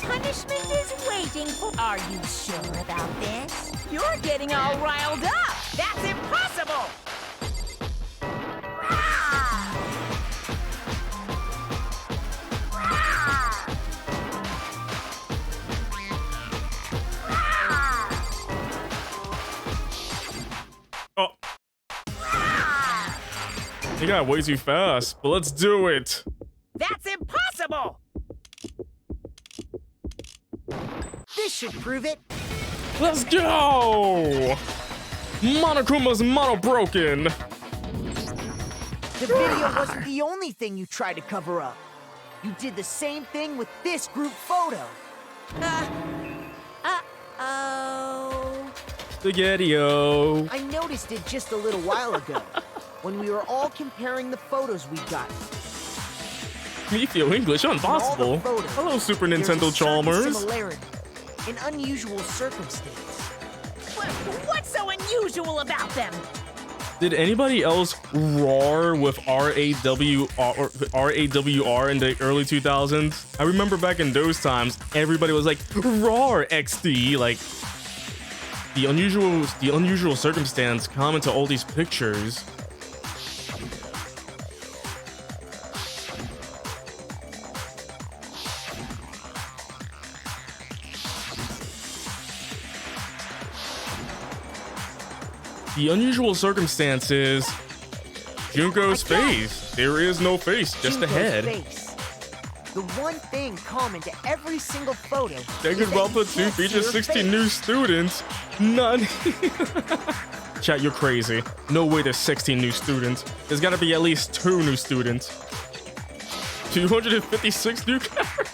Punishment is waiting for. Are you sure about this? You're getting all riled up. That's impossible. Oh. You got way too fast, but let's do it. That's impossible. This should prove it. Let's go! Monokuma's mono broken. The video wasn't the only thing you tried to cover up. You did the same thing with this group photo. Uh-oh. Spaghetti-o. I noticed it just a little while ago when we were all comparing the photos we got. Me feel English impossible. Photos, Hello, Super there's Nintendo a certain Chalmers. similarity, an unusual circumstance. What's so unusual about them? Did anybody else roar with RAWR in the early 2000s? I remember back in those times, everybody was like, roar XD, like the unusual circumstance common to all these pictures. The unusual circumstance is Junko's face. There is no face, just a Junko's head. face. The one thing common to every single photo is that Danganronpa you 2 can't see features her 16 face. new students. None. Chat, you're crazy. No way there's 16 new students. There's gotta be at least 2 new students. 256 new characters.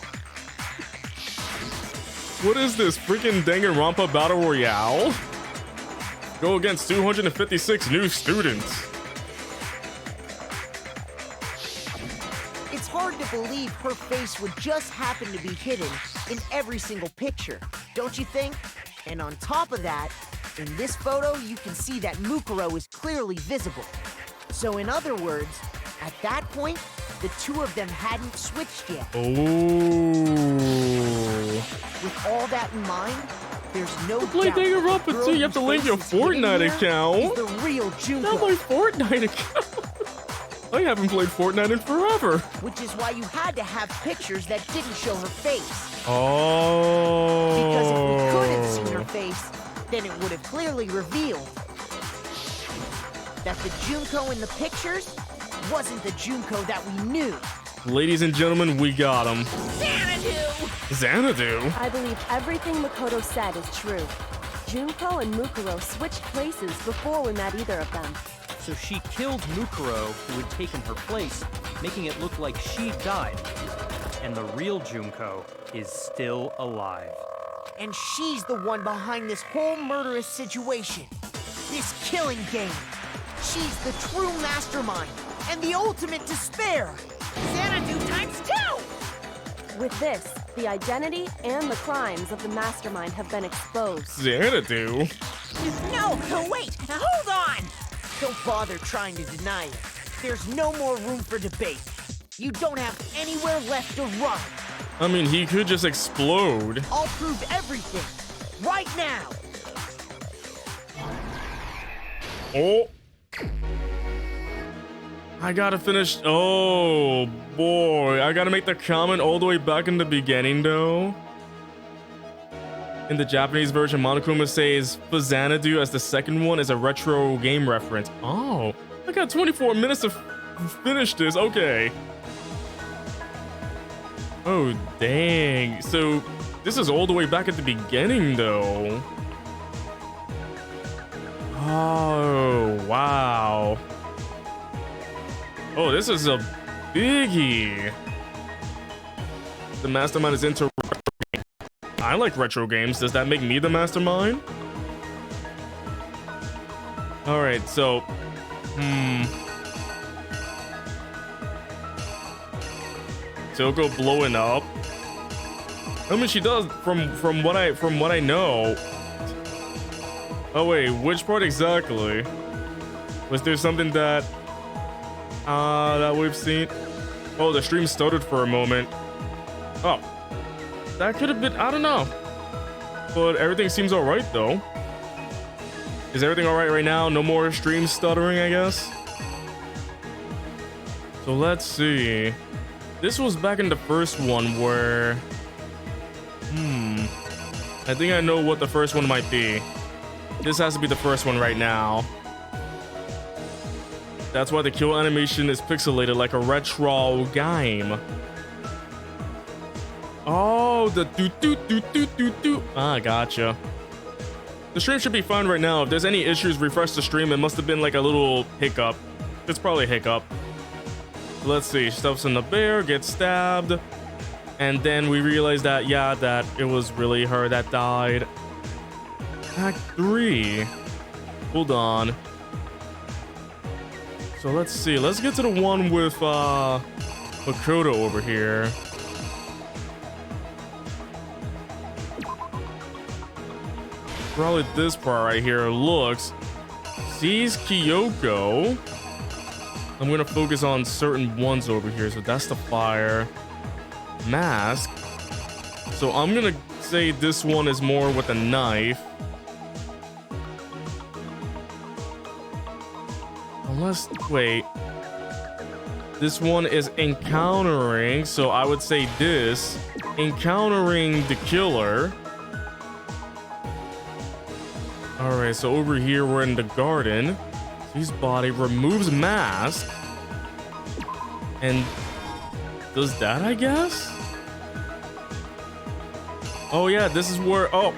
What is this? Freaking Danganronpa Battle Royale? Go against 256 new students. It's hard to believe her face would just happen to be hidden in every single picture, don't you think? And on top of that, in this photo, you can see that Mukuro is clearly visible. So in other words, at that point, the two of them hadn't switched yet. Oh. With all that in mind, there's no doubt Play that the Danganronpa girl 2, you have to whose link your face is hidden Fortnite here account. is the real Junko. Not my Fortnite account. I haven't played Fortnite in forever. Which is why you had to have pictures that didn't show her face. Oh. Because if we could have seen her face, then it would have clearly revealed that the Junko in the pictures wasn't the Junko that we knew. Ladies and gentlemen, we got him. Xanadu! Xanadu? I believe everything Makoto said is true. Junko and Mukuro switched places before we met either of them. So she killed Mukuro, who had taken her place, making it look like she died. And the real Junko is still alive. And she's the one behind this whole murderous situation. This killing game. She's the true mastermind and the ultimate despair. Xanadu times 2! With this, the identity and the crimes of the mastermind have been exposed. Xanadu? No, wait, hold on! Don't bother trying to deny it. There's no more room for debate. you don't have anywhere left to run. I mean, he could just explode. I'll prove everything right now. Oh. I gotta finish. Oh, boy. I gotta make the comment all the way back in the beginning, though. In the Japanese version, Monokuma says Fazanadu as the second one is a retro game reference. Oh, I got 24 minutes to finish this. Okay. Oh, dang. So this is all the way back at the beginning, though. Oh, wow. Oh, this is a biggie. The mastermind is into retro games. I like retro games. Does that make me the mastermind? All right, so, Toko blowing up. I mean, she does from what I know. Oh wait, which part exactly? Was there something that we've seen? Oh, the stream stuttered for a moment. Oh, that could have been, I don't know. But everything seems all right though. Is everything all right now? No more stream stuttering, I guess. So let's see. This was back in the first one where, I think I know what the first one might be. This has to be the first one right now. That's why the kill animation is pixelated like a retro game. Oh, the do. Ah, gotcha. The stream should be fine right now. If there's any issues, refresh the stream. It must have been like a little hiccup. It's probably a hiccup. Let's see. Stuffs in the bear, gets stabbed. And then we realize that, yeah, that it was really her that died. Act 3. Hold on. So let's see. Let's get to the one with Makoto over here. Probably this part right here. Looks. Sees Kyoko. I'm gonna focus on certain ones over here. So that's the fire. Mask. So I'm gonna say this one is more with a knife. Unless, wait. This one is encountering, so I would say this. Encountering the killer. Alright, so over here we're in the garden. His body removes mask. And does that, I guess? Oh yeah, this is where, oh.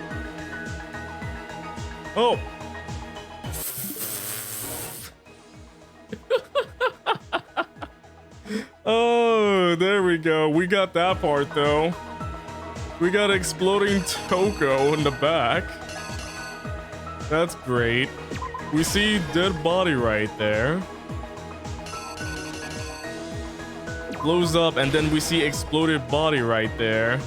Oh, there we go. We got that part though. We got exploding Toko in the back. That's great. We see dead body right there. Blows up, and then we see exploded body right there.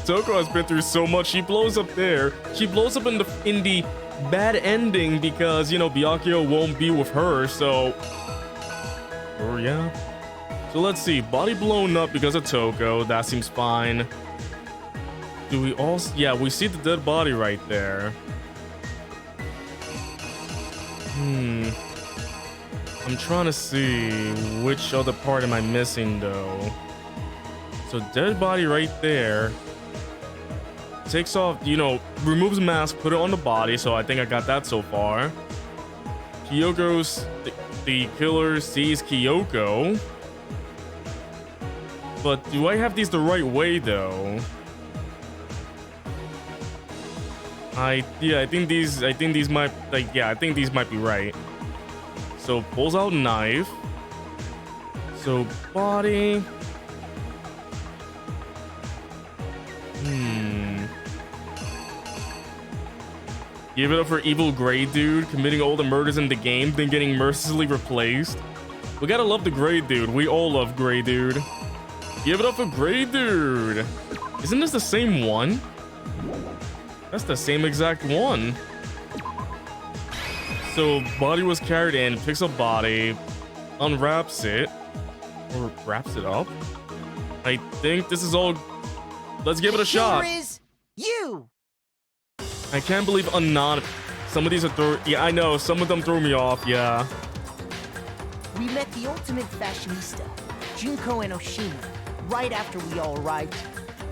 Toko has been through so much. She blows up there. She blows up in the bad ending because, you know, Byakuya won't be with her, so... Oh, yeah. So let's see. Body blown up because of Toko. That seems fine. Do we also... Yeah, we see the dead body right there. I'm trying to see which other part am I missing, though. So dead body right there. Takes off, you know, removes mask, put it on the body. So I think I got that so far. Kyoko's... The killer sees Kyoko. But do I have these the right way, though? I think these might, like, yeah, I think these might be right. So pulls out knife. So body. Give it up for evil gray dude committing all the murders in the game, then getting mercilessly replaced. We gotta love the gray dude. We all love gray dude. Give it up for gray dude. Isn't this the same one? That's the same exact one. So body was carried in, picks up body, unwraps it. Or wraps it up. I think this is all. Let's give it a shot. Here is you. I can't believe some of these are yeah, I know. Some of them threw me off. Yeah. We met the ultimate fashionista, Junko Enoshima, right after we all arrived.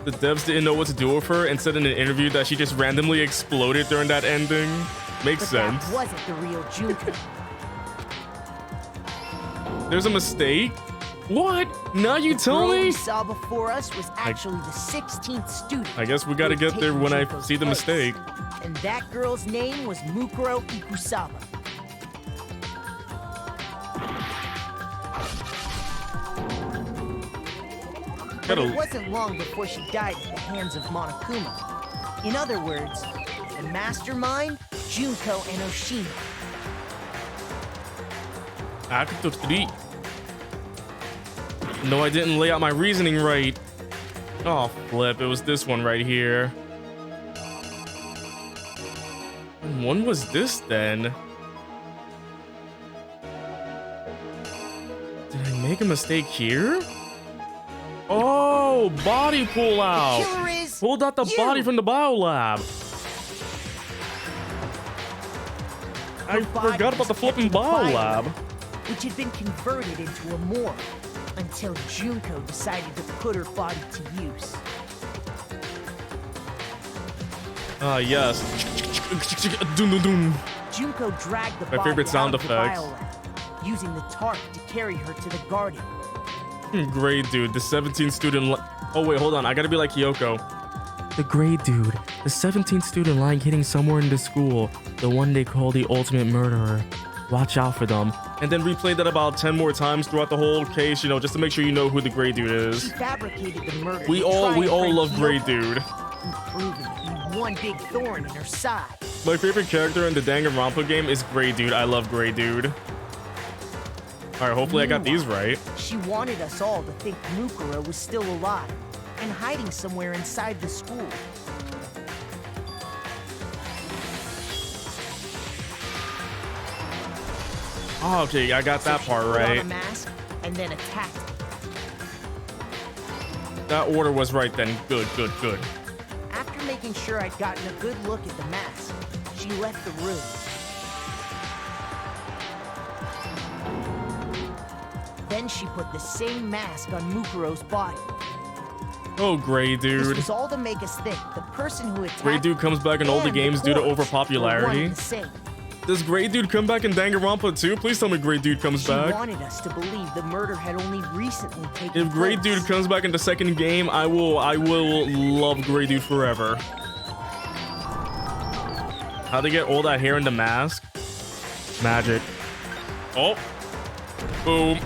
The devs didn't know what to do with her and said in an interview that she just randomly exploded during that ending. Makes sense. That wasn't the real Junko. There's a mistake? What? Now you tell The girl me? we saw before us was actually the 16th student. I guess we gotta who had get there taken when I Junko's see the place. mistake. And that girl's name was Mukuro Ikusawa. But it wasn't long before she died at the hands of Monokuma. In other words, the mastermind, Junko Enoshima. Act 3. No, I didn't lay out my reasoning right. Oh, flip. It was this one right here. When was this then? Did I make a mistake here? Oh, body pull out. The killer is Pulled out the you. body from the biolab. I body forgot about the was kept flipping in the biolab. which had been converted into a morgue until Junko decided to put her body to use. Yes. Dun, dun, dun. Junko dragged the My body favorite sound out of effects. the biolab, using the tarp to carry her to the garden. Great dude, the 17th student. Oh wait, hold on. I gotta be like Kyoko. The grade dude, the 17th student lying hidden somewhere in the school, the one they call the ultimate murderer. Watch out for them. And then replay that about 10 more times throughout the whole case, you know, just to make sure you know who the grade dude She is. fabricated the murder. We to all try and frame love grade Kyoko, dude. who proved to be one big thorn in her side. My favorite character in the Danganronpa game is Grey Dude. I love Grey Dude. Alright, hopefully I got these right. She wanted us all to think Mukuro was still alive and hiding somewhere inside the school. Oh, okay, I got that So she part put on a right. mask and then attacked me. That order was right then. Good, good, good. After making sure I'd gotten a good look at the mask, she left the room. Then she put the same mask on Mukuro's body. Oh, Grey This Dude. was all to make us think the person who attacked Grey Dude comes back in all the and games due to corpse were one overpopularity. and the same. Does Grey Dude come back in Danganronpa too? Please tell me Grey Dude comes She back. wanted us to believe the murder had only recently taken If Grey place. Dude comes back in the second game, I will love Grey Dude forever. How'd they get all that hair in the mask? Magic. Oh. Boom.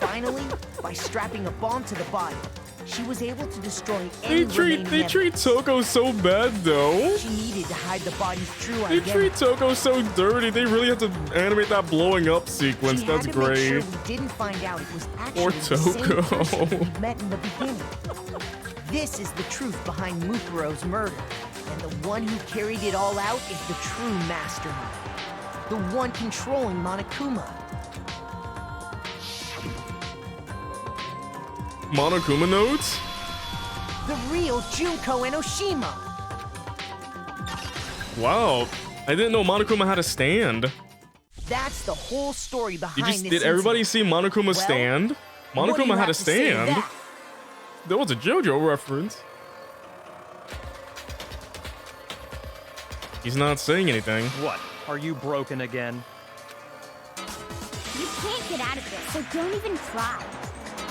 Finally, by strapping a bomb to the body, she was able to destroy They any treat remaining Toko so bad though. evidence. She needed to hide the body's true They identity. treat Toko so dirty. They really have to animate that blowing up sequence. She That's had to make sure great. we didn't find out it was actually Or the same Toko. person we met in the beginning. This is the truth behind Mukuro's murder, and the one who carried it all out is the true mastermind, the one controlling Monokuma. Monokuma notes? The real Junko Enoshima. Wow. I didn't know Monokuma had a stand. That's the whole story behind this Did everybody see incident. Monokuma's Well, stand? what do you Monokuma had have a to say to stand. that? That was a JoJo reference. He's not saying anything. What? Are you broken again? You can't get out of this, so don't even try.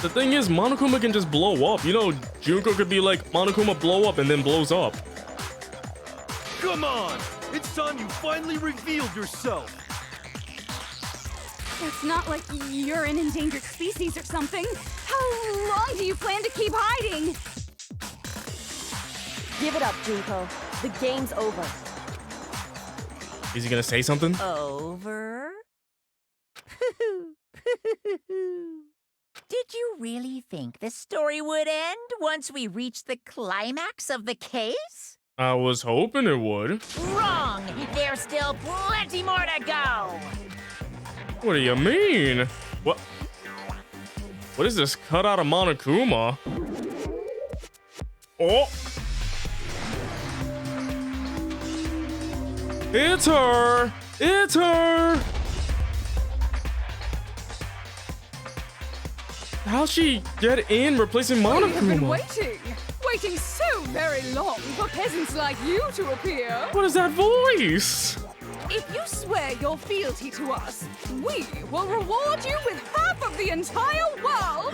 The thing is, Monokuma can just blow up. You know, Junko could be like, Monokuma blow up and then blows up. Come on! It's time you finally revealed yourself! It's not like you're an endangered species or something. How long do you plan to keep hiding? Give it up, Junko. The game's over. Is he gonna say something? Over? Did you really think the story would end once we reached the climax of the case? I was hoping it would. Wrong! There's still plenty more to go! What do you mean? What? What is this? Cut out of Monokuma? Oh! It's her! It's her! How'd she get in replacing We have been Monokuma? waiting so very long for peasants like you to appear. What is that voice? If you swear your fealty to us, we will reward you with half of the entire world.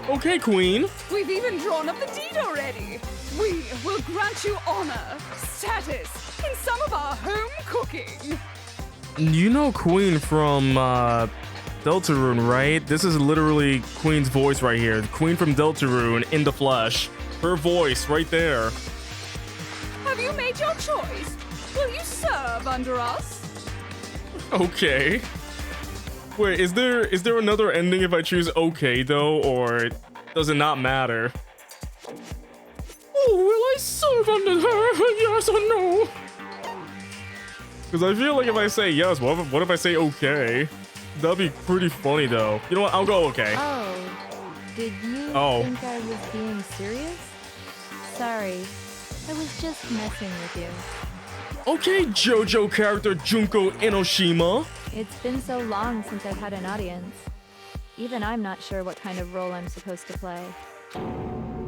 Okay, Queen. We've even drawn up the deed already. We will grant you honor, status, in some of our home cooking. You know Queen from Deltarune, right? This is literally Queen's voice right here. Queen from Deltarune in the flesh. Her voice right there. Have you made your choice? Will you serve under us? Okay. Wait, is there another ending if I choose okay though, or does it not matter? Oh, will I serve under her? Yes or no? Because I feel like if I say yes, what if I say okay? That'd be pretty funny though. You know what? I'll go okay. Oh, did you think I was being serious? Sorry, I was just messing with you. Okay, JoJo character Junko Enoshima. It's been so long since I've had an audience. Even I'm not sure what kind of role I'm supposed to play.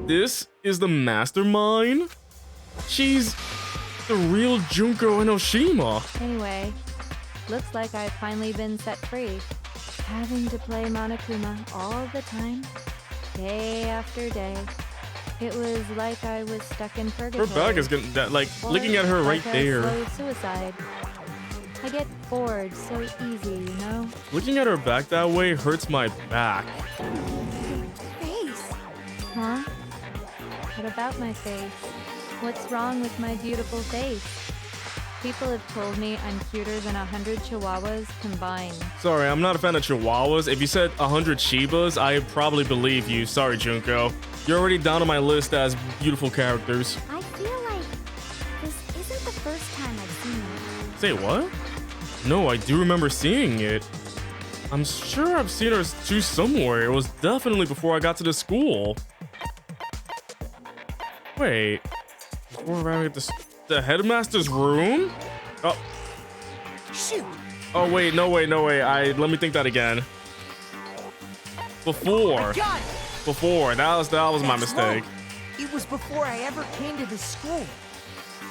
This is the mastermind? She's the real Junko Enoshima. Anyway, looks like I've finally been set free. Having to play Monokuma all the time, day after day. It was like I was stuck in purgatory. Her back is getting that, like, looking at her right like there. A slow suicide. I get bored so easy, you know? Looking at her back that way hurts my back. Face. Huh? What about my face? What's wrong with my beautiful face? People have told me I'm cuter than 100 chihuahuas combined. Sorry, I'm not a fan of chihuahuas. If you said 100 Shibas, I probably believe you. Sorry, Junko. You're already down on my list as beautiful characters. I feel like this isn't the first time I've seen you. Say what? No, I do remember seeing it. I'm sure I've seen her too somewhere. It was definitely before I got to the school. Wait. Before arriving at the headmaster's room? Oh. Shoot! Oh, wait, no way. Let me think that again. Before. I got it! Before. That was my That's mistake. wrong. It was before I ever came to this school.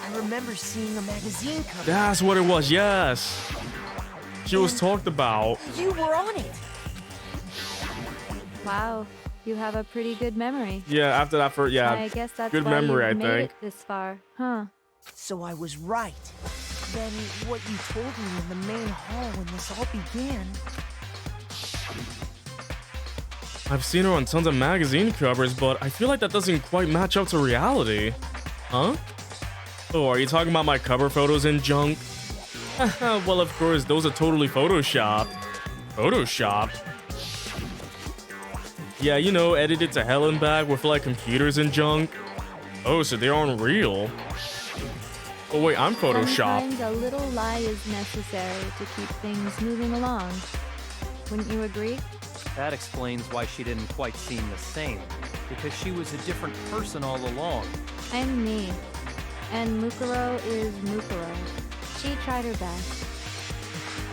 I remember seeing a magazine cover. That's what it was, yes. She was talked about. You were on it. Wow, you have a pretty good memory. Yeah, after that first, yeah. I guess that's good why memory, you've I made think. it this far, huh? So I was right. Then what you told me in the main hall when this all began. I've seen her on tons of magazine covers, but I feel like that doesn't quite match up to reality. Huh? Oh, are you talking about my cover photos and junk? Well, of course, those are totally photoshopped. Photoshopped? Yeah, you know, edited to hell and back with like computers and junk. Oh, so they aren't real. Oh wait, I'm photoshopped. Sometimes a little lie is necessary to keep things moving along. Wouldn't you agree? That explains why she didn't quite seem the same, because she was a different person all along. I'm me. And Mukuro is Mukuro. She tried her best.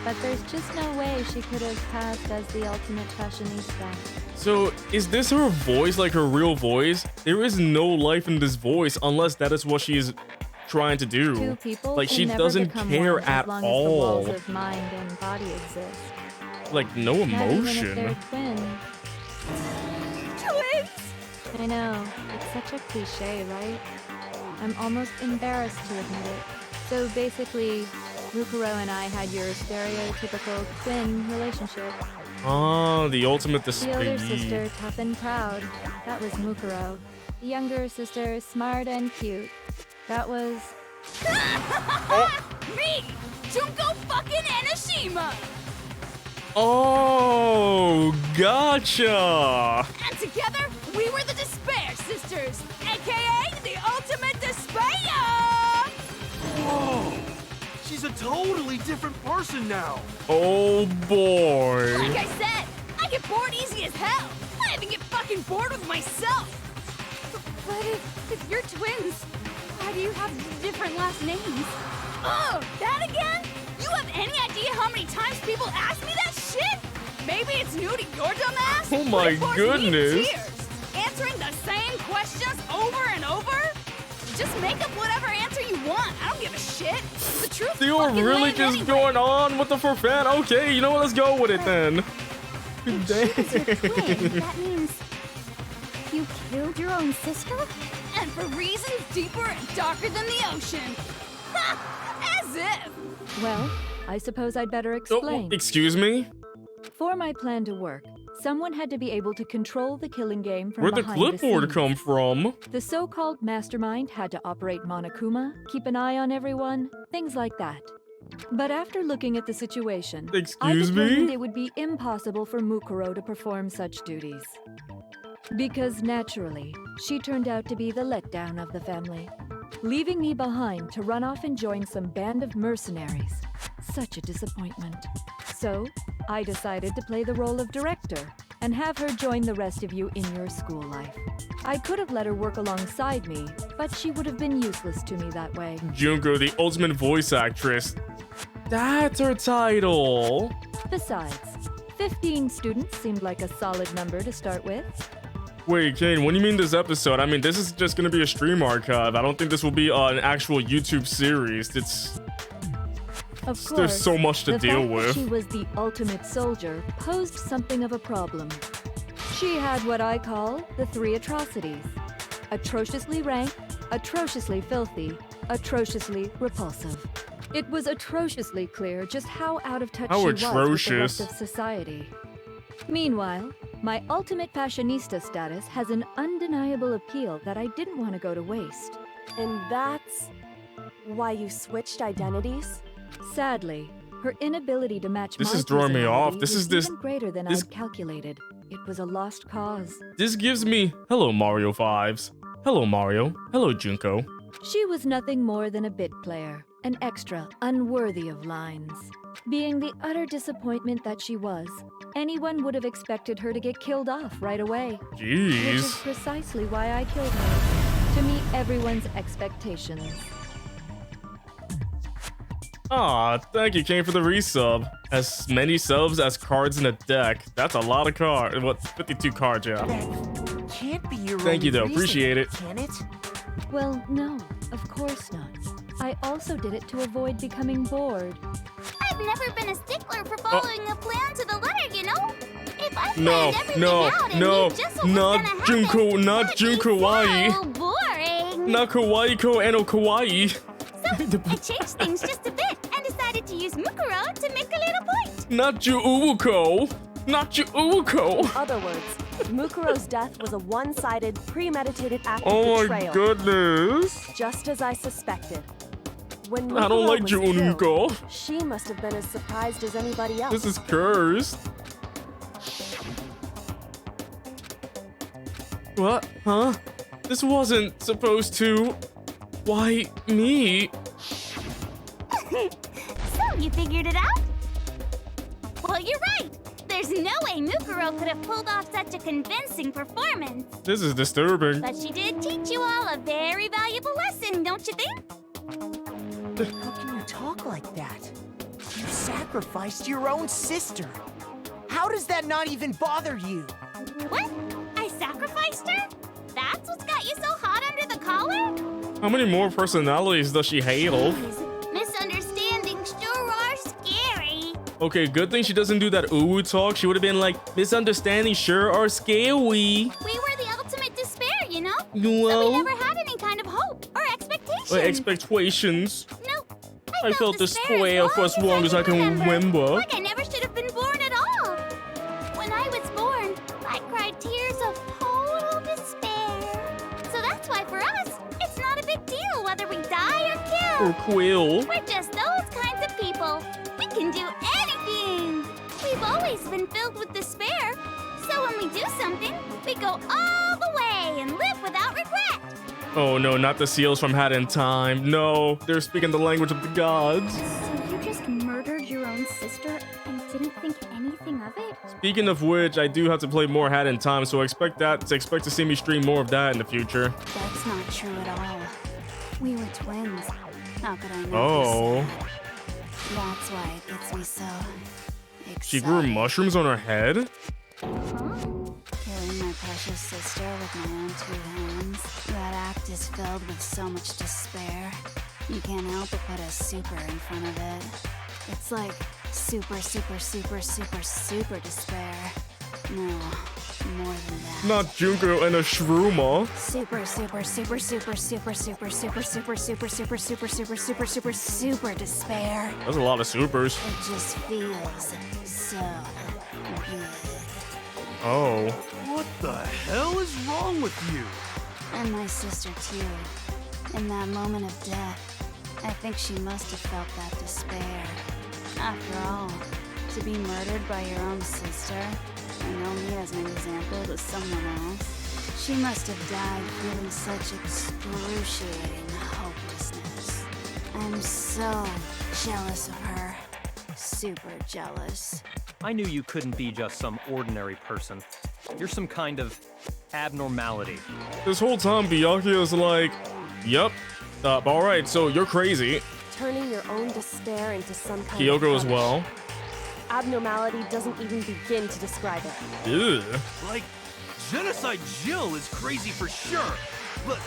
But there's just no way she could have passed as the ultimate fashionista. So, is this her voice, like her real voice? There is no life in this voice unless that is what she is trying to do. Two people Like, can she never doesn't become care one at as long all. As the walls of mind and body exist. Like, no Not even if emotion. they're twins. Twins! I know, it's such a cliche, right? I'm almost embarrassed to admit it. So basically, Mukuro and I had your stereotypical twin relationship. Oh, the ultimate The older display. sister, tough and proud. That was Mukuro. The younger sister, smart and cute. That was... Me! Junko fucking Enoshima! Oh, gotcha. And together, we were the Despair Sisters, aka the Ultimate Despair! Whoa! She's a totally different person now. Oh boy. Like I said, I get bored easy as hell. I even get fucking bored with myself. But if you're twins, why do you have different last names? Oh, that again? You have any idea how many times people ask me that shit? Maybe it's new to your dumb ass. Oh my but it forced me to goodness. tears. Answering the same questions over and over? Just make up whatever answer you want. I don't give a shit. The truth You were fucking really lands just anyway. going on with the for fan? Okay, you know what? Let's go with it then. If she was your twin, that means you killed your own sister? And for reasons deeper and darker than the ocean. Ha! As if! Well, I suppose I'd better Oh, explain. excuse me? For my plan to work, someone had to be able to control the killing game from Where'd the behind clipboard scenes. come from? The so-called mastermind had to operate Monokuma, keep an eye on everyone, things like that. But after looking at the situation, I Excuse determined me? it would be impossible for Mukuro to perform such duties. Because naturally, she turned out to be the letdown of the family, leaving me behind to run off and join some band of mercenaries. Such a disappointment. So, I decided to play the role of director and have her join the rest of you in your school life. I could have let her work alongside me, but she would have been useless to me that way. Junko, the ultimate voice actress. That's her title. Besides, 15 students seemed like a solid number to start with. Wait, Kane, what do you mean this episode? I mean, this is just gonna be a stream archive. I don't think this will be an actual YouTube series. Of course, There's so much to the deal fact that with. she was the ultimate soldier posed something of a problem. She had what I call the three atrocities: atrociously rank, atrociously filthy, atrociously repulsive. It was atrociously clear just how out of touch How she was with the atrocious. rest of society. Meanwhile, my ultimate fashionista status has an undeniable appeal that I didn't want to go to waste. And that's why you switched identities? Sadly, her inability to match This my is throwing me off. personality This was is this- even greater than this- I'd calculated. It was a lost cause. This gives me hello Mario 5s. Hello Mario. Hello Junko. She was nothing more than a bit player, an extra unworthy of lines. Being the utter disappointment that she was, anyone would have expected her to get killed off right away. Which is Jeez. precisely why I killed her, to meet everyone's expectations. Aw, thank you, Kane, for the resub. As many subs as cards in a deck. That's a lot of cards. What, 52 cards, yeah. That can't be your Thank you, only though. reason, Appreciate it. Can it? Well, no, of course not. I also did it to avoid becoming bored. I've never been a stickler for following a plan to the letter, you know? If I planned No, everything no, out and no, knew just what was not gonna Junko, happen, not that'd be Junko-wai. so boring. Na kawaii-ko and kawaii. So I changed things just a bit and decided to use Mukuro to make a little point. Not Ju-uwuko. Not Ju-uwuko. In other words, Mukuro's death was a one-sided, premeditated act Oh of my betrayal. goodness. Just as I suspected. When I don't Mukuro like was Ju-unuko. killed, she must have been as surprised as anybody else. This is cursed. What? Huh? This wasn't supposed to. Why me? So you figured it out? Well, you're right. There's no way Mukuro could have pulled off such a convincing performance. This is disturbing. But she did teach you all a very valuable lesson, don't you think? How can you talk like that? You sacrificed your own sister. How does that not even bother you? What? I sacrificed her? That's what's got you so hot under the collar? How many more personalities does she handle? Misunderstandings sure are scary. Okay, good thing she doesn't do that uwu talk. She would have been like, misunderstandings sure are scary. We were the ultimate despair, you know? So we Well, never had any kind of hope or expectation. expectations. No, I felt despair for as long as I can remember. Like I never should have been born at all. When I was born, I cried tears of total despair. So that's why for us, it's not a big deal whether we die or kill. Or Quill. We're just those kinds of people. We can do anything. We've always been filled with despair. So when we do something, we go all the way and live without regret. Oh no, not the seals from Hat in Time. No, they're speaking the language of the gods. So you just murdered your own sister and didn't think anything of it? Speaking of which, I do have to play more Hat in Time, so expect to see me stream more of that in the future. That's not true at all. We were twins. How could I know? Oh. That's why it gets me so excited. She grew mushrooms on her head? Huh? Killing my precious sister with my own 2 hands. That act is filled with so much despair. You can't help but put a super in front of it. It's like super, super, super, super, super despair. No, more than that. Not Junko and a Shroomer. Super, super, super, super, super, super, super, super, super, super, super, super, super, super, super despair. That's a lot of supers. It just feels so good. Oh. What the hell is wrong with you? And my sister too. In that moment of death, I think she must have felt that despair. After all, to be murdered by your own sister, and know me as an example to someone else, she must have died feeling such excruciating hopelessness. I'm so jealous of her. Super jealous. I knew you couldn't be just some ordinary person. You're some kind of abnormality. This whole time, Byakuya's like, yep. Alright, so you're crazy. Turning your own despair into some kind Kyoko of as well. Abnormality doesn't even begin to describe it. Ew. Like, Genocide Jill is crazy for sure, but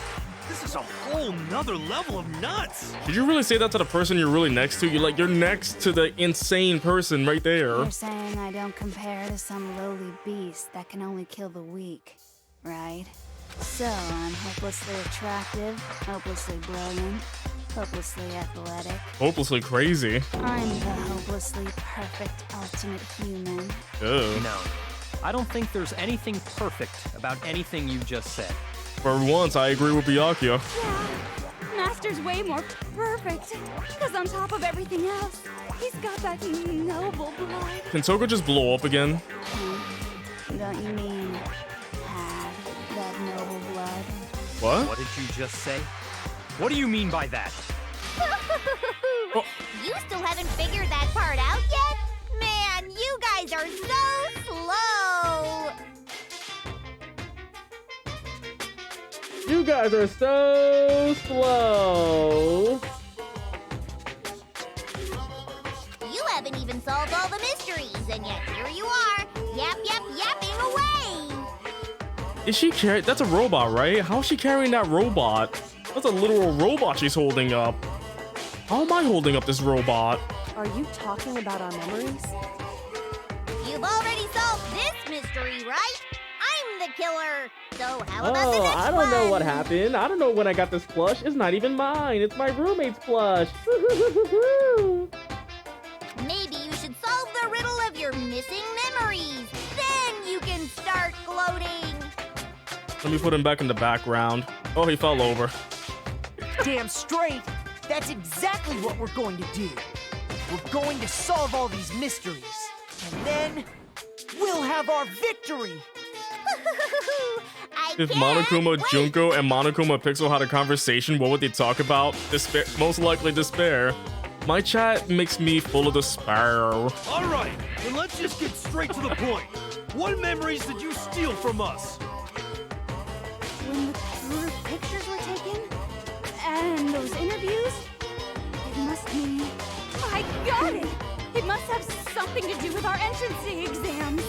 this is a whole nother level of nuts. Did you really say that to the person you're really next to? You're next to the insane person right there. You're saying I don't compare to some lowly beast that can only kill the weak, right? So I'm hopelessly attractive, hopelessly brilliant, hopelessly athletic. Hopelessly crazy. I'm the hopelessly perfect ultimate human. Ugh. No, I don't think there's anything perfect about anything you just said. For once, I agree with Byakuya. Yeah, Master's way more perfect. Because on top of everything else, he's got that noble blood. Can Toko just blow up again? Don't you mean had that noble blood? What? What did you just say? What do you mean by that? Oh. You still haven't figured that part out yet? Man, you guys are so slow! You guys are so slow. You haven't even solved all the mysteries, and yet here you are, yapping away! Is she carrying? That's a robot, right? How is she carrying that robot? That's a literal robot she's holding up. How am I holding up this robot? Are you talking about our memories? You've already solved this mystery, right? I'm the killer! So how about the next one? I don't know what happened. I don't know when I got this plush. It's not even mine. It's my roommate's plush. Maybe you should solve the riddle of your missing memories. Then you can start gloating. Let me put him back in the background. Oh, he fell over. Damn straight! That's exactly what we're going to do. We're going to solve all these mysteries. And then, we'll have our victory! If Monokuma, Junko, and Monokuma Pixel had a conversation, what would they talk about? Despair. Most likely despair. My chat makes me full of despair. All right, then let's just get straight to the point. What memories did you steal from us? When the group pictures were taken, and those interviews, it must mean... I got it! It must have something to do with our entrance exams.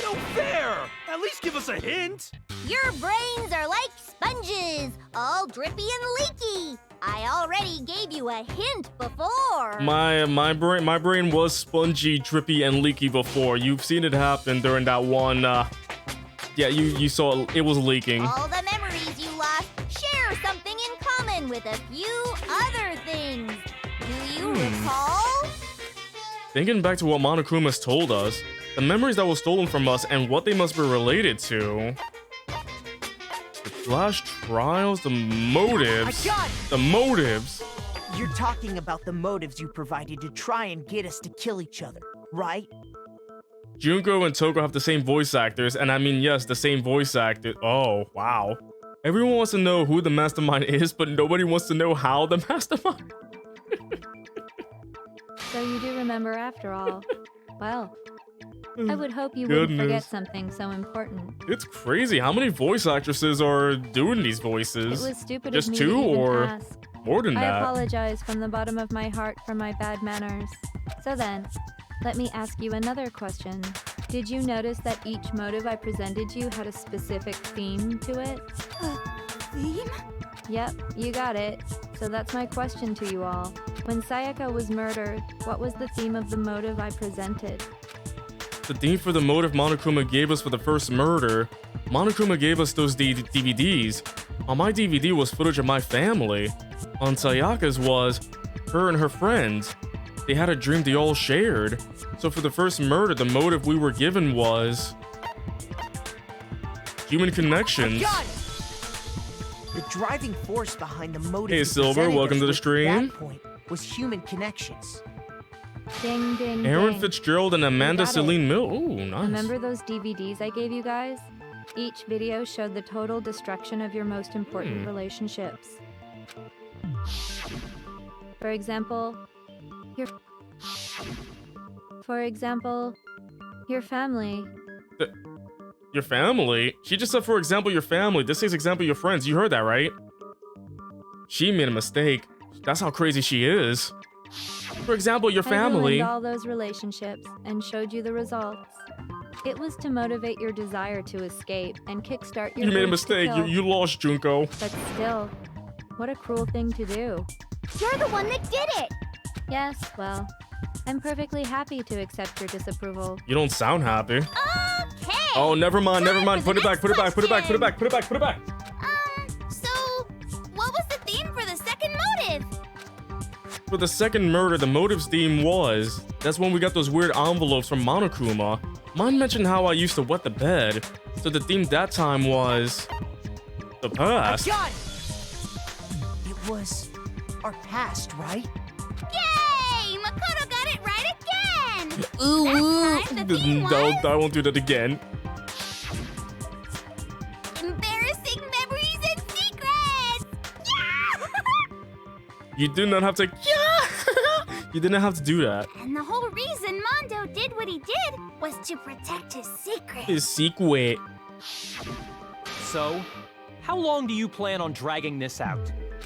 No fair! At least give us a hint! Your brains are like sponges, all drippy and leaky. I already gave you a hint before. My brain was spongy, drippy, and leaky before. You've seen it happen during that one. Yeah, you saw it was leaking. All the memories you lost share something in common with a few other things. Do you recall? Thinking back to what Monokuma's told us, the memories that were stolen from us and what they must be related to. The flash trials, the motives. I got it! The motives. You're talking about the motives you provided to try and get us to kill each other, right? Junko and Toko have the same voice actors, and I mean, yes, the same voice actor. Oh, wow. Everyone wants to know who the mastermind is, but nobody wants to know how the mastermind. So you do remember after all. Well, I would hope you wouldn't forget something so important. It's crazy. How many voice actresses are doing these voices? It was stupid Just of me two to even or ask. more than I that? apologize from the bottom of my heart for my bad manners. So then, let me ask you another question. Did you notice that each motive I presented you had a specific theme to it? Theme? Yep, you got it. So that's my question to you all. When Sayaka was murdered, what was the theme of the motive I presented? The theme for the motive Monokuma gave us for the first murder. Monokuma gave us those DVDs. On my DVD was footage of my family. On Sayaka's was her and her friends. They had a dream they all shared. So for the first murder, the motive we were given was human connections. Got it! The driving force behind the motive. Hey, Silver, welcome to the stream. At that point was human connections. Ding, ding, Aaron ding. Fitzgerald and Amanda got it. Celine Mill. Ooh, nice. Remember those DVDs I gave you guys? Each video showed the total destruction of your most important relationships. For example, your family. Your family? She just said, for example, your family. This is example, your friends. You heard that, right? She made a mistake. That's how crazy she is. For example, your I family. ruined all those relationships and showed you the results. It was to motivate your desire to escape and kickstart your You made a urge to mistake. kill. You lost, Junko. But still, what a cruel thing to do. You're the one that did it! Yes, well, I'm perfectly happy to accept your disapproval. You don't sound happy. Okay! Oh, never mind, never Time mind. for Put the it back, put it back, put it back, put it next back, put it back, put it back. So, what was the theme for the second motive? For the second murder, the motives theme was, that's when we got those weird envelopes from Monokuma. Mine mentioned how I used to wet the bed. So the theme that time was the past. Got it! It was our past, right? Yay! Makoto got it right again! Ooh, That time the theme was I won't do that again. embarrassing memories and secrets! Yeah! You do not have to. You didn't have to do that. And the whole reason Mondo did what he did was to protect his secret. His secret. So, how long do you plan on dragging this out?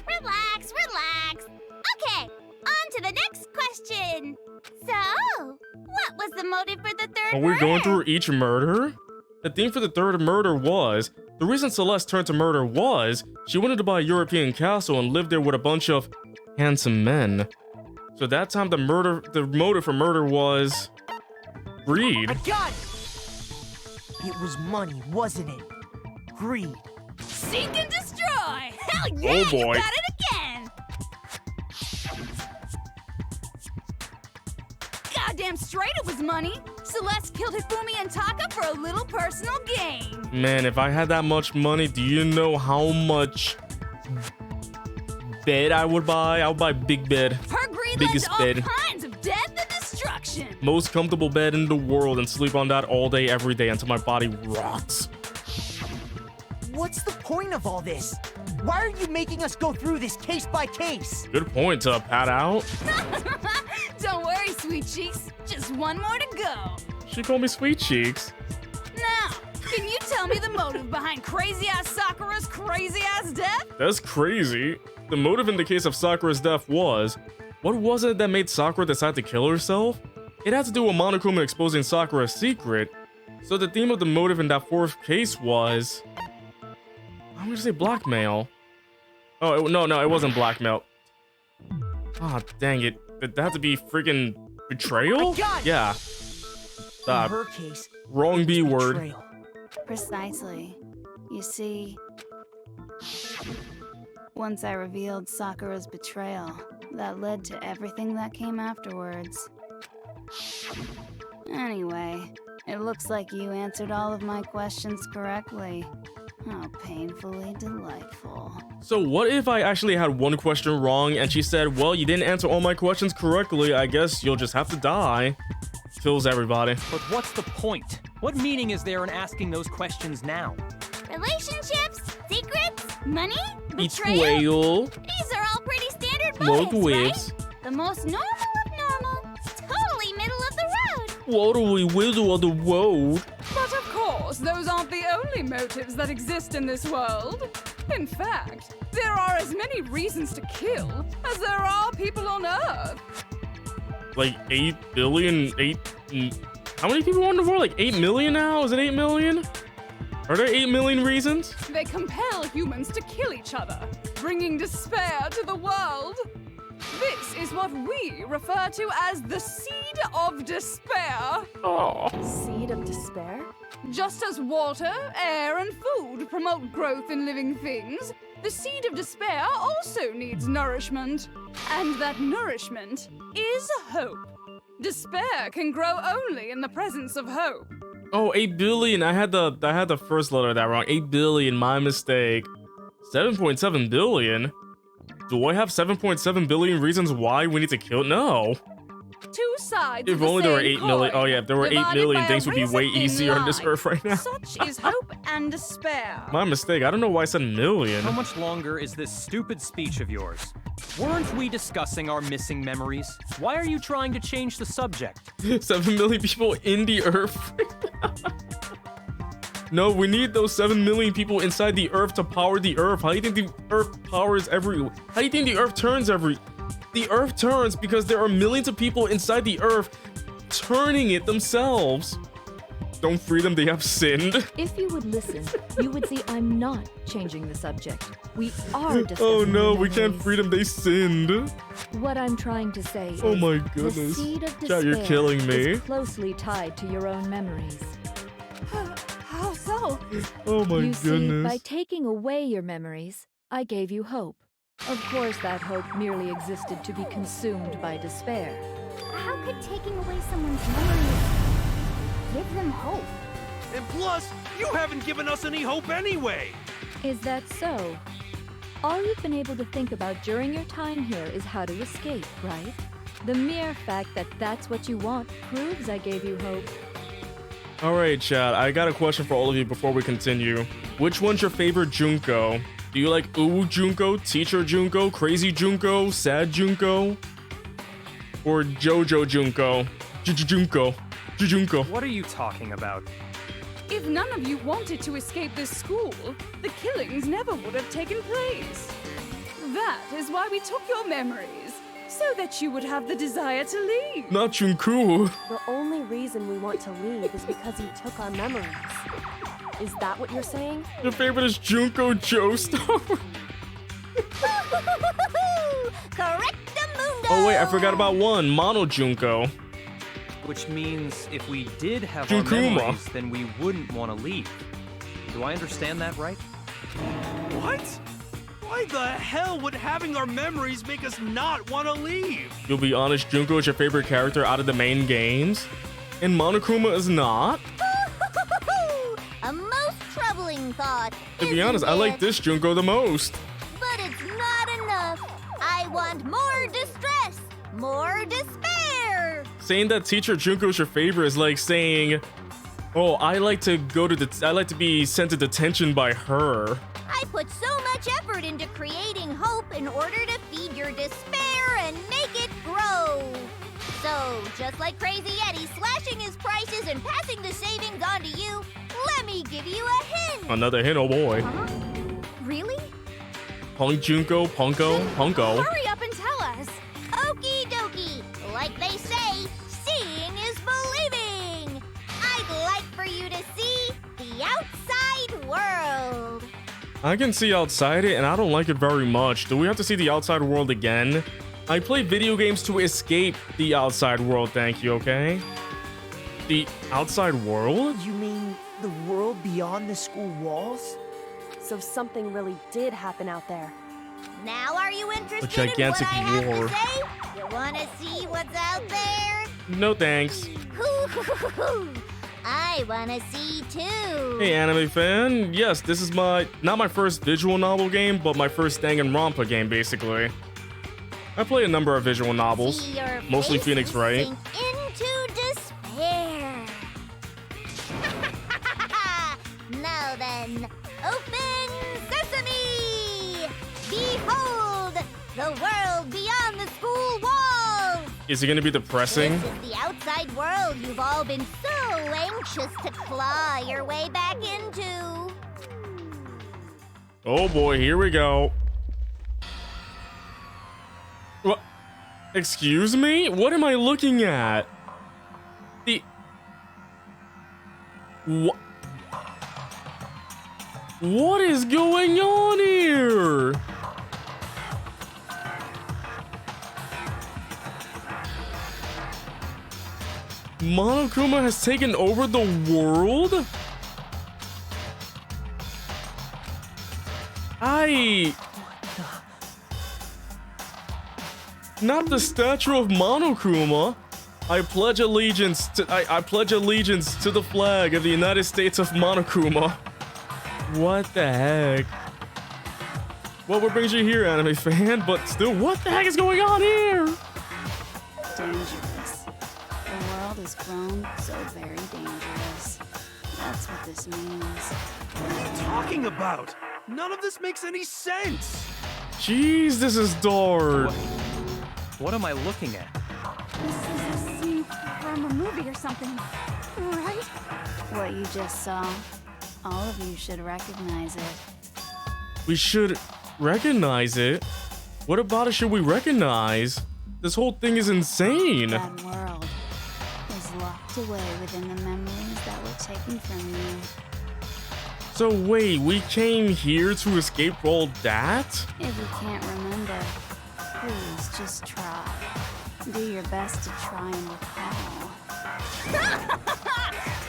Relax, relax. Okay, on to the next question. So, what was the motive for the third Are we murder? going through each murder? The theme for the third murder was, the reason Celeste turned to murder was, she wanted to buy a European castle and live there with a bunch of handsome men. So that time the motive for murder was greed. I got it! It was money, wasn't it? Greed. Seek and destroy! Hell yeah, Oh, boy. you got it again! Goddamn straight it was money! Celeste killed Hifumi and Taka for a little personal gain. Man, if I had that much money, do you know how much bed I would buy? I would buy big bed. Her greed led Biggest to all bed. kinds of death and destruction. Most comfortable bed in the world and sleep on that all day, every day until my body rots. What's the point of all this? Why are you making us go through this case by case? Good point to pat out. Don't worry, sweet cheeks. Just one more to go. She called me sweet cheeks. Now, can you tell me the motive behind crazy-ass Sakura's crazy-ass death? That's crazy. The motive in the case of Sakura's death was, what was it that made Sakura decide to kill herself? It had to do with Monokuma exposing Sakura's secret. So the theme of the motive in that fourth case was, I'm gonna say blackmail. Oh, no, it wasn't blackmail. Ah, dang it. Did that have to be freaking betrayal? I got it. Yeah. In her case, Wrong B word. betrayal. Precisely. You see, once I revealed Sakura's betrayal, that led to everything that came afterwards. Anyway, it looks like you answered all of my questions correctly. How painfully delightful. So what if I actually had one question wrong and she said, well, you didn't answer all my questions correctly, I guess you'll just have to die. Kills everybody. But what's the point? What meaning is there in asking those questions now? Relationships, secrets, money, betrayal. Betrayal. These are all pretty standard Motives. motives, right? The most normal of normal. Totally middle of the road. What are we middle of the road? But of course, those aren't the only motives that exist in this world. In fact, there are as many reasons to kill as there are people on Earth. Like 8 billion, how many people are in the world? Like 8 million now? Is it 8 million? Are there 8 million reasons? They compel humans to kill each other, bringing despair to the world. This is what we refer to as the seed of despair. Oh. Seed of despair? Just as water, air, and food promote growth in living things, the seed of despair also needs nourishment. And that nourishment is hope. Despair can grow only in the presence of hope. Oh, 8 billion. I had the first letter of that wrong. 8 billion, my mistake. 7.7 billion? Do I have 7.7 billion reasons why we need to kill? No. Two sides If of the only there were same 8 million. coin, Oh yeah, if there were 8 divided million, by things a would be way razor-thin easier on this line. earth right now. Such is hope and despair. My mistake. I don't know why I said million. How much longer is this stupid speech of yours? Weren't we discussing our missing memories? Why are you trying to change the subject? 7 million people in the earth. No, we need those 7 million people inside the earth to power the earth. How do you think the earth powers every... How do you think the earth turns every... The earth turns because there are millions of people inside the earth turning it themselves. Don't free them, they have sinned. If you would listen, you would see I'm not changing the subject. We are discussing Oh no, the we can't memories. free them, they sinned. What I'm trying to say is Oh my the goodness. seed of Chat, you're despair killing me. is closely tied to your own memories. How so? Oh my you see, goodness. by taking away your memories, I gave you hope. Of course, that hope merely existed to be consumed by despair. How could taking away someone's memories give them hope? And plus, you haven't given us any hope anyway. Is that so? All you've been able to think about during your time here is how to escape, right? The mere fact that that's what you want proves I gave you hope. Alright, chat, I got a question for all of you before we continue. Which one's your favorite Junko? Do you like Uwu Junko, Teacher Junko, Crazy Junko, Sad Junko? Or Jojo Junko? Junko. Junko. What are you talking about? If none of you wanted to escape this school, the killings never would have taken place. That is why we took your memories, so that you would have the desire to leave. Not Junko. The only reason we want to leave is because you took our memories. Is that what you're saying? Your favorite is Junko Joestar. Correctamundo! Oh wait, I forgot about one. Mono Junko. Which means if we did have Junkuma. our memories, then we wouldn't want to leave. Do I understand that right? What? Why the hell would having our memories make us not want to leave? You'll be honest, Junko is your favorite character out of the main games? And Monokuma is not? A most troubling thought. To be honest, I like this Junko the most. But it's not enough. I want more distress, more despair. Saying that Teacher Junko is your favorite is like saying, oh, I like to be sent to detention by her. I put so much effort into creating hope in order to feed your despair and make it grow. So, just like Crazy Eddie slashing his prices and passing the savings on to you, let me give you a hint. Another hint, oh boy. Huh? Really? Punk Junko, Punko. Hurry up and tell us. Okie dokie. Like they say, seeing is believing. I'd like for you to see the outside world. I can see outside it, and I don't like it very much. Do we have to see the outside world again? I play video games to escape the outside world, thank you, okay? The outside world? You mean the world beyond the school walls? So something really did happen out there. Now are you interested A gigantic in what I have war. to say? You wanna see what's out there? No thanks. I wanna see too. Hey, anime fan. Yes, this is not my first visual novel game, but my first Danganronpa game, basically. I play a number of visual novels, See your mostly face Phoenix Wright. sink into despair. Well then, open sesame! Behold, the world beyond the school walls! Is it gonna be depressing? This is the outside world you've all been so anxious to claw your way back into. Oh boy, here we go. What? Excuse me? What am I looking at? What? What is going on here? Monokuma has taken over the world? Not the statue of Monokuma. I pledge allegiance to the flag of the United States of Monokuma. What the heck? Well, what brings you here, anime fan? But still, what the heck is going on here? Dangerous. The world has grown so very dangerous. That's what this means. What are you talking about? None of this makes any sense. Jeez, this is dark. What am I looking at? This is a scene from a movie or something, right? What you just saw, all of you should recognize it. We should recognize it? What about it should we recognize? This whole thing is insane. That world is locked away within the memories that were taken from you. So wait, we came here to escape all that? If you can't remember, please just try. Do your best to try and recall.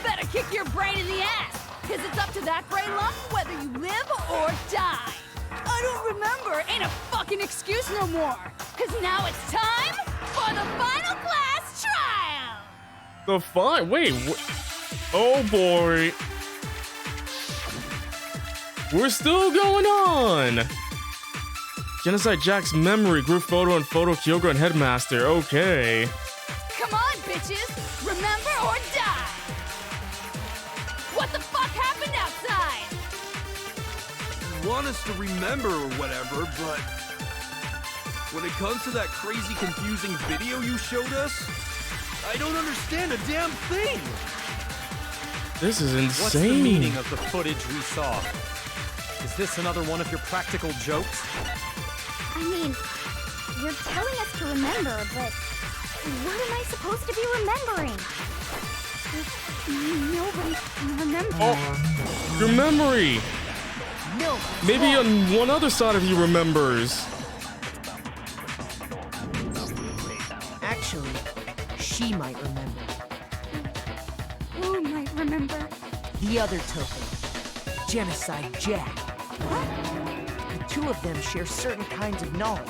Better kick your brain in the ass, because it's up to that gray lump whether you live or die. I don't remember ain't a fucking excuse no more, because now it's time for the final class trial. Wait, oh boy. We're still going on. Genocide Jack's memory, group photo and photo Kyogre and Headmaster. Okay. Come on, bitches. Remember or die. What the fuck happened outside? You want us to remember or whatever, but when it comes to that crazy, confusing video you showed us, I don't understand a damn thing. This is insane. What's the meaning of the footage we saw? Is this another one of your practical jokes? I mean, you're telling us to remember, but what am I supposed to be remembering? Nobody can remember. Oh, your memory. No. Maybe on one other side of you remembers. Actually, she might remember. Who might remember? The other token, Genocide Jack. The two of them share certain kinds of knowledge,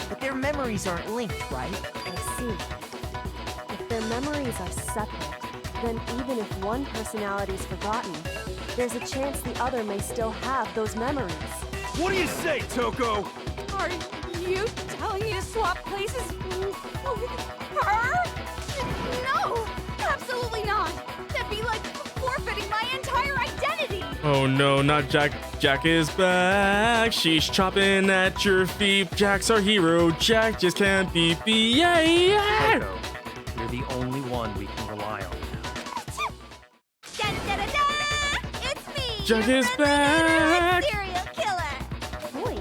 but their memories aren't linked, right? I see. If their memories are separate, then even if one personality's forgotten, there's a chance the other may still have those memories. What do you say, Toko? Are you telling me to swap places with her? No, absolutely not. That'd be like forfeiting my entire identity. Oh no, not Jack. Jack is back. She's chopping at your feet. Jack's our hero. Jack just can't be beat. Yeah. Toko, you're the only one we can rely on. It's me! Jack your is friendly back! neighborhood serial killer! Boy,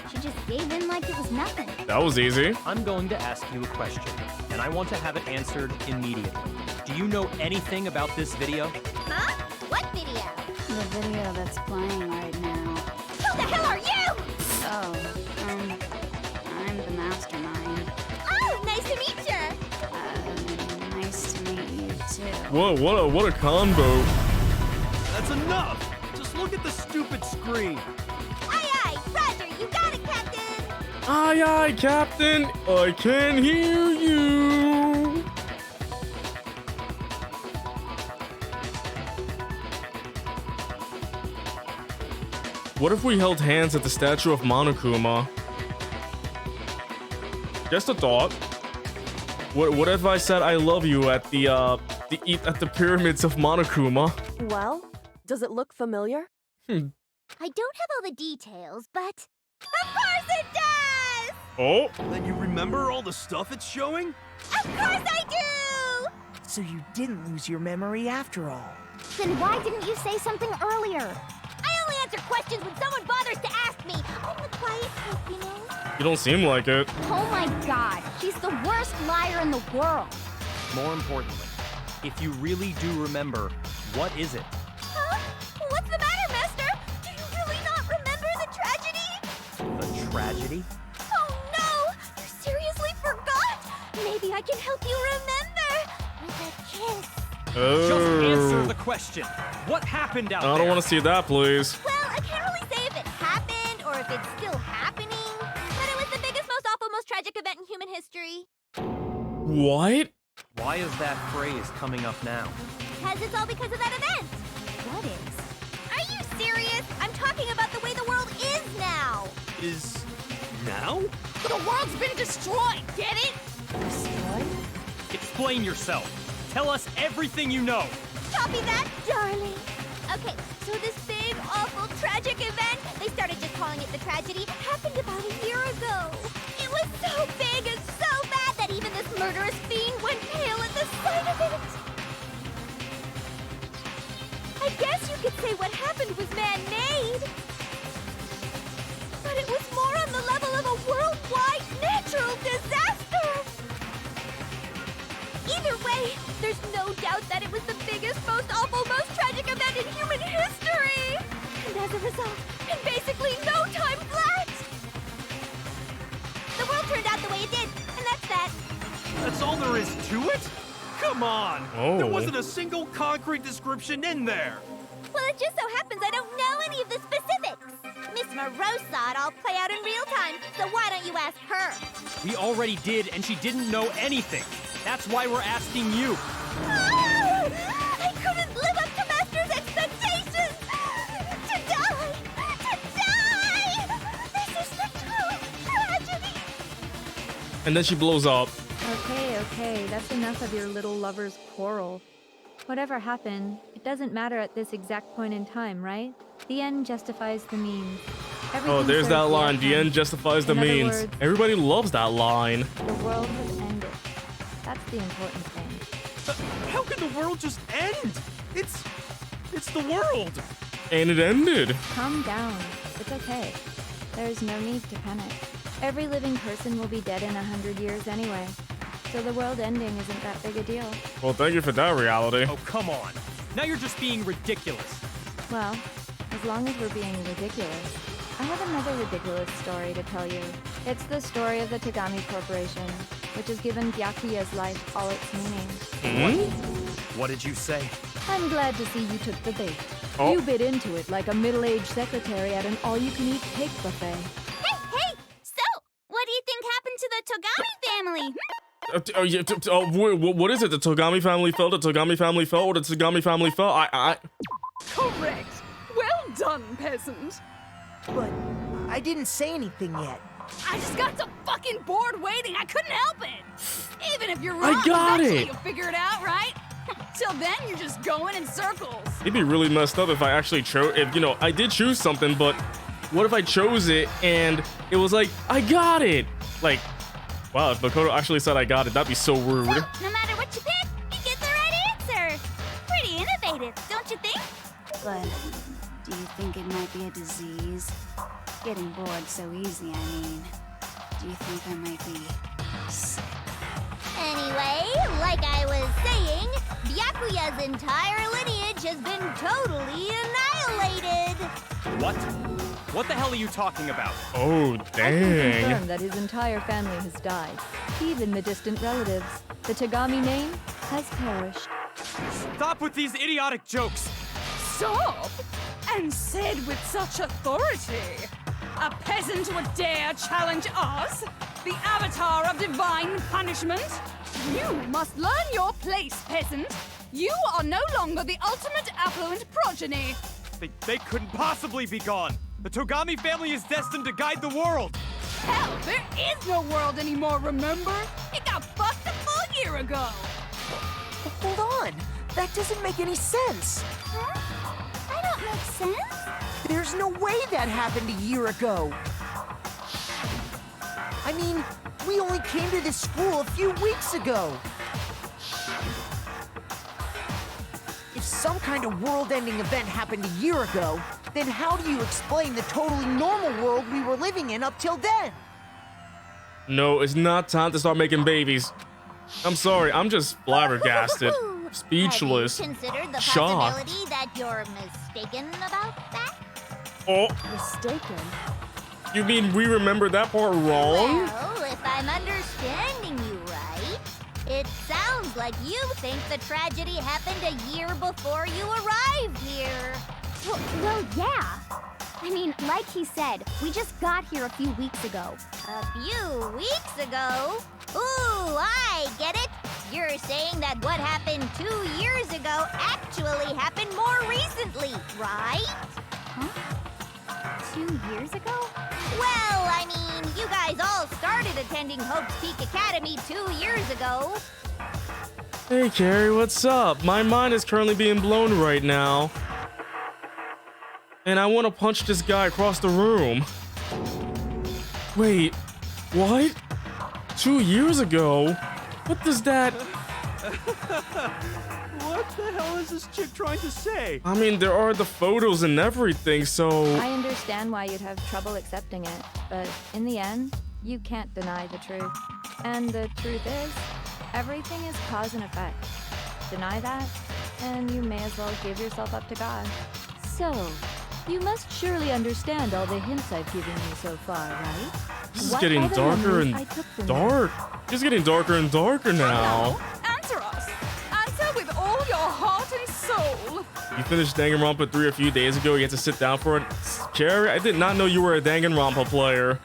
she just gave in like it was nothing. That was easy. I'm going to ask you a question, and I want to have it answered immediately. Do you know anything about this video? Huh? What video? The video that's playing right now. Who the hell are you? Oh, I'm the mastermind. Oh, nice to meet you! Nice to meet you too. Whoa, what a combo. That's enough! Just look at the stupid screen. Aye, Roger, you got it, Captain! Aye, Captain. I can hear you. What if we held hands at the statue of Monokuma? Just a thought. What if I said I love you at the pyramids of Monokuma? Well, Does it look familiar? I don't have all the details, but... Of course it does! Oh. Then you remember all the stuff it's showing? Of course I do! So you didn't lose your memory after all. Then why didn't you say something earlier? I only answer questions when someone bothers to ask me. I'm the quiet type, you know? You don't seem like it. Oh my god, she's the worst liar in the world. More importantly, if you really do remember, what is it? Huh? What's the matter, Master? Do you really not remember the tragedy? The tragedy? Oh no! You seriously forgot? Maybe I can help you remember with a kiss. Just answer the question. What happened out there? I don't want to see that, please. Well, I can't really say if it happened or if it's still happening, but it was the biggest, most awful, most tragic event in human history. What? Why is that phrase coming up now? Because it's all because of that event. What is? Are you serious? I'm talking about the way the world is now. Is now? The world's been destroyed, get it? Explain yourself. Tell us everything you know. Copy that, darling. Okay, so this big, awful, tragic event, they started just calling it the tragedy, happened about a year ago. It was so big and so bad that even this murderous fiend went pale at the sight of it. I guess you could say what happened was man-made. But it was more on the level of a worldwide natural disaster. Either way, there's no doubt that it was the biggest, most awful, most tragic event in human history! And as a result, in basically no time flat! The world turned out the way it did, and that's that. That's all there is to it? Come on! Oh. There wasn't a single concrete description in there! Well, it just so happens I don't know any of the specifics. Miss Moreau saw it all play out in real time, so why don't you ask her? We already did, and she didn't know anything. That's why we're asking you. Ah! I couldn't live up to Master's expectations! To die! To die! This is the true tragedy! And then she blows up. Okay, that's enough of your little lover's quarrel. Whatever happened, it doesn't matter at this exact point in time, right? The end justifies the means. Oh, there's that line. The end justifies the means. Words, everybody loves that line. The world has ended. That's the important thing. How can the world just end? It's the world! And it ended. Calm down. It's okay. There's no need to panic. Every living person will be dead in 100 years anyway. So the world ending isn't that big a deal. Well, thank you for that reality. Oh, come on. Now you're just being ridiculous. Well, as long as we're being ridiculous, I have another ridiculous story to tell you. It's the story of the Tagami Corporation, which has given Byakuya's life all its meaning. What did you say? I'm glad to see you took the bait. Oh. You bit into it like a middle-aged secretary at an all-you-can-eat cake buffet. Hey! So, what do you think happened to the Togami family? What is it? The Togami family fell? The Togami family fell? Or the Togami family fell? Correct. Well done, peasant. But I didn't say anything yet. I just got so fucking bored waiting, I couldn't help it. Even if you're wrong, I got eventually it. You'll figure it out, right? Till then, you're just going in circles. It'd be really messed up if I actually chose, I did choose something, but what if I chose it and it was like, I got it? Like, wow, if Makoto actually said I got it, that'd be so rude. So, no matter what you pick, you get the right answer. Pretty innovative, don't you think? But do you think it might be a disease? Getting bored so easy, I mean. Do you think I might be sick? Anyway, like I was saying, Byakuya's entire lineage has been totally annihilated. What? What the hell are you talking about? Oh, I can dang. confirm that his entire family has died, even the distant relatives. The Tagami name has perished. Stop with these idiotic jokes! Stop! And said with such authority. A peasant would dare challenge us? The avatar of divine punishment? You must learn your place, peasant. You are no longer the ultimate affluent progeny. They couldn't possibly be gone. The Togami family is destined to guide the world. Hell, there is no world anymore, remember? It got fucked a full year ago. Hold on. That doesn't make any sense. Huh? I makes sense? There's no way that happened a year ago. I mean, we only came to this school a few weeks ago. If some kind of world-ending event happened a year ago, then how do you explain the totally normal world we were living in up till then? No, it's not time to start making babies. I'm sorry, I'm just flabbergasted, speechless, Have you considered the shocked. possibility that you're mistaken about that? Oh, Mistaken? you mean we remember that part wrong? Well, if I'm understanding you right, it sounds like you think the tragedy happened a year before you arrived here. Well, yeah. I mean, like he said, we just got here a few weeks ago. A few weeks ago? Ooh, I get it. You're saying that what happened 2 years ago actually happened more recently, right? Huh? 2 years ago? Well, I mean, you guys all started attending Hope's Peak Academy 2 years ago. Hey, Carrie, what's up? My mind is currently being blown right now. And I want to punch this guy across the room. Wait, what? 2 years ago? What does that... What the hell is this chick trying to say? I mean, there are the photos and everything, so... I understand why you'd have trouble accepting it, but in the end, you can't deny the truth. And the truth is, everything is cause and effect. Deny that, and you may as well give yourself up to God. So, you must surely understand all the hints I've given you so far, right? This is What getting other darker memories and I took from dark. It's getting darker and darker now. Answer us! Answer with all your heart and soul! You finished Danganronpa 3 a few days ago. You had to sit down for it. Carrie, I did not know you were a Danganronpa player.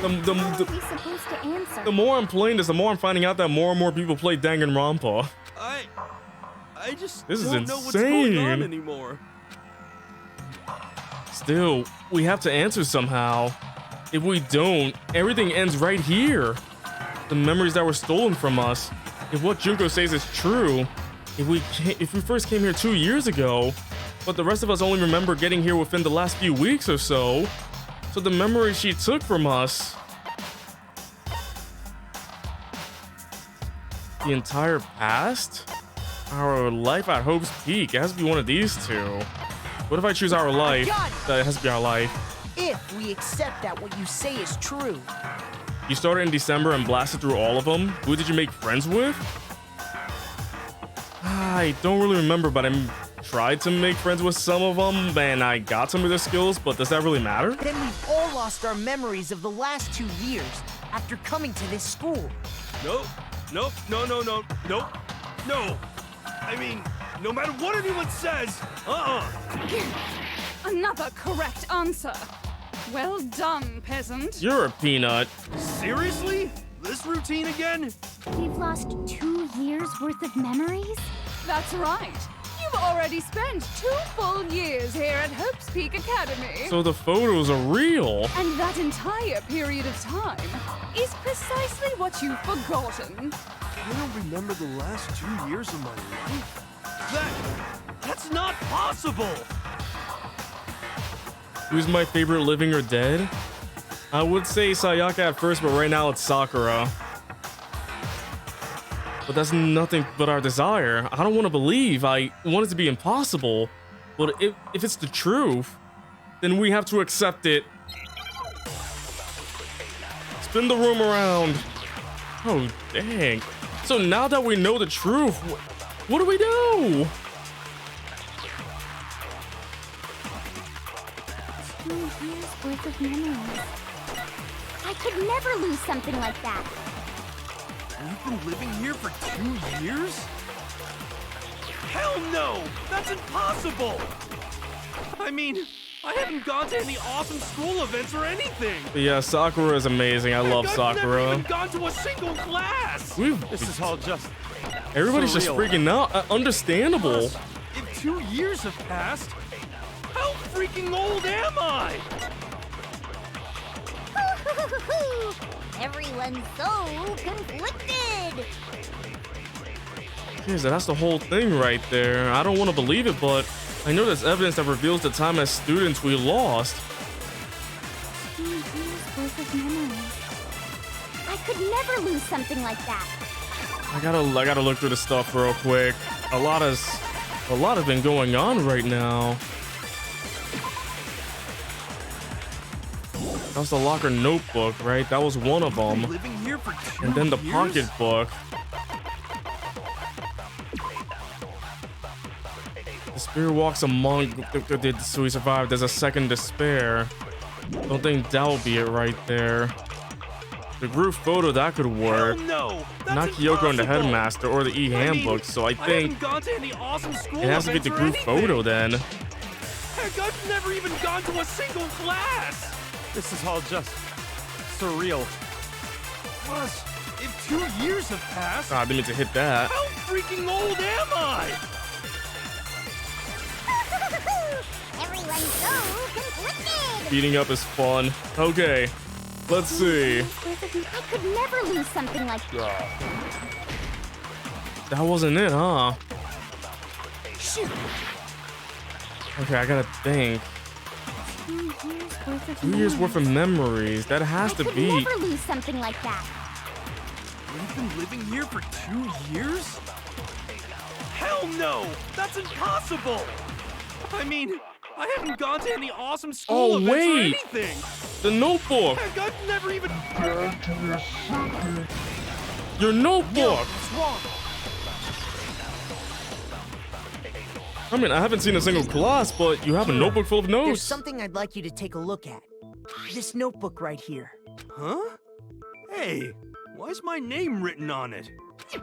How are we supposed to answer? The more I'm playing this, the more I'm finding out that more and more people play Danganronpa. I just This is don't know what's going insane. on anymore. Still, we have to answer somehow. If we don't, everything ends right here. The memories that were stolen from us. If what Junko says is true, if we first came here 2 years ago, but the rest of us only remember getting here within the last few weeks or so, so the memories she took from us, the entire past, our life at Hope's Peak, it has to be one of these two. What if I choose our life? That has to be our life. If we accept that what you say is true. You started in December and blasted through all of them. Who did you make friends with? I don't really remember, but I tried to make friends with some of them, and I got some of their skills, but does that really matter? Then we've all lost our memories of the last 2 years after coming to this school. Nope. No. I mean, no matter what anyone says, Another correct answer. Well done, peasant. You're a peanut. Seriously? This routine again? We've lost 2 years worth of memories? That's right. You've already spent 2 full years here at Hope's Peak Academy. So the photos are real. And that entire period of time is precisely what you've forgotten. I don't remember the last 2 years of my life. That's not possible! Who's my favorite, living or dead? I would say Sayaka at first, but right now it's Sakura. But that's nothing but our desire. I don't want to believe. I want it to be impossible. But if it's the truth, then we have to accept it. Spin the room around. Oh, dang. So now that we know the truth, what do we do? 2 years worth of memories. I could never lose something like that. You've been living here for 2 years? Hell no! That's impossible! I mean, I haven't gone to any awesome school events or anything! Yeah, Sakura is amazing. I love I've Sakura. never even gone to a single class! This is all just Everybody's just surreal. freaking out. Understandable. Plus, if 2 years have passed, how freaking old am I? Everyone's so conflicted. Jeez, that's the whole thing right there. I don't want to believe it, but I know there's evidence that reveals the time as students we lost. 2 years worth of memories. I could never lose something like that. I gotta look through the stuff real quick. A lot has been going on right now. That was the locker notebook, right? That was one of them. Living here for 2 And then the years? pocketbook. The spirit walks among so he survived. There's a second despair. Don't think that'll be it right there. The group photo, that could work. Hell no! That's Not Kyoko and the impossible. headmaster or the e-handbook, so I think haven't gone to any awesome school it has to be the events or group anything. photo then. Heck, I've never even gone to a single class! This is all just surreal. Plus, if 2 years have passed, Ah, I didn't mean to hit that. how freaking old am I? Everyone's so conflicted. Beating up is fun. Okay, let's see. I could never lose something like that. That wasn't it, huh? Shoot. Okay, I gotta think. 2 years worth of memories. That has to I could be. never lose something like that. We've been living here for 2 years? Hell no! That's impossible! I mean, I haven't gone to any awesome school Oh, events wait. or anything! The notebook. Heck, I've never even... Your notebook. What's wrong? I mean, I haven't seen a single class, but you have a notebook full of There's notes. something I'd like you to take a look at. This notebook right here. Huh? Hey, why is my name written on it?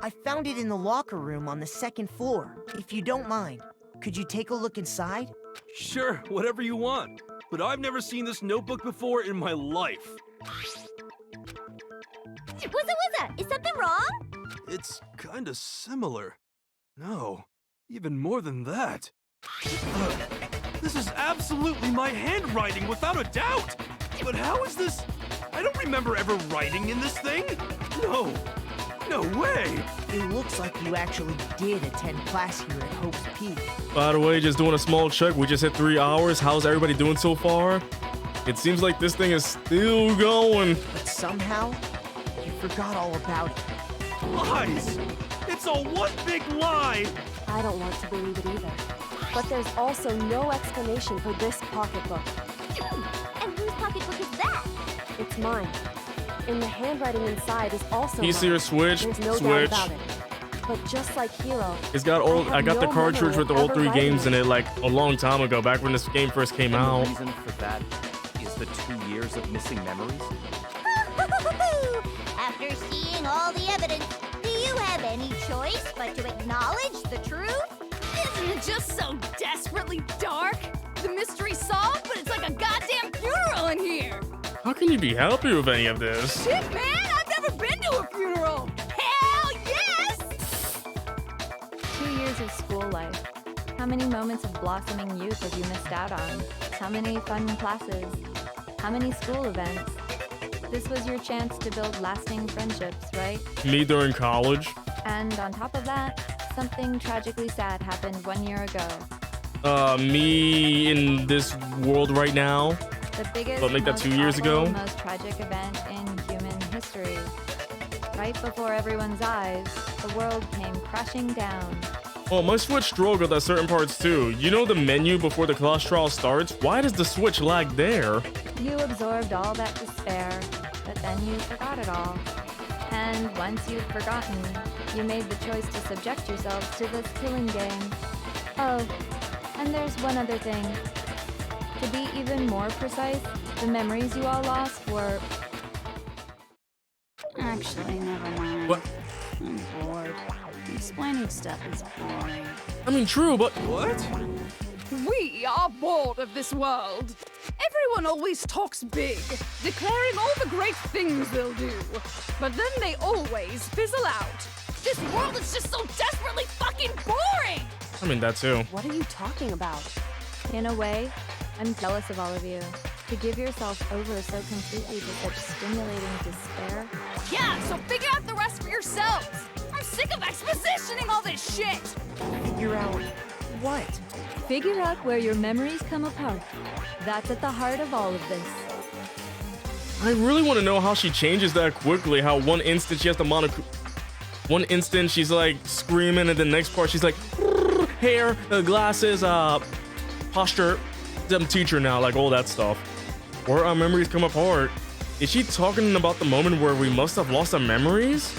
I found it in the locker room on the 2nd floor. If you don't mind, could you take a look inside? Sure, whatever you want. But I've never seen this notebook before in my life. Wuzza, is something wrong? It's kinda similar. No, even more than that. This is absolutely my handwriting, without a doubt! But how is this? I don't remember ever writing in this thing! No! No way! It looks like you actually did attend class here at Hope's Peak. By the way, just doing a small check. We just hit 3 hours. How's everybody doing so far? It seems like this thing is still going. But somehow, you forgot all about it. Lies! It's all one big lie! I don't want to believe it either. But there's also no explanation for this pocketbook. And whose pocketbook is that? It's mine. And the handwriting inside is also PC mine. or Switch? There's no Switch. doubt about it. But just like Hero, It's got all. I got the no cartridge memory with the of old ever 3 writing games in it. it, like a long time ago, back when this game first came And out. the reason for that is the 2 years of missing memories? After seeing all the evidence, do you have any choice but to acknowledge the truth? Isn't it just so desperately dark? The mystery solved, but it's like a goddamn funeral in here. How can you be happy with any of this? Shit, man, I've never been to a funeral. Hell yes! 2 years of school life. How many moments of blossoming youth have you missed out on? How many fun classes? How many school events? This was your chance to build lasting friendships, right? Me during college? And on top of that, something tragically sad happened 1 year ago. Me in this world right now? The biggest, But make that most 2 years awful, ago? most tragic event in human history. Right before everyone's eyes, the world came crashing down. Oh, my Switch struggled at certain parts too. You know the menu before the class trial starts? Why does the Switch lag there? You absorbed all that despair, but then you forgot it all. And once you'd forgotten, you made the choice to subject yourselves to this killing game. Oh, and there's one other thing. To be even more precise, the memories you all lost were... Actually, never mind. What? I'm bored. Explaining stuff is boring. I mean, true, but... What? We are bored of this world. Everyone always talks big, declaring all the great things they'll do. But then they always fizzle out. This world is just so desperately fucking boring! I mean, that too. what are you talking about? In a way, I'm jealous of all of you. To give yourself over so completely to such stimulating despair. Yeah, so figure out the rest for yourselves. I'm sick of expositioning all this shit. Figure out what? Figure out where your memories come apart. That's at the heart of all of this. I really want to know how she changes that quickly. How one instant she has the Monokuma. One instant she's like screaming, and the next part she's like, hair, glasses, posture. I'm a teacher now, like all that stuff. Where our memories come apart. Is she talking about the moment where we must have lost our memories?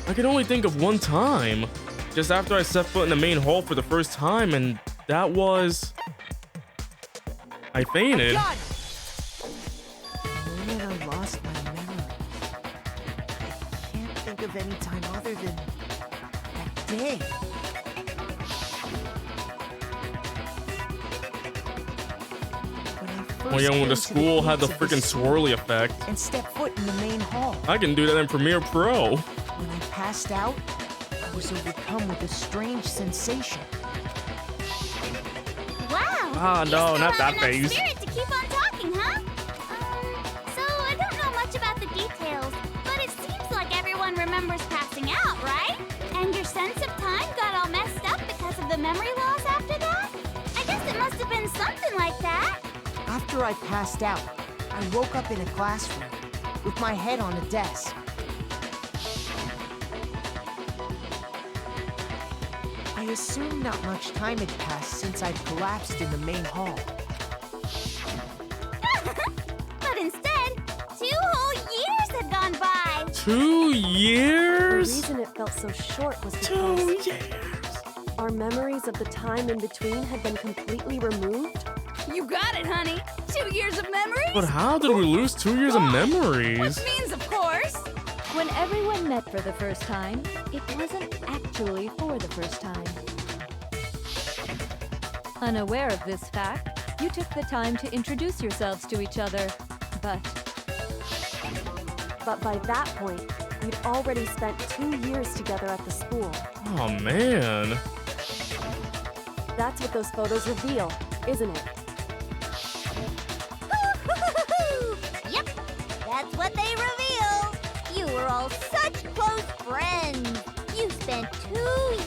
I can only think of one time. Just after I set foot in the main hall for the first time, and that was... I fainted. I lost my memory. I can't think of any time other than that day. Oh yeah, when the school had the freaking swirly effect. And step foot in the main hall. I can do that in Premiere Pro. When I passed out, I was overcome with a strange sensation. Wow! Ah, no, not that face. Spirit to keep on talking, huh? So I don't know much about the details, but it seems like everyone remembers passing out, right? And your sense of time got all messed up because of the memory loss after that? I guess it must have been something like that. After I passed out, I woke up in a classroom with my head on a desk. I assumed not much time had passed since I'd collapsed in the main hall. But instead, 2 whole years had gone by. 2 years? The reason it felt so short was because 2 years. our memories of the time in between had been completely removed. You got it, honey. 2 years of memories? But how did we lose 2 years of memories? Which means, of course, When everyone met for the first time, it wasn't actually for the first time. Unaware of this fact, you took the time to introduce yourselves to each other, but by that point, we'd already spent 2 years together at the school. Oh man. That's what those photos reveal, isn't it? Yep, that's what they reveal. You were all such close friends. You spent 2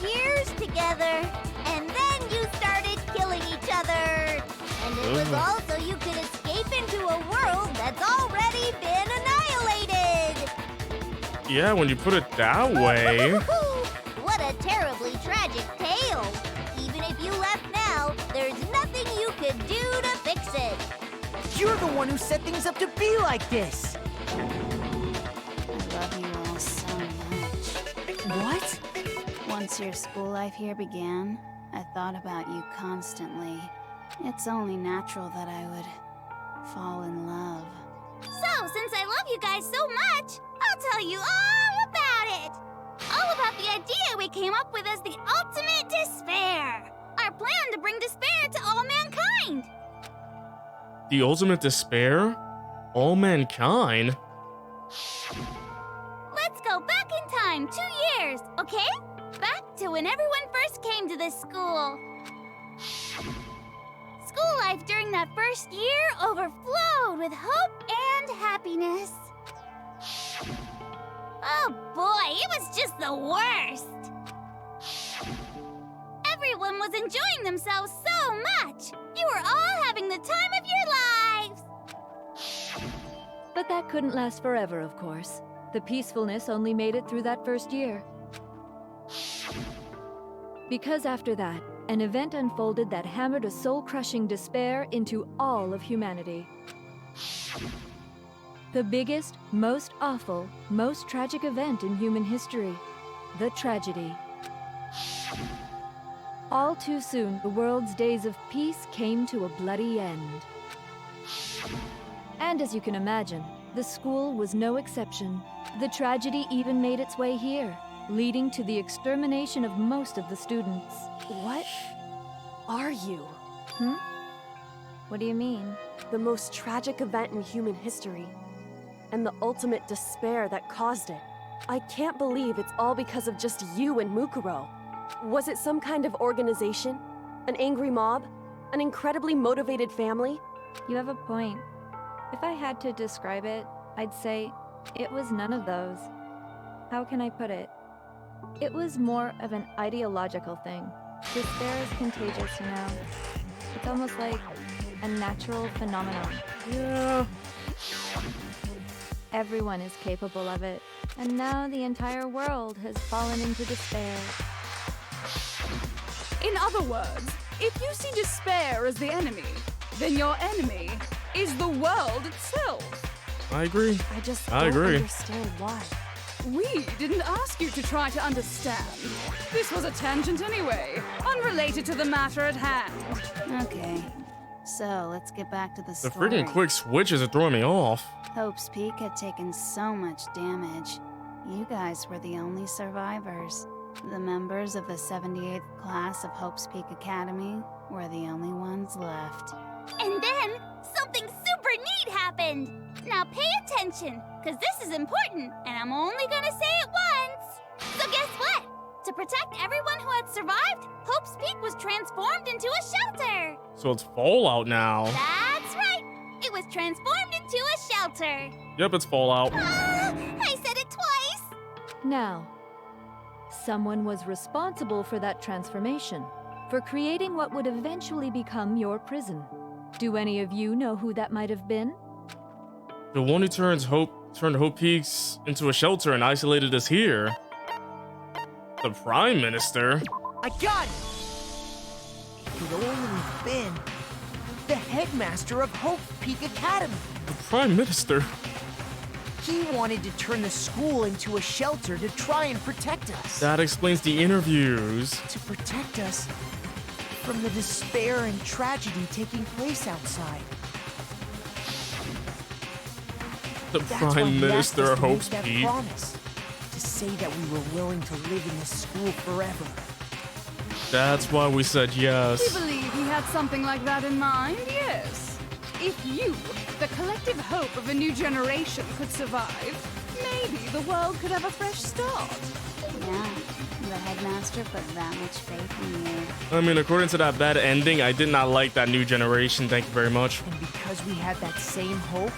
years together, and then you started killing each other. And it was all so you could escape into a world that's already been annihilated. Yeah, when you put it that way. What a terribly tragic tale. Even if you left now, there's nothing you could do to fix it. You're the one who set things up to be like this! I love you all so much. What? Once your school life here began, I thought about you constantly. It's only natural that I would fall in love. So, since I love you guys so much, I'll tell you all about it. All about the idea we came up with as the ultimate despair. Our plan to bring despair to all mankind. The ultimate despair? All mankind? Let's go back in time 2 years, okay? Back to when everyone first came to this school. School life during that first year overflowed with hope and happiness. Oh boy, it was just the worst. Everyone was enjoying themselves so much. You were all having the time of your lives. But that couldn't last forever, of course. The peacefulness only made it through that first year. Because after that, an event unfolded that hammered a soul-crushing despair into all of humanity. The biggest, most awful, most tragic event in human history. The tragedy. All too soon, the world's days of peace came to a bloody end. And as you can imagine, the school was no exception. The tragedy even made its way here, leading to the extermination of most of the students. What are you? What do you mean? The most tragic event in human history, and the ultimate despair that caused it. I can't believe it's all because of just you and Mukuro. Was it some kind of organization? An angry mob? An incredibly motivated family? You have a point. If I had to describe it, I'd say it was none of those. How can I put it? It was more of an ideological thing. Despair is contagious, you know. It's almost like a natural phenomenon. Yeah. Everyone is capable of it, and now the entire world has fallen into despair. In other words, if you see despair as the enemy, then your enemy is the world itself. I agree. I just I don't agree. understand why. We didn't ask you to try to understand. This was a tangent anyway, unrelated to the matter at hand. Okay, so let's get back to the The story. freaking quick switches are throwing me off. Hope's Peak had taken so much damage. You guys were the only survivors. The members of the 78th class of Hope's Peak Academy were the only ones left. And then something super neat happened. Now pay attention, because this is important, and I'm only gonna say it once. So guess what? To protect everyone who had survived, Hope's Peak was transformed into a shelter. So it's Fallout now. That's right. It was transformed into a shelter. Yep, it's Fallout. I said it twice. Now, someone was responsible for that transformation, for creating what would eventually become your prison. Do any of you know who that might have been? The one who turned Hope Peaks into a shelter and isolated us here. The Prime Minister? I got it! It could only have been the headmaster of Hope Peak Academy. The Prime Minister? He wanted to turn the school into a shelter to try and protect us. That explains the interviews. To protect us from the despair and tragedy taking place outside. The That's why Prime he asked Minister us of to make Hope's that Peak. promise, to say that we were willing to live in this school forever. That's why we said We yes. believe he had something like that in mind, yes. If you, the collective hope of a new generation, could survive, maybe the world could have a fresh start. Yeah, the headmaster put that much faith in you. I mean, according to that bad ending, I did not like that new generation. Thank you very much. And because we had that same hope,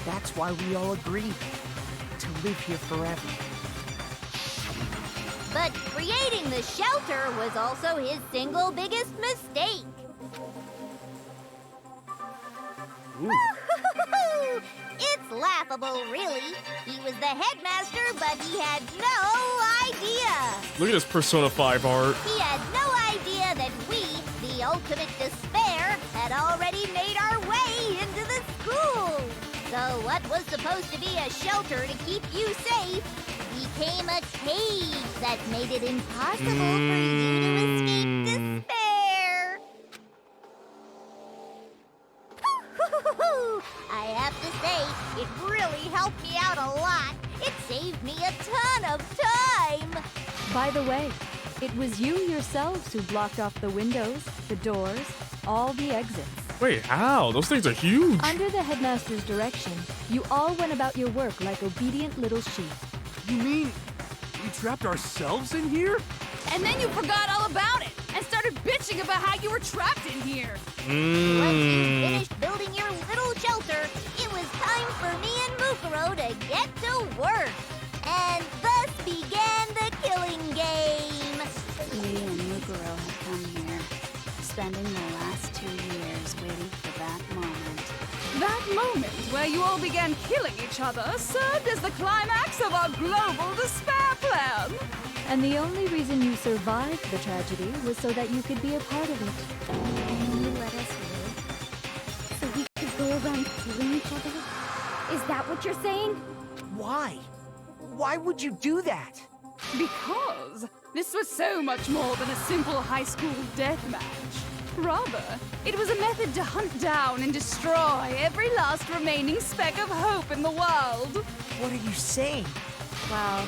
that's why we all agreed to live here forever. But creating the shelter was also his single biggest mistake. It's laughable, really. He was the headmaster, but he had no idea. Look at this Persona 5 art. He had no idea that we, the ultimate despair, had already made our way into the school. So what was supposed to be a shelter to keep you safe became a cage that made it impossible for you to escape despair. I have to say, it really helped me out a lot. It saved me a ton of time. By the way, it was you yourselves who blocked off the windows, the doors, all the exits. Wait, how? Those things are huge. Under the headmaster's direction, you all went about your work like obedient little sheep. You mean we trapped ourselves in here? And then you forgot all about it and started bitching about how you were trapped in here. Once you finished building your little shelter, it was time for me and Mukuro to get to work. And thus began the killing game. We and Mukuro had come here, spending the last 2 years waiting for that moment. That moment where you all began killing each other served as the climax of our global despair plan. And the only reason you survived the tragedy was so that you could be a part of it. And you let us live so we could go around killing each other? Is that what you're saying? Why? Why would you do that? Because this was so much more than a simple high school death match. Rather, it was a method to hunt down and destroy every last remaining speck of hope in the world. What are you saying? Well,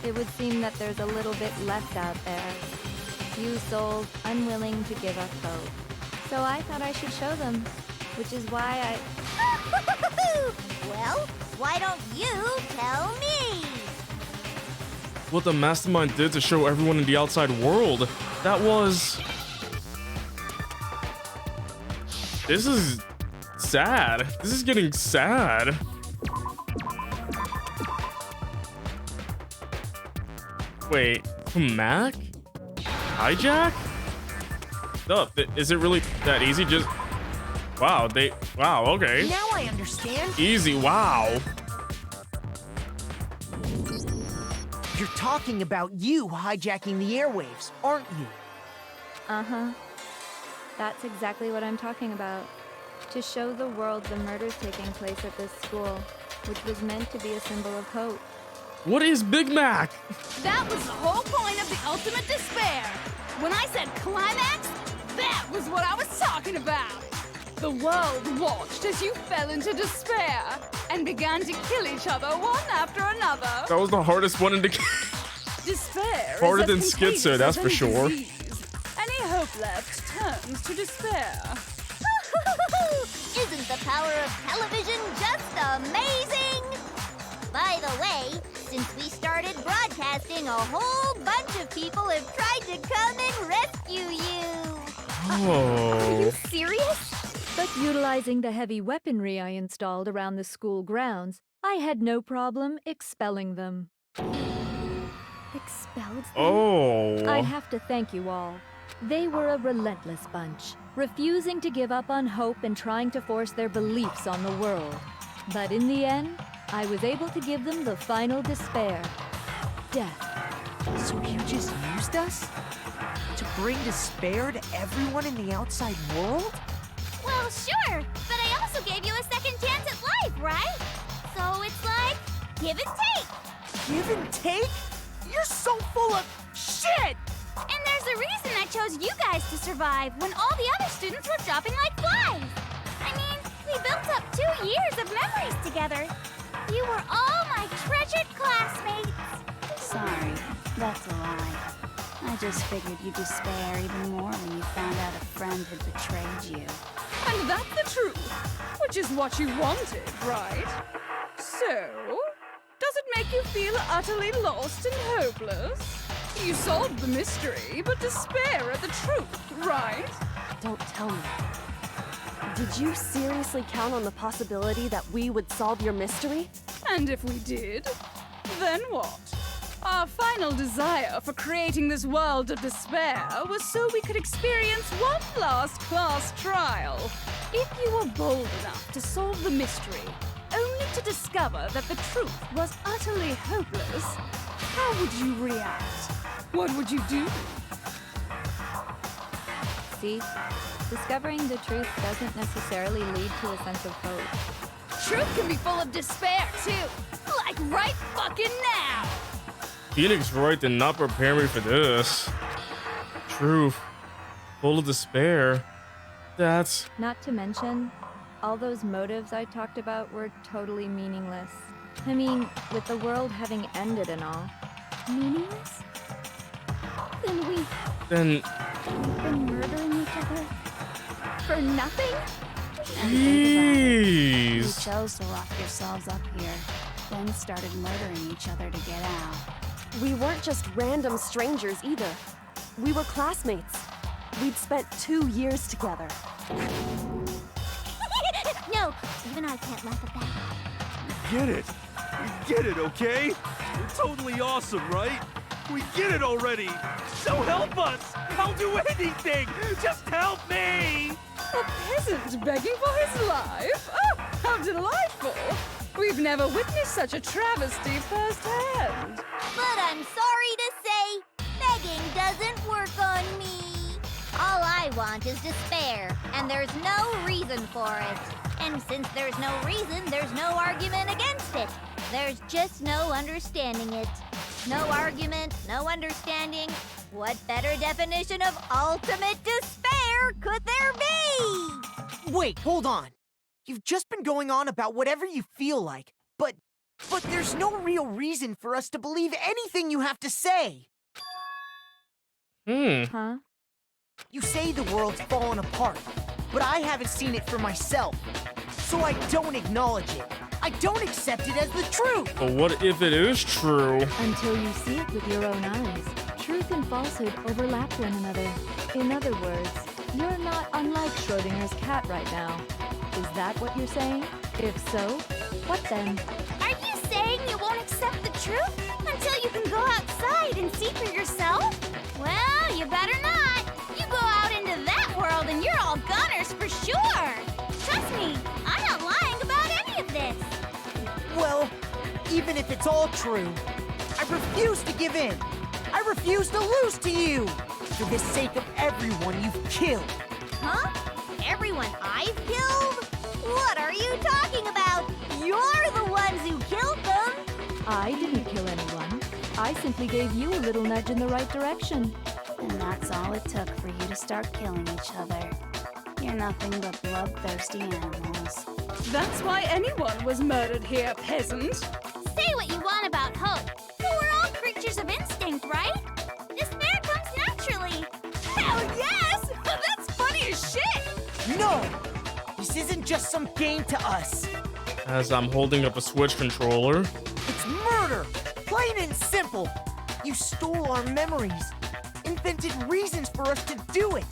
it would seem that there's a little bit left out there. Few souls unwilling to give up hope. So I thought I should show them, which is why I... Well, why don't you tell me? What the mastermind did to show everyone in the outside world. That was... This is sad. This is getting sad. Wait, Mac? Hijack? No, is it really that easy? Just wow, okay. Now I understand. Easy, wow. You're talking about you hijacking the airwaves, aren't you? Uh-huh. That's exactly what I'm talking about. To show the world the murders taking place at this school, which was meant to be a symbol of hope. What is Big Mac? That was the whole point of the ultimate despair. When I said climax, that was what I was talking about. The world watched as you fell into despair and began to kill each other one after another. That was the hardest one in the Despair harder is than as schizo, contagious that's as for any sure. disease. Any hope left turns to despair. Isn't the power of television just amazing? By the way, since we started broadcasting, a whole bunch of people have tried to come and rescue you. Are you Oh. serious? But utilizing the heavy weaponry I installed around the school grounds, I had no problem expelling them. Expelled them? Oh. I have to thank you all. They were a relentless bunch, refusing to give up on hope and trying to force their beliefs on the world. But in the end, I was able to give them the final despair. Death. So you just used us? To bring despair to everyone in the outside world? Well, sure, but I also gave you a second chance at life, right? So it's like, give and take. Give and take? You're so full of shit! And there's a reason I chose you guys to survive when all the other students were dropping like flies. I mean, we built up 2 years of memories together. You were all my treasured classmates. Sorry, that's a lie. I just figured you'd despair even more when you found out a friend had betrayed you. And that's the truth, which is what you wanted, right? So, does it make you feel utterly lost and hopeless? You solved the mystery, but despair at the truth, right? Don't tell me. Did you seriously count on the possibility that we would solve your mystery? And if we did, then what? Our final desire for creating this world of despair was so we could experience one last class trial. If you were bold enough to solve the mystery, only to discover that the truth was utterly hopeless, how would you react? What would you do? See, discovering the truth doesn't necessarily lead to a sense of hope. Truth can be full of despair, too. Like right fucking now. Phoenix Wright did not prepare me for this. Truth. Full of despair. That's... Not to mention, all those motives I talked about were totally meaningless. I mean, with the world having ended and all. Meaningless? Then... We've been murdering each other? For nothing? You Jeez. chose to lock yourselves up here, then started murdering each other to get out. We weren't just random strangers either. We were classmates. We'd spent 2 years together. No, even I can't laugh at that. Get it. We get it, okay? You're totally awesome, right? We get it already. So help us. I'll do anything. Just help me. A peasant begging for his life? Oh, how delightful! We've never witnessed such a travesty firsthand. But I'm sorry to say, begging doesn't work on me. All I want is despair, and there's no reason for it. And since there's no reason, there's no argument against it. There's just no understanding it. No argument, no understanding. What better definition of ultimate despair could there be? Wait, hold on. You've just been going on about whatever you feel like, but there's no real reason for us to believe anything you have to say. Huh? You say the world's fallen apart, but I haven't seen it for myself, so I don't acknowledge it. I don't accept it as the truth. But what if it is true? Until you see it with your own eyes. Truth and falsehood overlap one another. In other words, you're not unlike Schrodinger's cat right now. Is that what you're saying? If so, what then? Are you saying you won't accept the truth until you can go outside and see for yourself? even if it's all true. I refuse to give in. I refuse to lose to you. For the sake of everyone you've killed. Huh? Everyone I've killed? What are you talking about? You're the ones who killed them! I didn't kill anyone. I simply gave you a little nudge in the right direction. And that's all it took for you to start killing each other. You're nothing but bloodthirsty animals. That's why anyone was murdered here, peasant. Say what you want about hope, but we're all creatures of instinct, right? Despair comes naturally. Hell yes! That's funny as shit! No! This isn't just some game to us. As I'm holding up a Switch controller. It's murder! Plain and simple! You stole our memories, invented reasons for us to do it.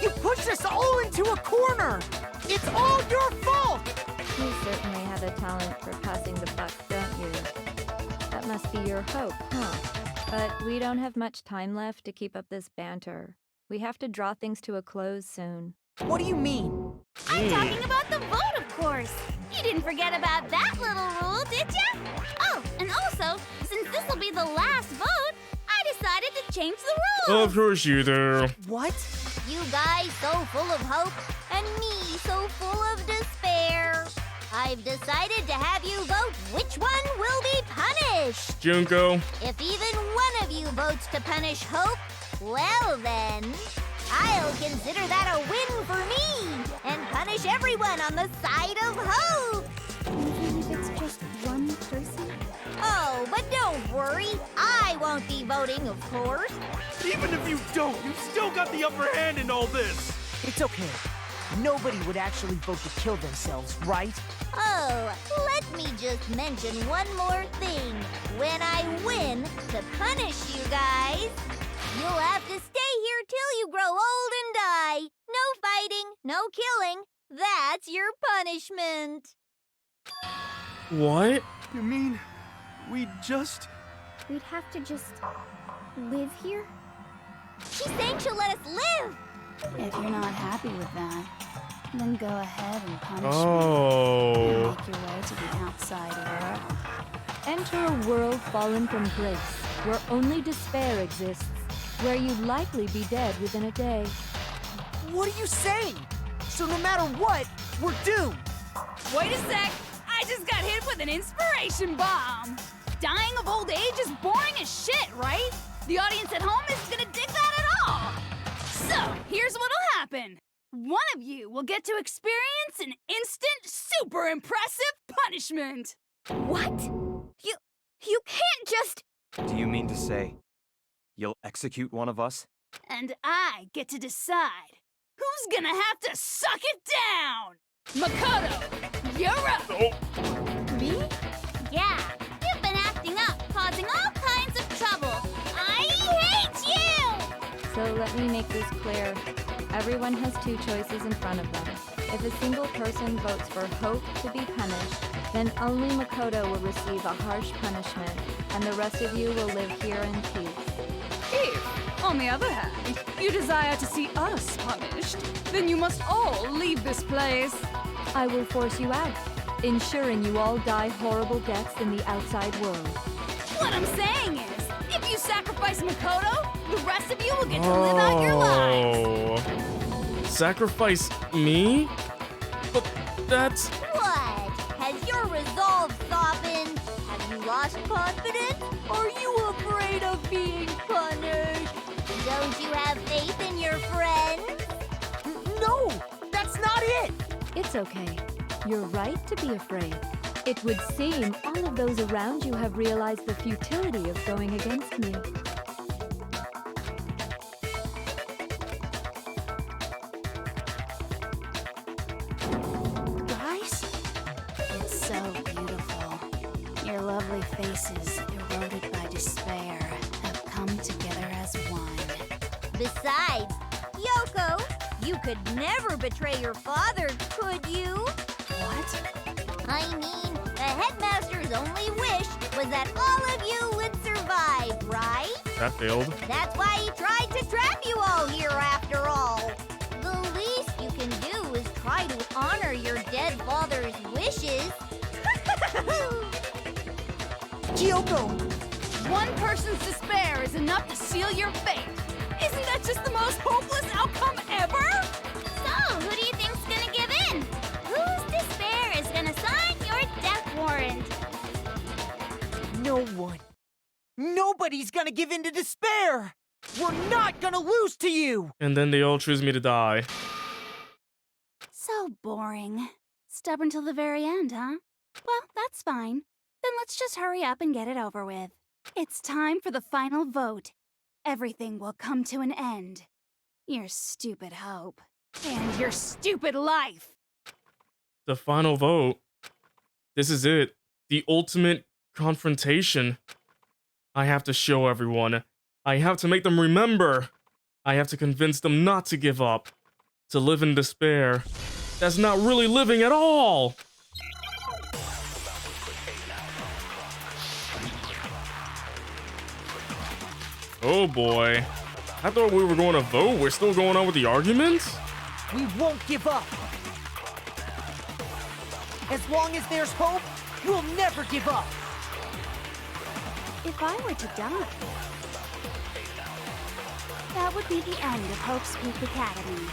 You pushed us all into a corner! It's all your fault! You certainly have a talent for passing the buck, don't you? That must be your hope, huh? But we don't have much time left to keep up this banter. We have to draw things to a close soon. What do you mean? I'm talking about the vote, of course. You didn't forget about that little rule, did ya? Oh, and also, since this will be the last vote, I decided to change the rules. Of course you do. What? You guys so full of hope, and me so full of despair. I've decided to have you vote which one will be punished. Junko. If even one of you votes to punish Hope, well then, I'll consider that a win for me and punish everyone on the side of Hope. Even if it's just one person? Oh, but don't worry, I won't be voting, of course. Even if you don't, you've still got the upper hand in all this. It's okay. Nobody would actually vote to kill themselves, right? Oh, let me just mention one more thing. When I win to punish you guys, you'll have to stay here till you grow old and die. No fighting, no killing. That's your punishment. What? You mean we just... We'd have to just live here? She's saying she'll let us live. If you're not happy with that, then go ahead and punish me. Oh. And make your way to the outside world. Enter a world fallen from grace, where only despair exists, where you'd likely be dead within a day. What are you saying? So no matter what, we're doomed. Wait a sec! I just got hit with an inspiration bomb! Dying of old age is boring as shit, right? The audience at home isn't gonna dig that at all! So, here's what'll happen. One of you will get to experience an instant, super impressive punishment! What? You can't just... Do you mean to say you'll execute one of us? And I get to decide who's gonna have to suck it down! Makoto, you're up! Me? Yeah, you've been acting up, causing all kinds of trouble. I hate you! So let me make this clear. Everyone has two choices in front of them. If a single person votes for Hope to be punished, then only Makoto will receive a harsh punishment, and the rest of you will live here in peace. If, on the other hand, you desire to see us punished, then you must all leave this place. I will force you out, ensuring you all die horrible deaths in the outside world. What I'm saying is, if you sacrifice Makoto, the rest of you will get to live out your lives. Sacrifice me? But that's... What? Has your resolve softened? Have you lost confidence? Are you afraid of being punished? Don't you have faith in your friends? No, that's not it. It's okay. You're right to be afraid. It would seem all of those around you have realized the futility of going against me. Guys? It's so beautiful. Your lovely faces, eroded by despair, have come together as one. Besides, Yoko, you could never betray your father, could you? What? I mean, the headmaster's only wish was that all of you would survive, right? That failed. That's why he tried to trap you all here after all. The least you can do is try to honor your dead father's wishes. Kyoko! One person's despair is enough to seal your fate. Isn't that just the most hopeless outcome ever? So, who do you think's gonna give in? Whose despair is gonna sign your death warrant? No one. Nobody's gonna give in to despair! We're not gonna lose to you! And then they all choose me to die. So boring. Stubborn till the very end, huh? Well, that's fine. Then let's just hurry up and get it over with. It's time for the final vote. Everything will come to an end. Your stupid hope. And your stupid life. The final vote. This is it. The ultimate confrontation. I have to show everyone. I have to make them remember. I have to convince them not to give up. To live in despair. That's not really living at all! Oh boy. I thought we were going to vote. We're still going on with the arguments? We won't give up! As long as there's hope, we'll never give up! If I were to die, that would be the end of Hope's Peak Academy.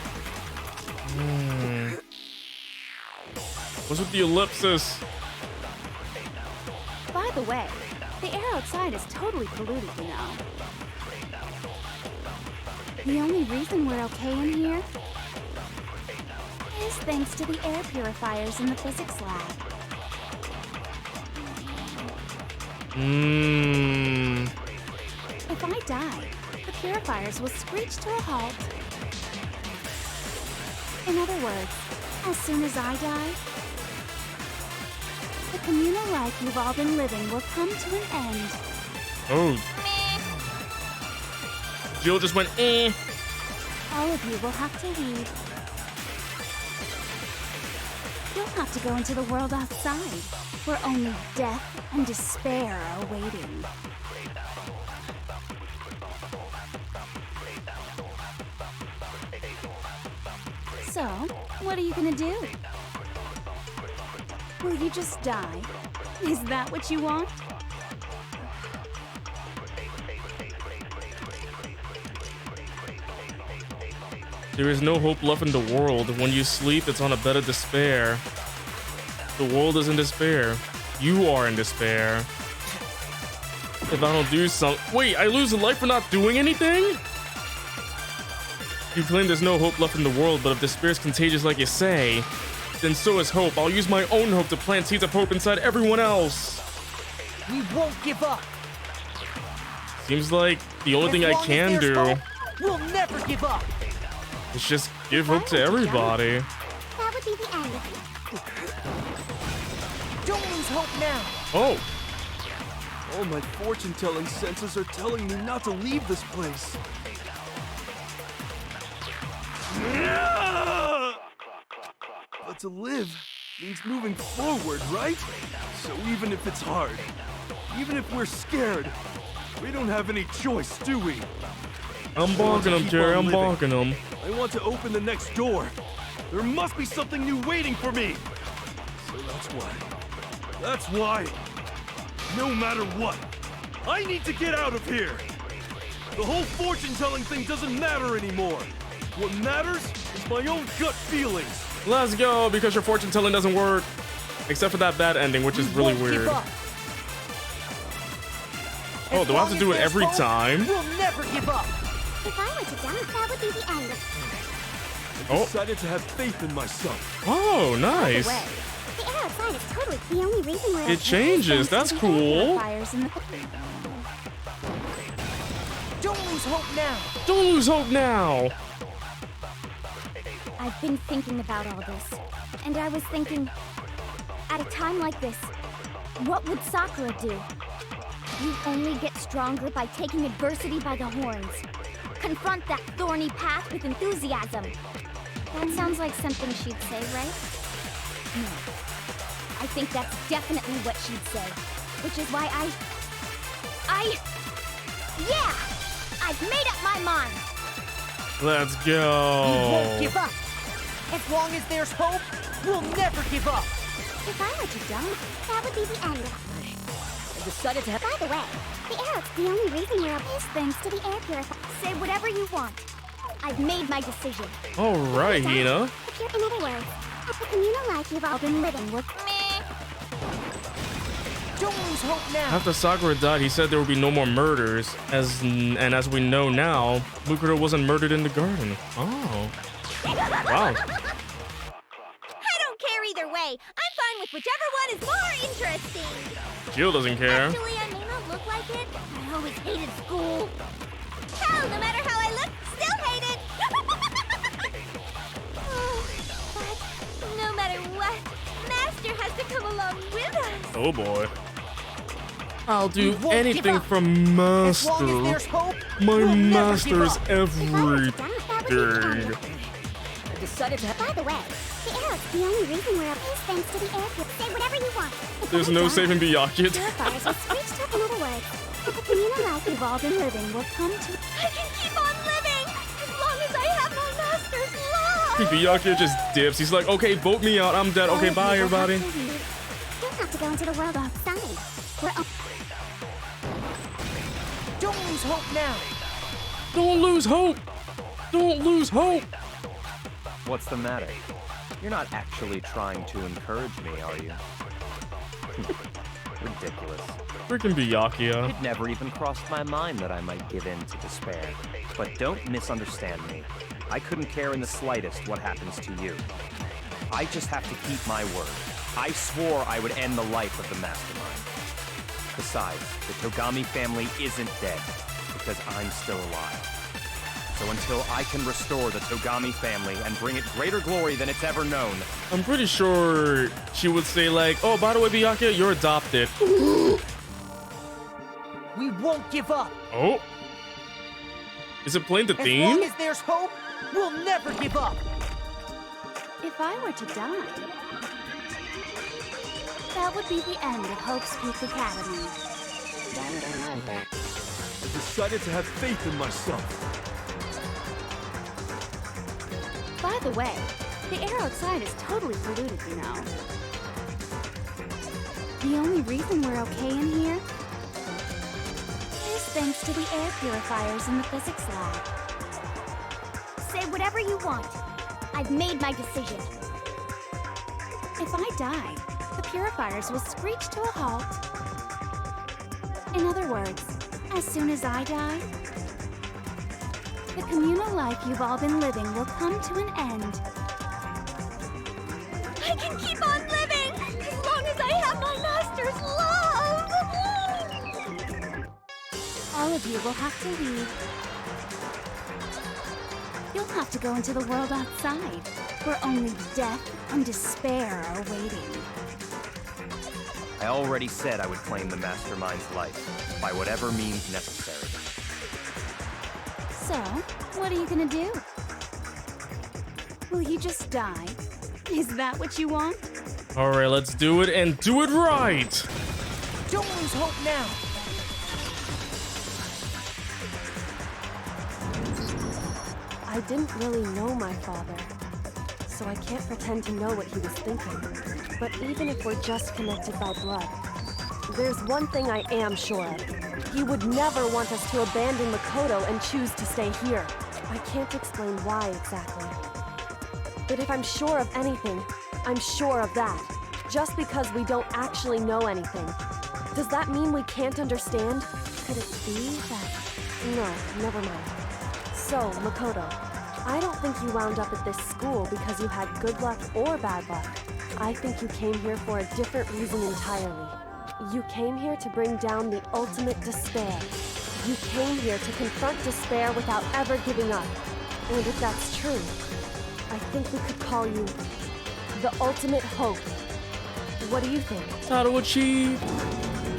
What's with the ellipsis? By the way, the air outside is totally polluted, you know. The only reason we're okay in here is thanks to the air purifiers in the physics lab. If I die, the purifiers will screech to a halt. In other words, as soon as I die, the communal life you've all been living will come to an end. Oh. Jill just went, eh. All of you will have to leave. You'll have to go into the world outside, where only death and despair are waiting. So, what are you gonna do? Will you just die? Is that what you want? There is no hope left in the world. When you sleep, it's on a bed of despair. The world is in despair. You are in despair. If I don't do something... Wait, I lose a life for not doing anything? You claim there's no hope left in the world, but if despair is contagious like you say, then so is hope. I'll use my own hope to plant seeds of hope inside everyone else. We won't give up. Seems like the only thing I can do we'll never give up. is just give hope to everybody. That would be the end. Don't lose hope now. Oh. All my fortune-telling senses are telling me not to leave this place. But to live means moving forward, right? So even if it's hard, even if we're scared, we don't have any choice, do we? I'm bonking him, Jerry. I'm bonking him. I want to open the next door. There must be something new waiting for me. So that's why, no matter what, I need to get out of here. The whole fortune-telling thing doesn't matter anymore. What matters is my own gut feelings. Let's go, because your fortune telling doesn't work. Except for that bad ending, which is really weird. Oh, do I have to do it every time? We'll never give up. If I were to die, that would be the end. I decided to have faith in myself. Oh, nice. The air outside is totally the only reason we're It changes. That's cool. Don't lose hope now. Don't lose hope now. I've been thinking about all this, and I was thinking, at a time like this, what would Sakura do? You only get stronger by taking adversity by the horns. Confront that thorny path with enthusiasm. That sounds like something she'd say, right? No. I think that's definitely what she'd say, which is why yeah! I've made up my mind! Let's go. We won't give up. As long as there's hope, we'll never give up. If I were to die, that would be the end. decided to have. By the way, the arrow's the only reason we're up is thanks to the air purifier. Say whatever you want. I've made my decision. All right, Hina. In other words, at the communal life you've all been living with me. Don't lose hope now. After Sakura died, he said there would be no more murders. As we know now, Mukuro wasn't murdered in the garden. Oh. Wow. I don't care either way. I'm fine with whichever one is more interesting. Jill doesn't care. Actually, I may not look like it. I always hated school. Hell, no matter how I look, still hate it. But no matter what, Master has to come along with us. Oh boy. I'll do anything for Master. As long as there's hope, My we'll Master is never give up. everything. I decided to have. By the way, the arrow's the only reason we're up is thanks to the air purifier. Say whatever you want. There's no saving Byakuya. Purifiers will screech to. In other words, the communal life we've all been living will come to. I can keep on living as long as I have my Master's love. Byakuya just dips. He's like, okay, vote me out. I'm dead. Okay, bye, everybody. Don't have to go into the world outside. We're all. Don't lose hope now. Don't lose hope. Don't lose hope. What's the matter? You're not actually trying to encourage me, are you? Ridiculous. Freaking Byakuya. It never even crossed my mind that I might give in to despair. But don't misunderstand me. I couldn't care in the slightest what happens to you. I just have to keep my word. I swore I would end the life of the Mastermind. Besides, the Togami family isn't dead, because I'm still alive. So until I can restore the Togami family and bring it greater glory than it's ever known... I'm pretty sure she would say like, oh, by the way, Byakuya, you're adopted. We won't give up. Oh. Is it playing the As theme? long as there's hope, we'll never give up. If I were to die, that would be the end of Hope's Peak Academy. I decided to have faith in myself. By the way, the air outside is totally polluted, you know. The only reason we're okay in here is thanks to the air purifiers in the physics lab. Say whatever you want. I've made my decision. If I die, the purifiers will screech to a halt. In other words, as soon as I die, the communal life you've all been living will come to an end. I can keep on living as long as I have my Master's love. All of you will have to leave. You'll have to go into the world outside, where only death and despair are waiting. I already said I would claim the Mastermind's life, by whatever means necessary. So, what are you gonna do? Will you just die? Is that what you want? All right, let's do it and do it right. Don't lose hope now. I didn't really know my father, so I can't pretend to know what he was thinking. But even if we're just connected by blood, there's one thing I am sure of. He would never want us to abandon Makoto and choose to stay here. I can't explain why exactly. But if I'm sure of anything, I'm sure of that. Just because we don't actually know anything. Does that mean we can't understand? Could it be that... No, never mind. So, Makoto, I don't think you wound up at this school because you had good luck or bad luck. I think you came here for a different reason entirely. You came here to bring down the ultimate despair. You came here to confront despair without ever giving up. And if that's true, I think we could call you the ultimate hope. What do you think? How to achieve.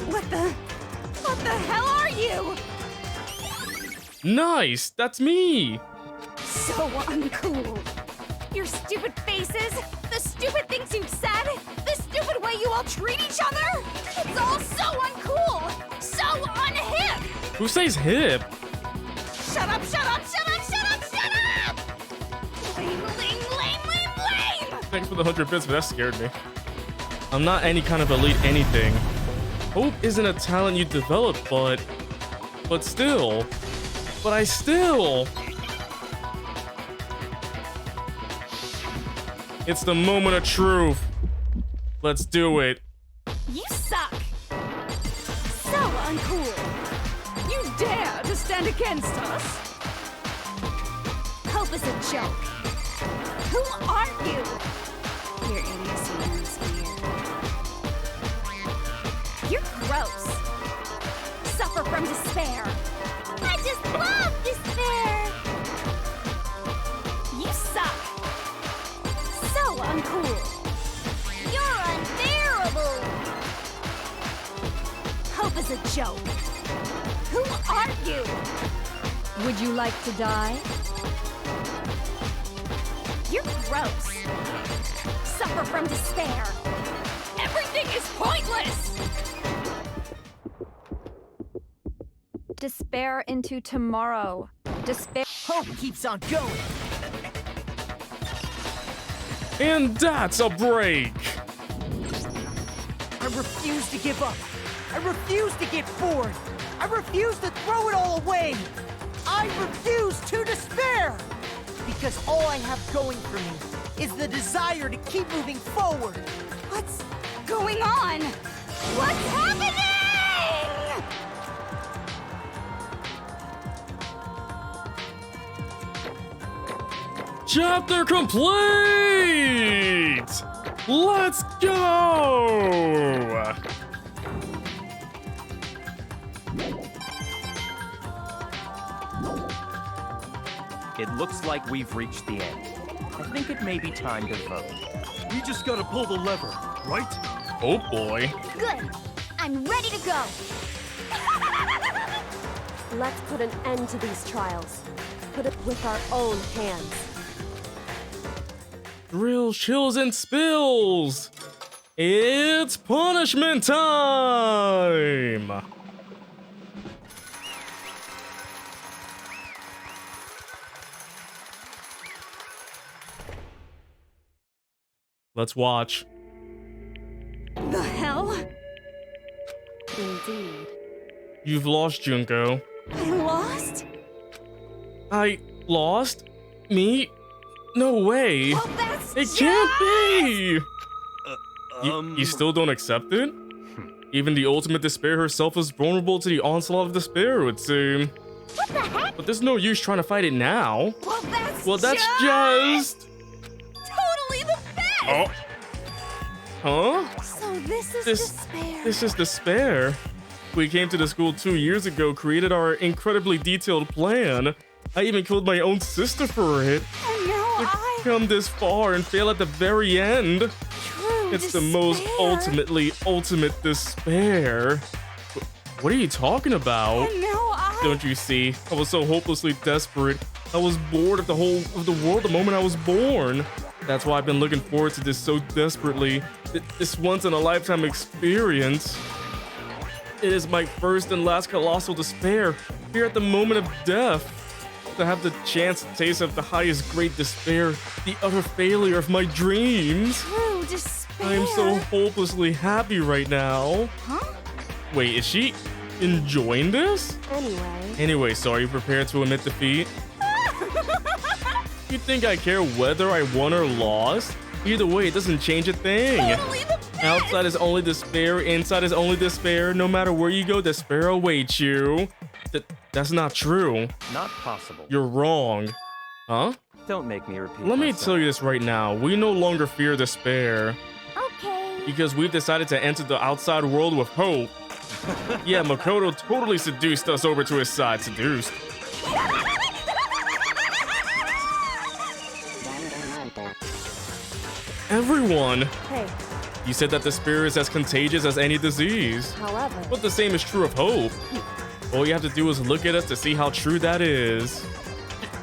What the hell are you? Nice, that's me. So uncool. Your stupid faces, the stupid things you've said, the stupid way you all treat each other. It's all so uncool, so unhip. Who says hip? Shut up, shut up, shut up, shut up, shut up! Lame, lame, lame, lame, lame! Thanks for the 100 bits, but that scared me. I'm not any kind of elite anything. Hope isn't a talent you develop, but still. But I still. It's the moment of truth. Let's do it. You suck! So uncool! You dare to stand against us? Hope is a joke. Who are you? Your idiocy ends here. You're gross. Suffer from despair. I just love despair! You suck. So uncool. You're unbearable! Hope is a joke. Who are you? Would you like to die? You're gross. Suffer from despair. Everything is pointless! Despair into tomorrow. Despair. Hope keeps on going. And that's a break. I refuse to give up. I refuse to get bored. I refuse to throw it all away. I refuse to despair. Because all I have going for me is the desire to keep moving forward. What's going on? What's happening? Chapter complete! Let's go! It looks like we've reached the end. I think it may be time to vote. We just gotta pull the lever, right? Oh boy. Good. I'm ready to go. Let's put an end to these trials. Put it with our own hands. Thrills, chills, and spills! It's punishment time! Let's watch. The hell? Indeed. You've lost, Junko. I lost? I lost? Me? No way! Well, that's It can't be! You still don't accept it? Even the ultimate despair herself is vulnerable to the onslaught of despair, it would seem. What the heck? But there's no use trying to fight it now. Well, that's just... totally the best! Oh. Huh? So this is despair. This is despair. We came to the school 2 years ago, created our incredibly detailed plan. I even killed my own sister for it. And now To come this far and fail at the very end. True It's despair. the most ultimate despair. What are you talking about? And now Don't you see? I was so hopelessly desperate. I was bored of the world the moment I was born. That's why I've been looking forward to this so desperately. This once in a lifetime experience. It is my first and last colossal despair, here at the moment of death. To have the chance to taste of the highest great despair, the utter failure of my dreams. True despair. I am so hopelessly happy right now. Huh? Wait, is she enjoying this? Anyway, so are you prepared to admit defeat? You think I care whether I won or lost? Either way, it doesn't change a thing. Totally the best. Outside is only despair, inside is only despair. No matter where you go, despair awaits you. That's not true. Not possible. You're wrong. Huh? Don't make me repeat Let me myself. tell you this right now. We no longer fear despair. Okay. Because we've decided to enter the outside world with hope. Yeah, Makoto totally seduced us over to his side. Seduced. Everyone! Hey, You said that despair is as contagious as any disease. however, But the same is true of hope. All you have to do is look at us to see how true that is.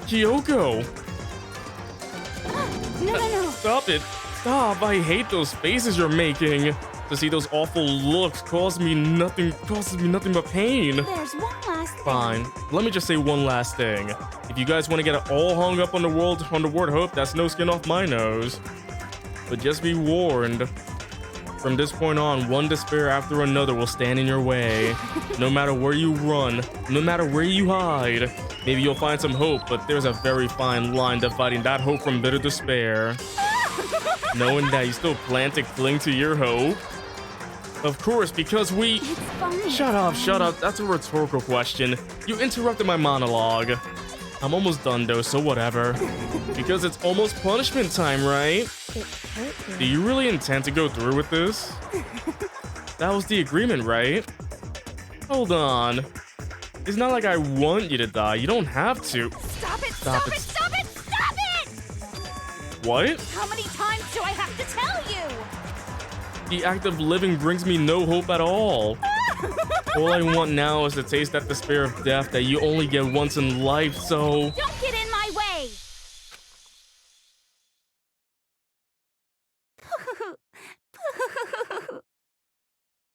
Kyoko! No. Stop it! Stop! I hate those faces you're making. To see those awful looks causes me nothing but pain. There's one last thing. Fine. Let me just say one last thing. If you guys want to get all hung up on the word hope, that's no skin off my nose. But just be warned. From this point on, one despair after another will stand in your way. No matter where you run, no matter where you hide. Maybe you'll find some hope, but there's a very fine line dividing that hope from bitter despair. Knowing that you still plan to cling to your hope. Of course, because we... Shut up. That's a rhetorical question. You interrupted my monologue. I'm almost done though, so whatever. Because it's almost punishment time, right? Do you really intend to go through with this? That was the agreement, right? Hold on. It's not like I want you to die. You don't have to. Stop it! What? How many times do I have to tell you? The act of living brings me no hope at all. All I want now is to taste that despair of death that you only get once in life, so... Don't get in my way!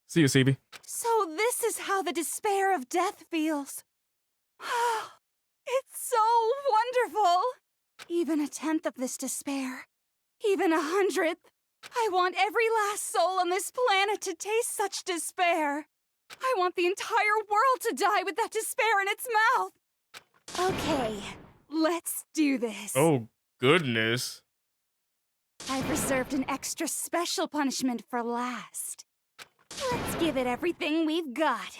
See you, CB. So this is how the despair of death feels. It's so wonderful! Even a tenth of this despair, even 100th. I want every last soul on this planet to taste such despair. I want the entire world to die with that despair in its mouth. Okay, let's do this. Oh, goodness. I've reserved an extra special punishment for last. Let's give it everything we've got.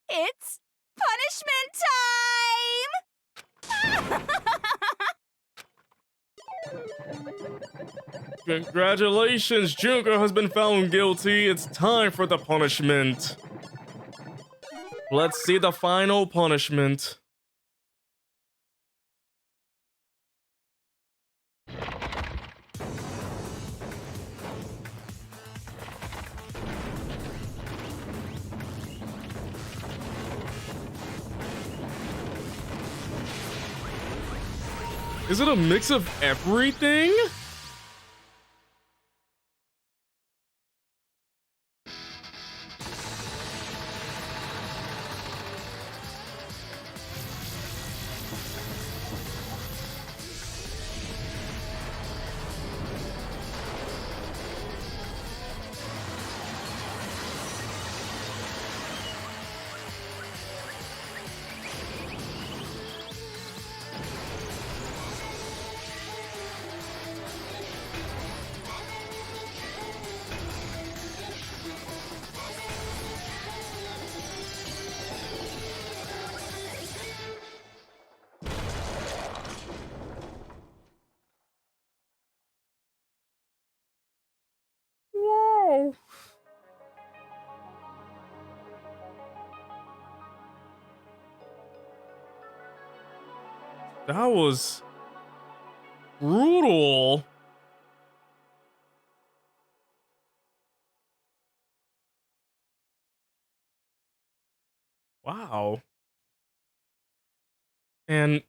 It's punishment time! Congratulations, Junko has been found guilty. It's time for the punishment. Let's see the final punishment. Is it a mix of everything? Whoa. That was brutal. Wow. And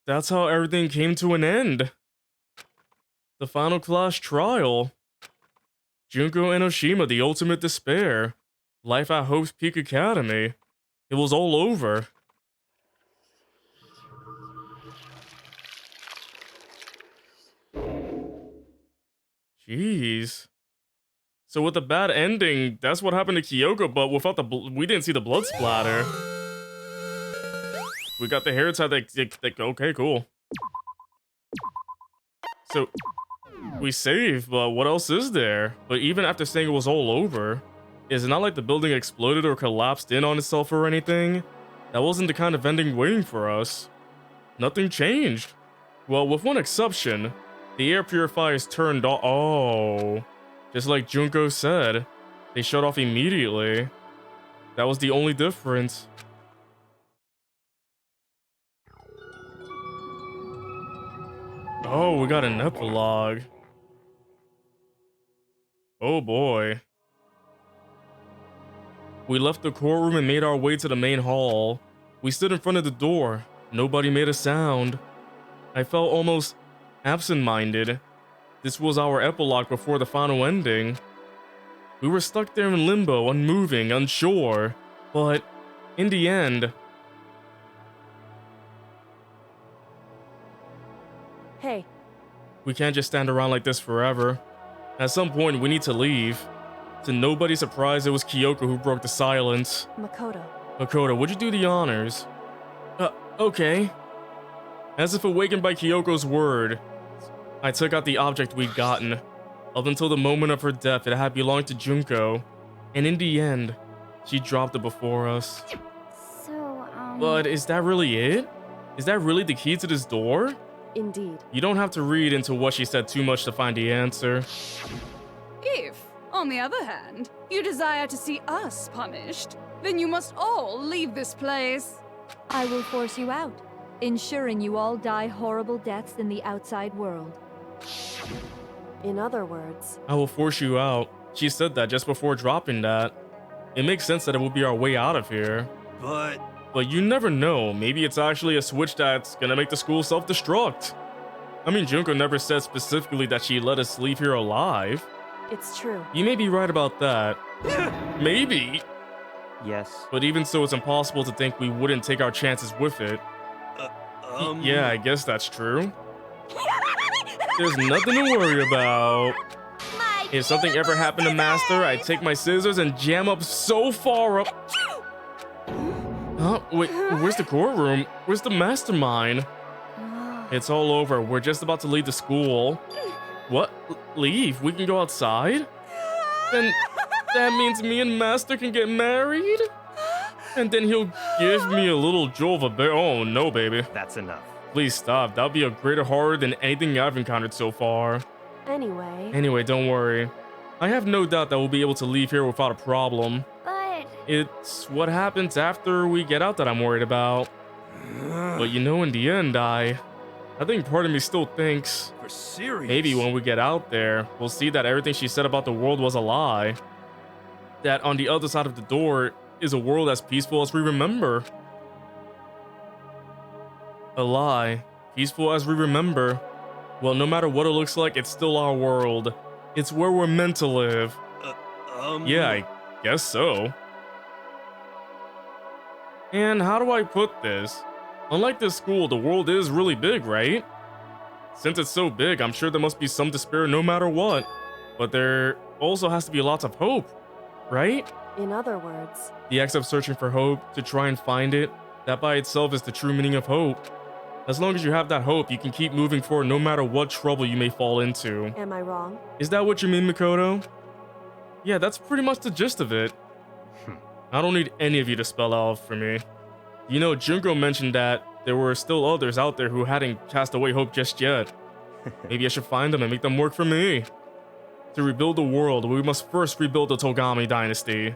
that's how everything came to an end. The final class trial. Junko Enoshima, the ultimate despair. Life at Hope's Peak Academy. It was all over. Jeez. So with the bad ending, that's what happened to Kyoko, but without the we didn't see the blood splatter. We got the hair tie that okay, cool. So we saved, but what else is there? But even after saying it was all over, it's not like the building exploded or collapsed in on itself or anything. That wasn't the kind of ending waiting for us. Nothing changed. Well, with one exception, the air purifiers turned off. Oh, just like Junko said, they shut off immediately. That was the only difference. Oh, we got an epilogue. Oh boy. We left the courtroom and made our way to the main hall. We stood in front of the door. Nobody made a sound. I felt almost absent-minded. This was our epilogue before the final ending. We were stuck there in limbo, unmoving, unsure. But in the end... Hey. We can't just stand around like this forever. At some point, we need to leave. To nobody's surprise, it was Kyoko who broke the silence. Makoto. Makoto, would you do the honors? Okay. As if awakened by Kyoko's word, I took out the object we'd gotten. Up until the moment of her death, it had belonged to Junko. And in the end, she dropped it before us. So, But is that really it? Is that really the key to this door? Indeed. You don't have to read into what she said too much to find the answer. If, on the other hand, you desire to see us punished, then you must all leave this place. I will force you out, ensuring you all die horrible deaths in the outside world. In other words, I will force you out. She said that just before dropping that. It makes sense that it will be our way out of here. But you never know. Maybe it's actually a switch that's gonna make the school self-destruct. I mean, Junko never said specifically that she let us leave here alive. it's true. You may be right about that. Maybe. Yes. But even so, it's impossible to think we wouldn't take our chances with it. Yeah, I guess that's true. There's nothing to worry about. If something ever happened to Master, I'd take my scissors and jam up so far up. Huh? Wait, where's the courtroom? Where's the mastermind? It's all over. We're just about to leave the school. What? Leave? We can go outside? Then that means me and Master can get married? And then he'll give me a little jolt of a bear. Oh no, baby. That's enough. Please stop. That'll be a greater horror than anything I've encountered so far. Anyway, don't worry. I have no doubt that we'll be able to leave here without a problem. But It's what happens after we get out that I'm worried about. But you know, in the end, I think part of me still thinks For serious? maybe when we get out there, we'll see that everything she said about the world was a lie. That on the other side of the door is a world as peaceful as we remember. A lie. Peaceful as we remember. Well, no matter what it looks like, it's still our world. It's where we're meant to live. Yeah, I guess so. And how do I put this? Unlike this school, the world is really big, right? Since it's so big, I'm sure there must be some despair no matter what. But there also has to be lots of hope, right? In other words, The act of searching for hope, to try and find it, that by itself is the true meaning of hope. As long as you have that hope, you can keep moving forward no matter what trouble you may fall into. am I wrong? Is that what you mean, Makoto? Yeah, that's pretty much the gist of it. I don't need any of you to spell out for me. You know, Junko mentioned that there were still others out there who hadn't cast away hope just yet. Maybe I should find them and make them work for me. To rebuild the world, we must first rebuild the Togami dynasty.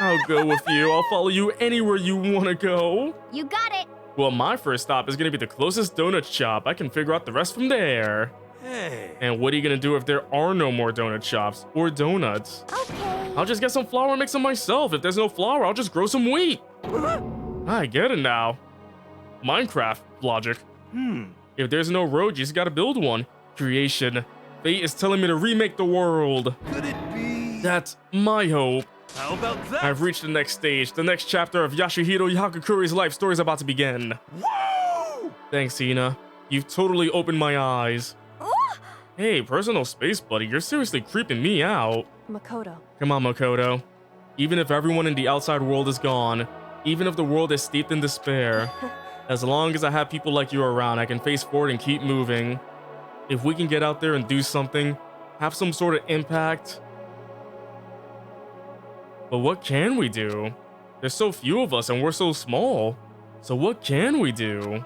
I'll go with you. I'll follow you anywhere you want to go. you got it. Well, my first stop is going to be the closest donut shop. I can figure out the rest from there. Hey. And what are you going to do if there are no more donut shops or donuts? Okay. I'll just get some flour and make some myself. If there's no flour, I'll just grow some wheat. I get it now. Minecraft logic. If there's no road, you just gotta build one. Creation. Fate is telling me to remake the world. Could it be? That's my hope. How about that? I've reached the next stage. The next chapter of Yasuhiro Hakakuri's life story is about to begin. Whoa! Thanks, Hina. You've totally opened my eyes. Hey, personal space buddy, you're seriously creeping me out. Makoto. Come on, Makoto. Even if everyone in the outside world is gone, even if the world is steeped in despair, as long as I have people like you around, I can face forward and keep moving. If we can get out there and do something, have some sort of impact. But what can we do? There's so few of us and we're so small. So what can we do?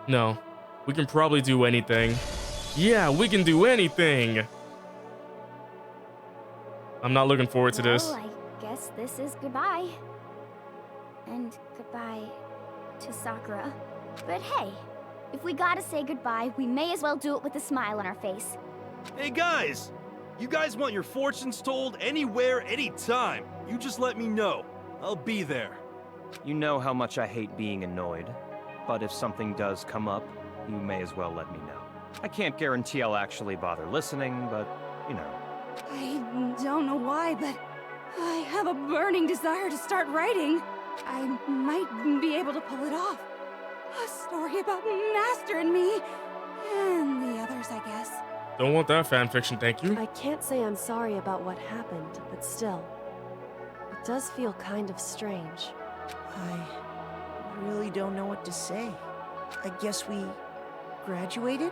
No, we can probably do anything. Yeah, we can do anything! I'm not looking forward to this. Well, I guess this is goodbye. And goodbye to Sakura. But hey, if we gotta say goodbye, we may as well do it with a smile on our face. Hey guys! You guys want your fortunes told anywhere, anytime. You just let me know. I'll be there. You know how much I hate being annoyed. But if something does come up, you may as well let me know. I can't guarantee I'll actually bother listening, but, you know. I don't know why, but I have a burning desire to start writing. I might be able to pull it off. A story about Master and me. And the others, I guess. Don't want that fanfiction, thank you. I can't say I'm sorry about what happened, but still, it does feel kind of strange. I really don't know what to say. I guess we graduated?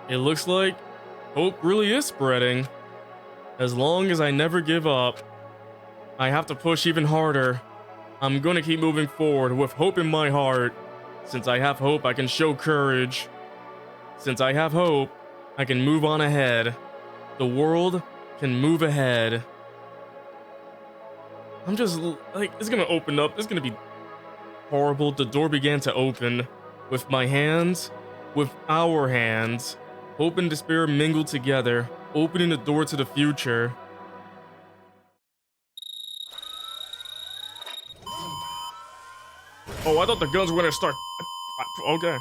It looks like hope really is spreading. As long as I never give up, I have to push even harder. I'm gonna keep moving forward with hope in my heart. Since I have hope, I can show courage. Since I have hope, I can move on ahead. The world can move ahead. I'm just like, it's gonna open up. It's gonna be horrible. The door began to open with my hands, with our hands. Hope and despair mingled together, opening the door to the future. Oh, I thought the guns were gonna start. Okay.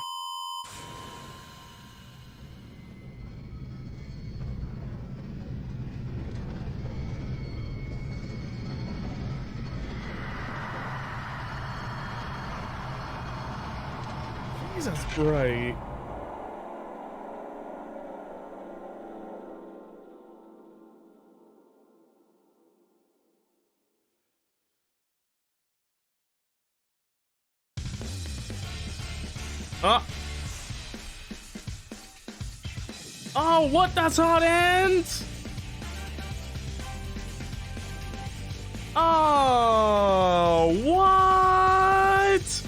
Jesus Christ. Oh, what? That's how it ends? Oh, what?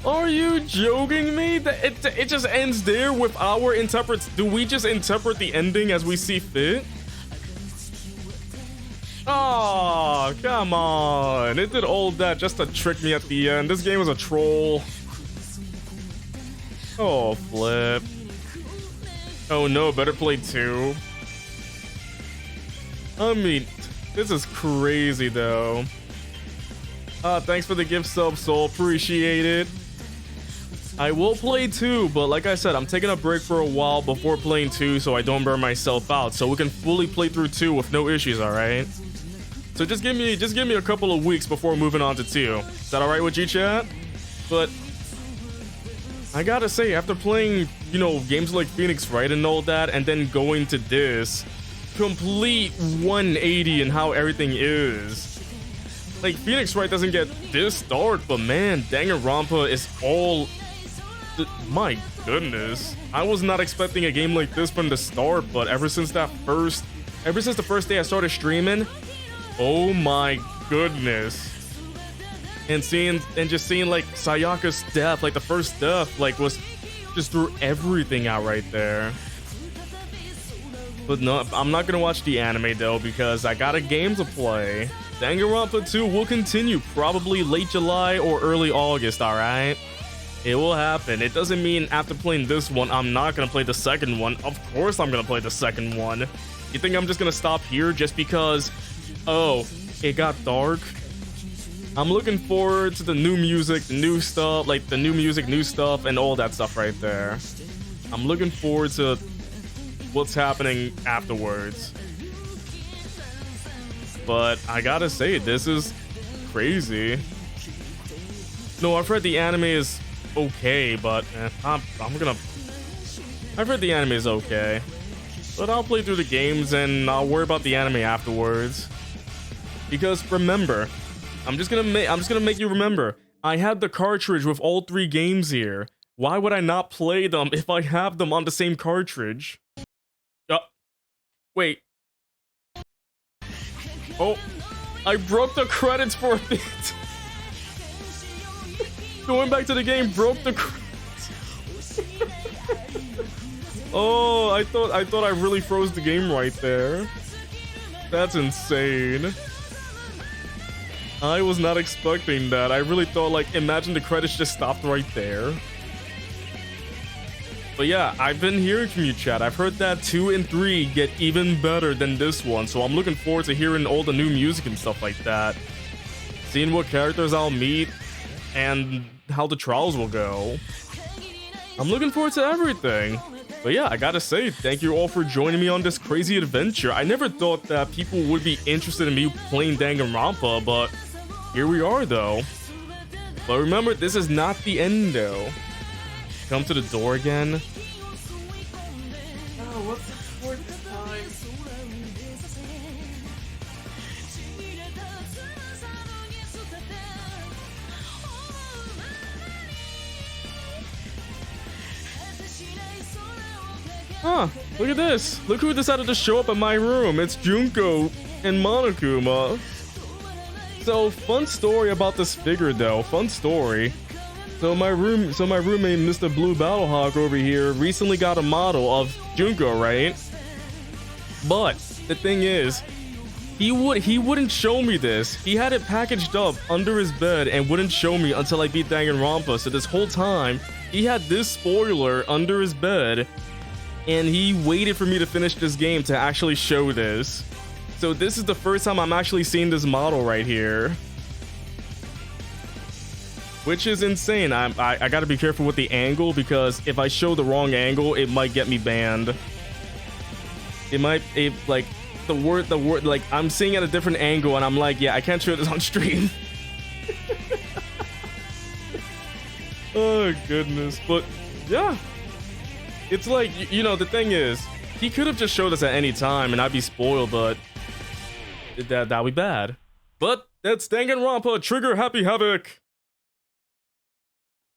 Are you joking me? It just ends there with our interprets. Do we just interpret the ending as we see fit? Oh, come on. It did all that just to trick me at the end. This game was a troll. Oh, flip. Oh no, better play 2. I mean, this is crazy though. Thanks for the gift sub, Soul. Appreciate it. I will play 2, but like I said, I'm taking a break for a while before playing 2 so I don't burn myself out. So we can fully play through 2 with no issues, alright? So just give me a couple of weeks before moving on to 2. Is that alright with you, chat? But I gotta say, after playing, you know, games like Phoenix Wright and all that, and then going to this complete 180 in how everything is. Like, Phoenix Wright doesn't get this start, but man, Danganronpa is all... My goodness. I was not expecting a game like this from the start, but ever since the first day I started streaming, oh my goodness. And just seeing like Sayaka's death, like the first death, like was just threw everything out right there. But no, I'm not gonna watch the anime though because I got a game to play. Danganronpa 2 will continue probably late July or early August, alright? It will happen. It doesn't mean after playing this one, I'm not gonna play the second one. Of course I'm gonna play the second one. You think I'm just gonna stop here just because, oh, it got dark? I'm looking forward to the new music, the new stuff, like the new music, new stuff, and all that stuff right there. I'm looking forward to what's happening afterwards. But I gotta say, this is crazy. No, I've heard the anime is okay, but I've heard the anime is okay. But I'll play through the games and I'll worry about the anime afterwards. Because remember, I'm just gonna make you remember, I had the cartridge with all 3 games here. Why would I not play them if I have them on the same cartridge? Wait. Oh, I broke the credits for a bit. Going back to the game broke the credits. Oh, I thought I really froze the game right there. That's insane. I was not expecting that. I really thought, like, imagine the credits just stopped right there. But yeah, I've been hearing from you, chat. I've heard that 2 and 3 get even better than this one, so I'm looking forward to hearing all the new music and stuff like that. Seeing what characters I'll meet and how the trials will go. I'm looking forward to everything. But yeah, I gotta say, thank you all for joining me on this crazy adventure. I never thought that people would be interested in me playing Danganronpa, but here we are though. But remember, this is not the end, though. Come to the door again. Oh, what's the fourth time? Huh, look at this. Look who decided to show up in my room. It's Junko and Monokuma. So, fun story about this figure though. Fun story. So my roommate, Mr. Blue Battlehawk over here, recently got a model of Junko, right? But the thing is, he wouldn't show me this. He had it packaged up under his bed and wouldn't show me until I beat Danganronpa. So this whole time, he had this spoiler under his bed, and he waited for me to finish this game to actually show this. So this is the first time I'm actually seeing this model right here, which is insane. I gotta be careful with the angle, because if I show the wrong angle, it might get me banned. Like the word like I'm seeing at a different angle, and I'm like, yeah, I can't show this on stream. Oh goodness. But yeah, it's like, you know, the thing is, he could have just showed us at any time and I'd be spoiled, but that'd be bad. But that's Danganronpa Trigger Happy Havoc.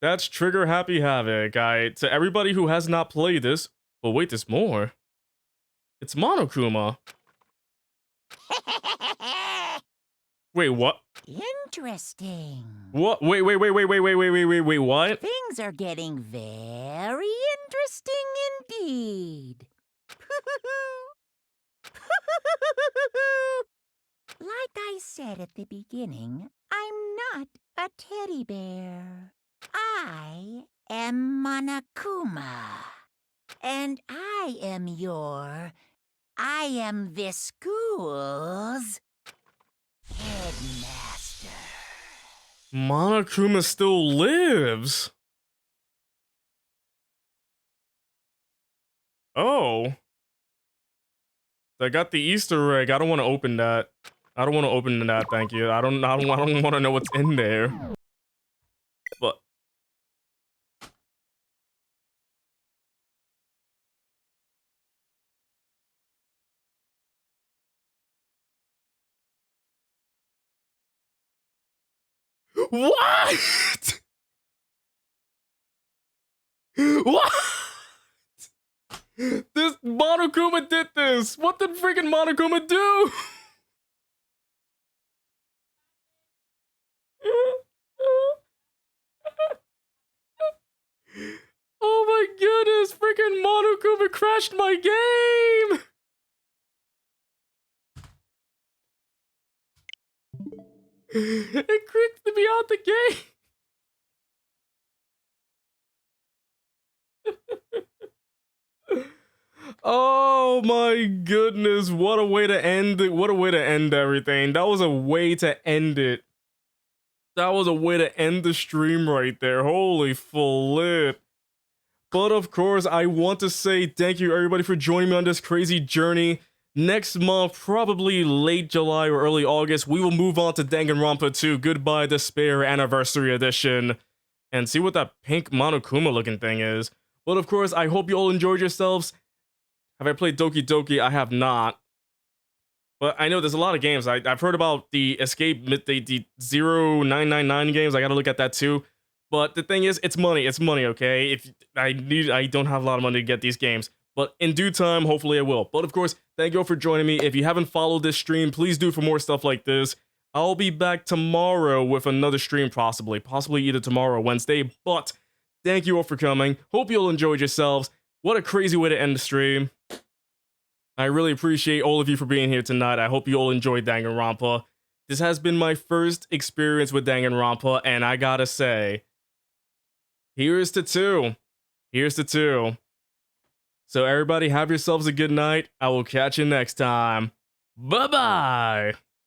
That's Trigger Happy Havoc. To everybody who has not played this, but wait, there's more. It's Monokuma. Wait, what? Interesting. What? Wait, what? Things are getting very interesting indeed. Like I said at the beginning, I'm not a teddy bear. I am Monokuma. And I am this school's headmaster. Monokuma still lives. Oh. I got the Easter egg. I don't want to open that. I don't want to open that, thank you. I don't want to know what's in there. But what? What? This Monokuma did this. What did freaking Monokuma do? Oh my goodness, freaking Monokuma crashed my game. It kicked me out the game. Oh my goodness, what a way to end it. What a way to end everything. That was a way to end it. That was a way to end the stream right there. Holy flip. But of course, I want to say thank you everybody for joining me on this crazy journey. Next month, probably late July or early August, we will move on to Danganronpa 2 Goodbye Despair Anniversary Edition and see what that pink Monokuma looking thing is. But of course, I hope you all enjoyed yourselves. Have I played Doki Doki? I have not. But I know there's a lot of games. I've heard about the Escape, the 0999 games. I gotta look at that too. But the thing is, it's money, okay? If I don't have a lot of money to get these games. But in due time, hopefully I will. But of course, thank you all for joining me. If you haven't followed this stream, please do for more stuff like this. I'll be back tomorrow with another stream, possibly either tomorrow or Wednesday. But thank you all for coming. Hope you all enjoyed yourselves. What a crazy way to end the stream. I really appreciate all of you for being here tonight. I hope you all enjoyed Danganronpa. This has been my first experience with Danganronpa, and I gotta say, here's to 2. Here's to 2. So everybody have yourselves a good night. I will catch you next time. Bye-bye!